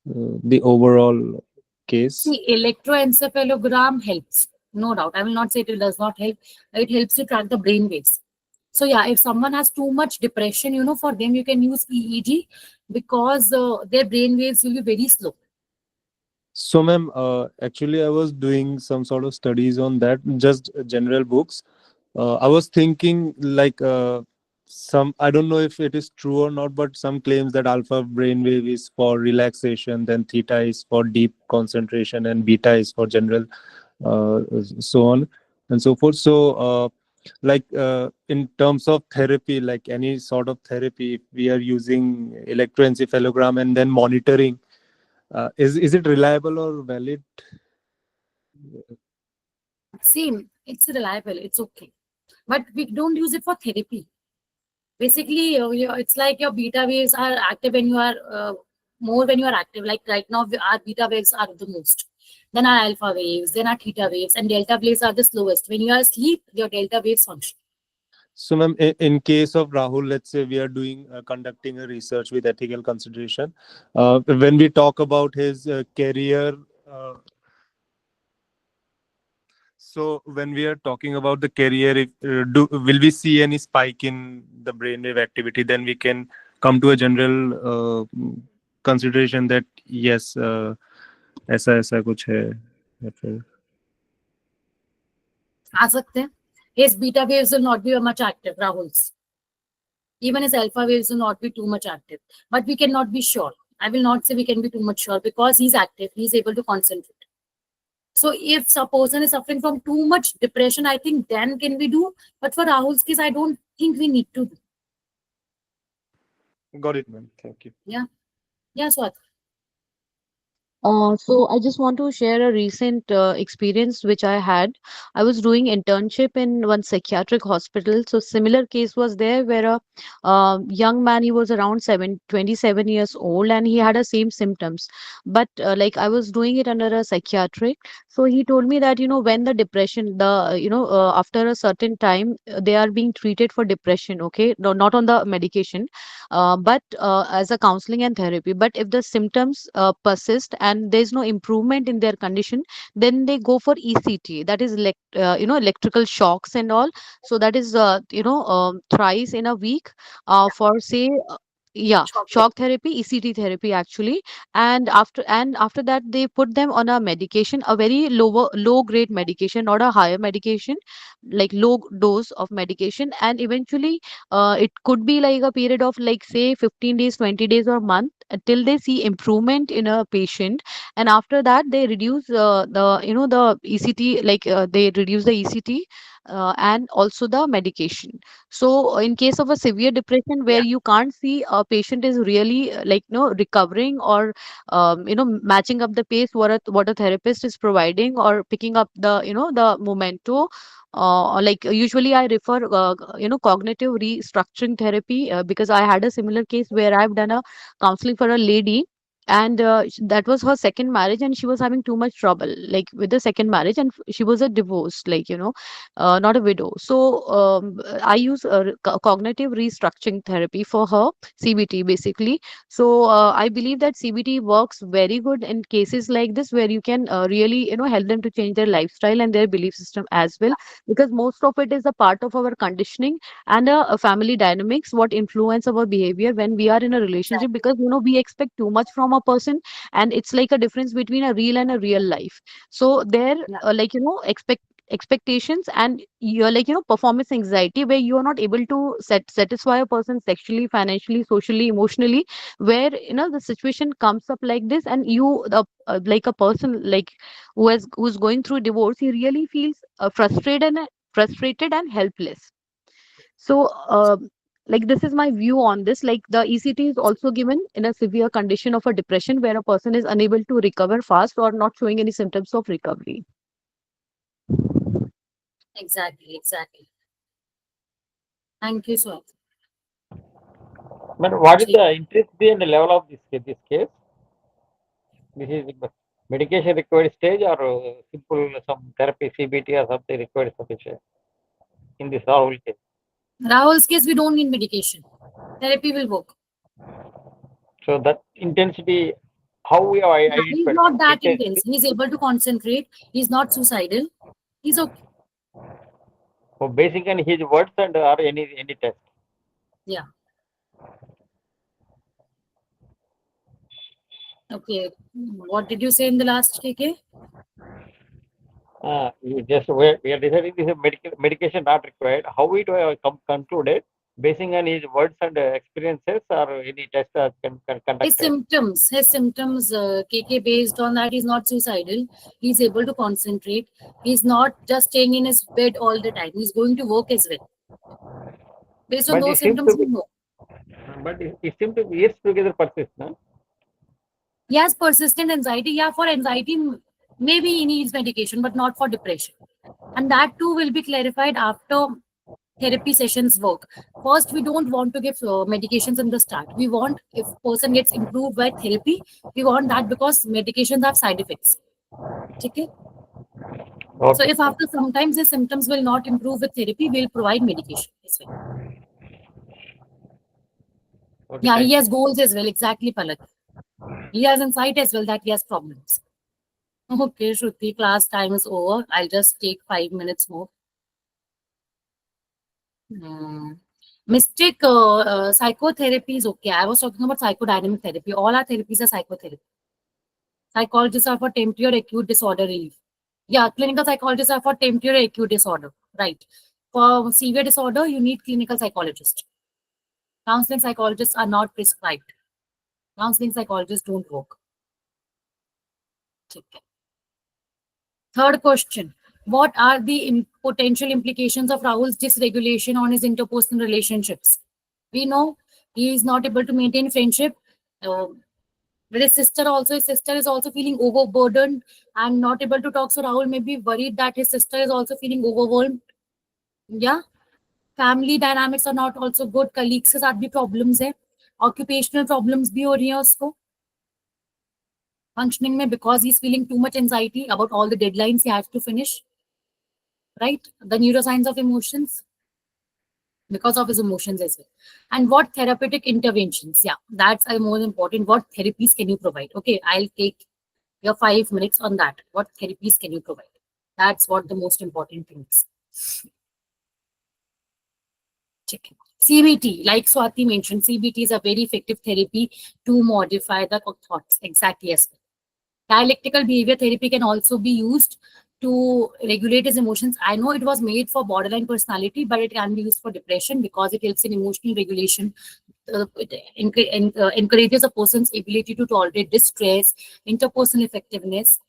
the overall case? See, electroencephalogram helps, no doubt. I will not say it does not help. It helps to track the brain waves. So yeah, if someone has too much depression, for them you can use EEG because their brain waves will be very slow. So, ma'am, actually, I was doing some sort of studies on that, just general books. I was thinking like I don't know if it is true or not, but some claims that alpha brainwave is for relaxation, then theta is for deep concentration, and beta is for general, so on and so forth. So, in terms of therapy, like any sort of therapy, if we are using electroencephalogram and then monitoring, is it reliable or valid? See, it's reliable, it's okay. But we don't use it for therapy. Basically, it's like your beta waves are active when you are more when you are active. Like right now, our beta waves are the most. Then our alpha waves, then our theta waves, and delta waves are the slowest. When you are asleep, your delta waves function. So, ma'am, in case of Rahul, let's say we are conducting a research with ethical consideration. When we talk about his career, so when we are talking about the career, will we see any spike in the brainwave activity? Then we can come to a general consideration that yes, ऐसा ऐसा कुछ है या फिर आ सकते हैं. His beta waves will not be much active, Rahul's. Even his alpha waves will not be too much active. But we cannot be sure. I will not say we can be too much sure because he's active. He's able to concentrate. So if a person is suffering from too much depression, I think then can we do. But for Rahul's case, I don't think we need to do. got it, ma'am. Thank you. Yeah. Yeah, Swat. So I just want to share a recent experience which I had. I was doing internship in one psychiatric hospital. So similar case was there where a young man, he was around 27 years old, and he had the same symptoms. But like I was doing it under a psychiatric, so he told me that when the depression, after a certain time, they are being treated for depression. Okay, no, not on the medication, but as a counseling and therapy. But if the symptoms persist and there's no improvement in their condition, then they go for ECT, that is electrical shocks and all. So that is thrice in a week for say yeah, shock therapy, ECT therapy actually. And after that they put them on a medication, a very low grade medication, not a higher medication, like low dose of medication. And eventually it could be like a period of like say 15 days, 20 days or month until they see improvement in a patient. And after that they reduce the ECT, like they reduce the ECT and also the medication. So in case of a severe depression where you can't see a patient is really recovering or matching up the pace what a therapist is providing or picking up the momento, like usually I refer cognitive restructuring therapy, because I had a similar case where I've done a counseling for a lady. And that was her second marriage, and she was having too much trouble like with the second marriage, and she was a divorce, like not a widow. So I use cognitive restructuring therapy for her, CBT basically. So I believe that CBT works very good in cases like this where you can really help them to change their lifestyle and their belief system as well, because most of it is a part of our conditioning and a family dynamics what influence our behavior when we are in a relationship, because we expect too much from a person, and it's like a difference between a real and a real life. So there expectations and you're performance anxiety where you are not able to satisfy a person sexually, financially, socially, emotionally, where the situation comes up like this, and like a person like who's going through divorce, he really feels frustrated and helpless. So like this is my view on this. Like the ECT is also given in a severe condition of a depression where a person is unable to recover fast or not showing any symptoms of recovery. Exactly. Thank you, Swat. But what is the intensity and the level of this case? This is medication required stage or simple some therapy, CBT or something required sufficient in this Rahul case? Rahul's case, we don't need medication. Therapy will work. So that intensity, how we have He's identified not that intensity? intense. He's able to concentrate. He's not suicidal. He's okay. So basing on his words and or any test. Yeah. Okay. What did you say in the last, KK? You just we are deciding this is medication not required. How we do have concluded basing on his words and experiences or any test conducted? His symptoms, KK, based on that, he's not suicidal. He's able to concentrate. He's not just staying in his bed all the time. He's going to work as well. Based on But those it seems symptoms, to we be, know. but it seems to be years together persist, no? He has persistent anxiety. Yeah, for anxiety, maybe he needs medication, but not for depression. And that too will be clarified after therapy sessions work. First, we don't want to give medications in the start. We want, if person gets improved by therapy, we want that because medications have side effects. Okay? So if after sometimes his symptoms will not improve with therapy, we'll provide medication as well. Okay, Yeah, he has goals as well. Exactly, Palak. He has insight as well that he has problems. Okay, Shruti, class time is over. I'll just take 5 minutes more. Mystic psychotherapy is okay. I was talking about psychodynamic therapy. All our therapies are psychotherapy. Psychologists are for temporary or acute disorder relief. Yeah, clinical psychologists are for temporary or acute disorder. Right. For severe disorder, you need clinical psychologist. Counseling psychologists are not prescribed. Counseling psychologists don't work. Okay. Third question. What are the potential implications of Rahul's dysregulation on his interpersonal relationships? We know he is not able to maintain friendship. With his sister also, his sister is also feeling overburdened and not able to talk. So Rahul may be worried that his sister is also feeling overwhelmed. Yeah. Family dynamics are not also good. Colleagues के साथ भी problems है. Occupational problems भी हो रही हैं उसको. Functioning में because he's feeling too much anxiety about all the deadlines he has to finish. Right? The neuroscience of emotions. Because of his emotions as well. And what therapeutic interventions? Yeah, that's more important. What therapies can you provide? Okay, I'll take your 5 minutes on that. What therapies can you provide? That's what the most important thing is. Check. CBT, like Swati mentioned, CBT is a very effective therapy to modify the thoughts. Exactly, yes. Dialectical behavior therapy can also be used to regulate his emotions. I know it was made for borderline personality, but it can be used for depression because it helps in emotional regulation. It encourages a person's ability to tolerate distress, interpersonal effectiveness,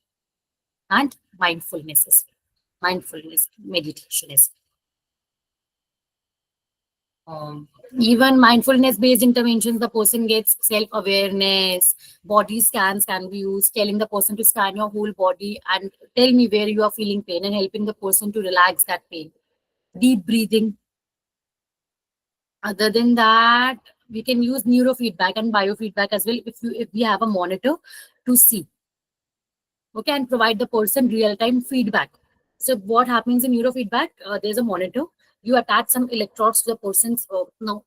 and mindfulness as well. Mindfulness, meditation as well. Even mindfulness-based interventions, the person gets self-awareness, body scans can be used, telling the person to scan your whole body and tell me where you are feeling pain and helping the person to relax that pain. Deep breathing. Other than that, we can use neurofeedback and biofeedback as well if we have a monitor to see. Okay, and provide the person real-time feedback. So what happens in neurofeedback? There's a monitor. You attach some electrodes to the person's no.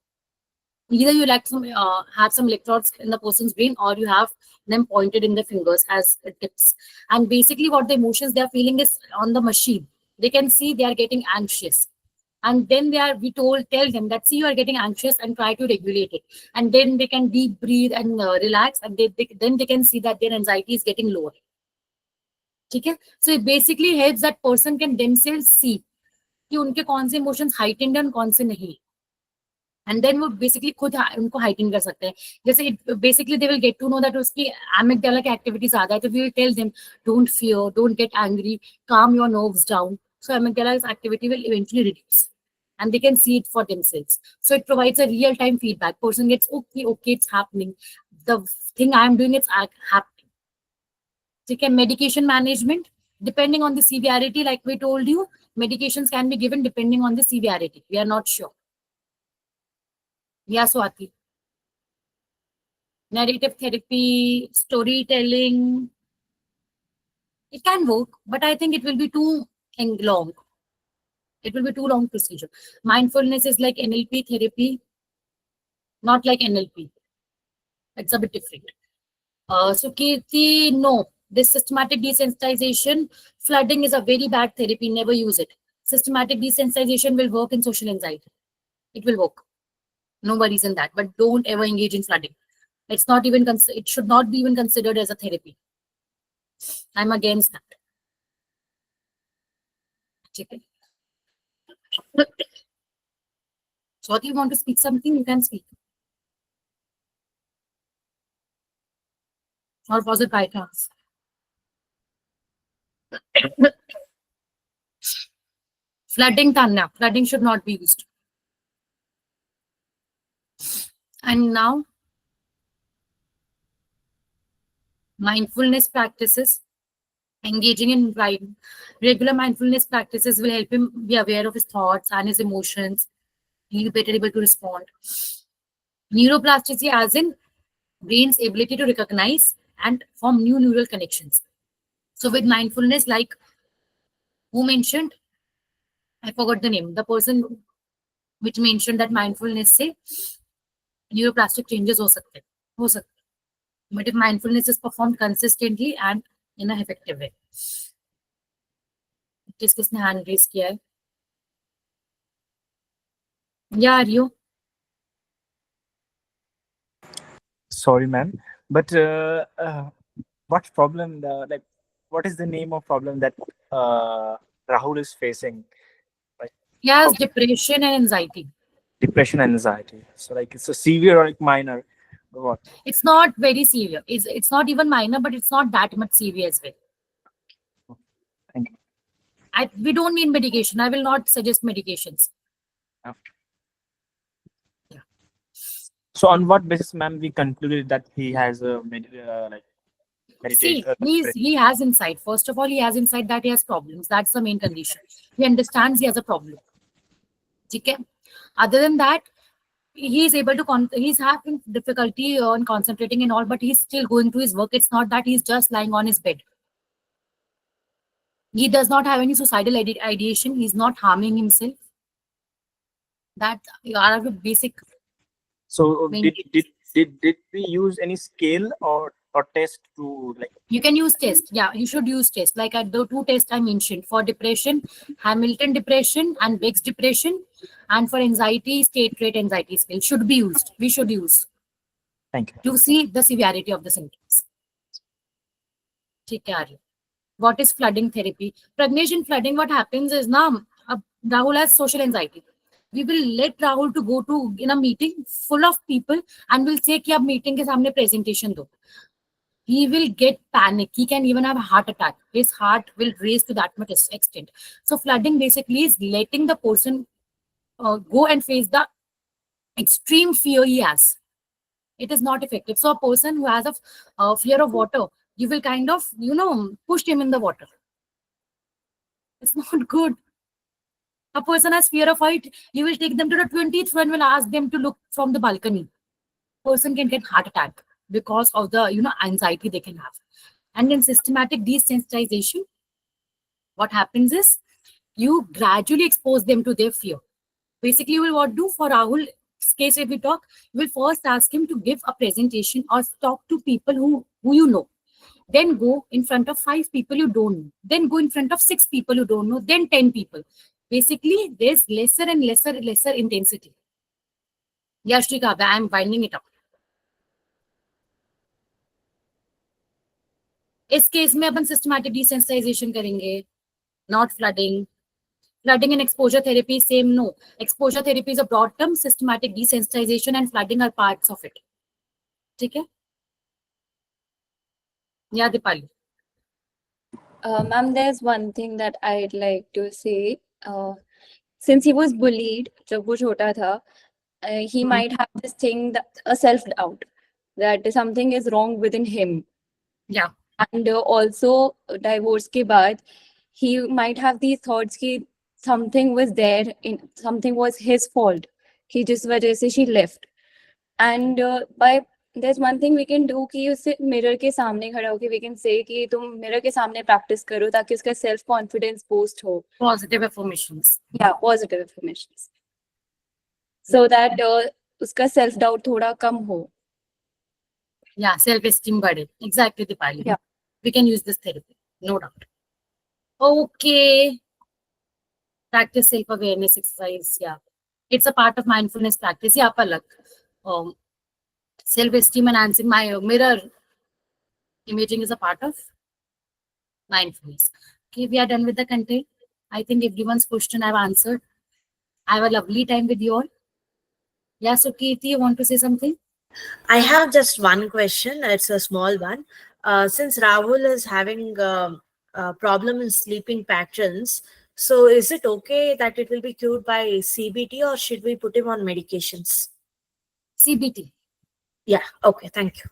Either you like some have some electrodes in the person's brain or you have them pointed in the fingers as tips. And basically what the emotions they are feeling is on the machine. They can see they are getting anxious. And then tell them that see you are getting anxious and try to regulate it. And then they can deep breathe and relax and then they can see that their anxiety is getting lower. Okay? So it basically helps that person can themselves see कि उनके कौन से emotions heightened and कौन से नहीं. And then वो basically खुद उनको heighten कर सकते हैं. जैसे basically they will get to know that उसकी amygdala की activity ज़्यादा है, तो we will tell them don't fear, don't get angry, calm your nerves down. So amygdala's activity will eventually reduce. And they can see it for themselves. So it provides a real-time feedback. Person gets okay, it's happening. The thing I am doing is happening. Okay, medication management, depending on the severity, like we told you, medications can be given depending on the severity. We are not sure. Yeah, Swati. Narrative therapy, storytelling, it can work, but I think it will be too long. It will be too long procedure. Mindfulness is like NLP therapy, not like NLP. It's a bit different. So Kirti, no. This systematic desensitization, flooding is a very bad therapy. Never use it. Systematic desensitization will work in social anxiety. It will work. No worries in that. But don't ever engage in flooding. It's not even it should not be even considered as a therapy. I'm against that. Okay. So if you want to speak something, you can speak. Or was it by chance? Flooding, Tanya. Flooding should not be used. And now, mindfulness practices. Engaging in regular mindfulness practices will help him be aware of his thoughts and his emotions. He'll be better able to respond. Neuroplasticity, as in brain's ability to recognize and form new neural connections. So with mindfulness, like who mentioned? I forgot the name. The person which mentioned that mindfulness से neuroplastic changes हो सकते. But if mindfulness is performed consistently and in an effective way. किसने hand raise किया है? Yeah, Aryo. sorry, ma'am, but what problem? Like, what is the name of problem that Rahul is facing? Like, He has depression and anxiety. depression and anxiety. So, like, it's a severe or like minor? Or what? It's not very severe. It's not even minor, but it's not that much severe as well. Thank you. We don't need medication. I will not suggest medications. So, on what basis, ma'am, we concluded that he has a like See, meditation? he has insight. First of all, he has insight that he has problems. That's the main condition. He understands he has a problem. Okay. Other than that, he is able to he's having difficulty on concentrating and all, but he's still going to his work. It's not that he's just lying on his bed. He does not have any suicidal ideation. He's not harming himself. That are the basic. So, main did we use any scale or test to like? You can use test. Yeah, you should use test. Like at the two tests I mentioned for depression, Hamilton depression and Beck's depression, and for anxiety, state rate anxiety scale should be used. We should use. Thank you. To see the severity of the symptoms. ठीक है, आर्य. What is flooding therapy? Pragnesh, in flooding, what happens is now Rahul has social anxiety. We will let Rahul to go to in a meeting full of people and we'll say कि आप meeting के सामने presentation दो. He will get panic. He can even have a heart attack. His heart will raise to that much extent. So flooding basically is letting the person go and face the extreme fear he has. It is not effective. So a person who has a fear of water, you will kind of, push him in the water. It's not good. A person has fear of height, you will take them to the 20th floor and will ask them to look from the balcony. Person can get heart attack because of the, anxiety they can have. And in systematic desensitization, what happens is you gradually expose them to their fear. Basically, you will what do for Rahul's case, if we talk, you will first ask him to give a presentation or talk to people who you know. Then go in front of 5 people you don't know. Then go in front of 6 people you don't know. Then 10 people. Basically, there's lesser and lesser intensity. Yeah, Shrika, I'm winding it up. इस case में अपन systematic desensitization करेंगे, not flooding. Flooding and exposure therapy, same, no. Exposure therapy is a broad term, systematic desensitization and flooding are parts of it. ठीक है? Yeah, Dipali. Ma'am, there's one thing that I'd like to say. Since he was bullied, जब वो छोटा था, he might have this thing, a self-doubt, that something is wrong within him. Yeah. And also, divorce के बाद, he might have these thoughts कि something was there, something was his fault, कि जिस वजह से she left. And there's one thing we can do कि उसे mirror के सामने खड़ा होके we can say कि तुम mirror के सामने practice करो ताकि उसका self confidence boost हो. Positive affirmations. Yeah, positive affirmations. So that उसका self doubt थोड़ा कम हो. Yeah, self-esteem बढ़े. Exactly, Dipali. Yeah. We can use this therapy, no doubt. Okay. Practice self-awareness exercise. Yeah. It's a part of mindfulness practice. Yeah, Palak. Self-esteem enhancing my mirror imaging is a part of mindfulness. Okay, we are done with the content. I think everyone's question I've answered. I have a lovely time with you all. Yeah, so Kirti, you want to say something? I have just one question. It's a small one. Since Rahul is having a problem in sleeping patterns, so is it okay that it will be cured by CBT or should we put him on medications? CBT. Yeah, okay, thank you.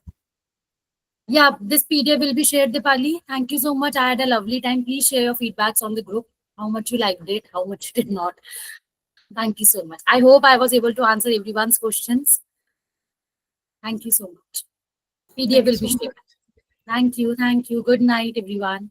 Yeah, this PDF will be shared, Dipali. Thank you so much. I had a lovely time. Please share your feedbacks on the group. How much you liked it, how much you did not. Thank you so much. I hope I was able to answer everyone's questions. Thank you so much. PDF will be shared. Thank you. Thank you. Good night, everyone.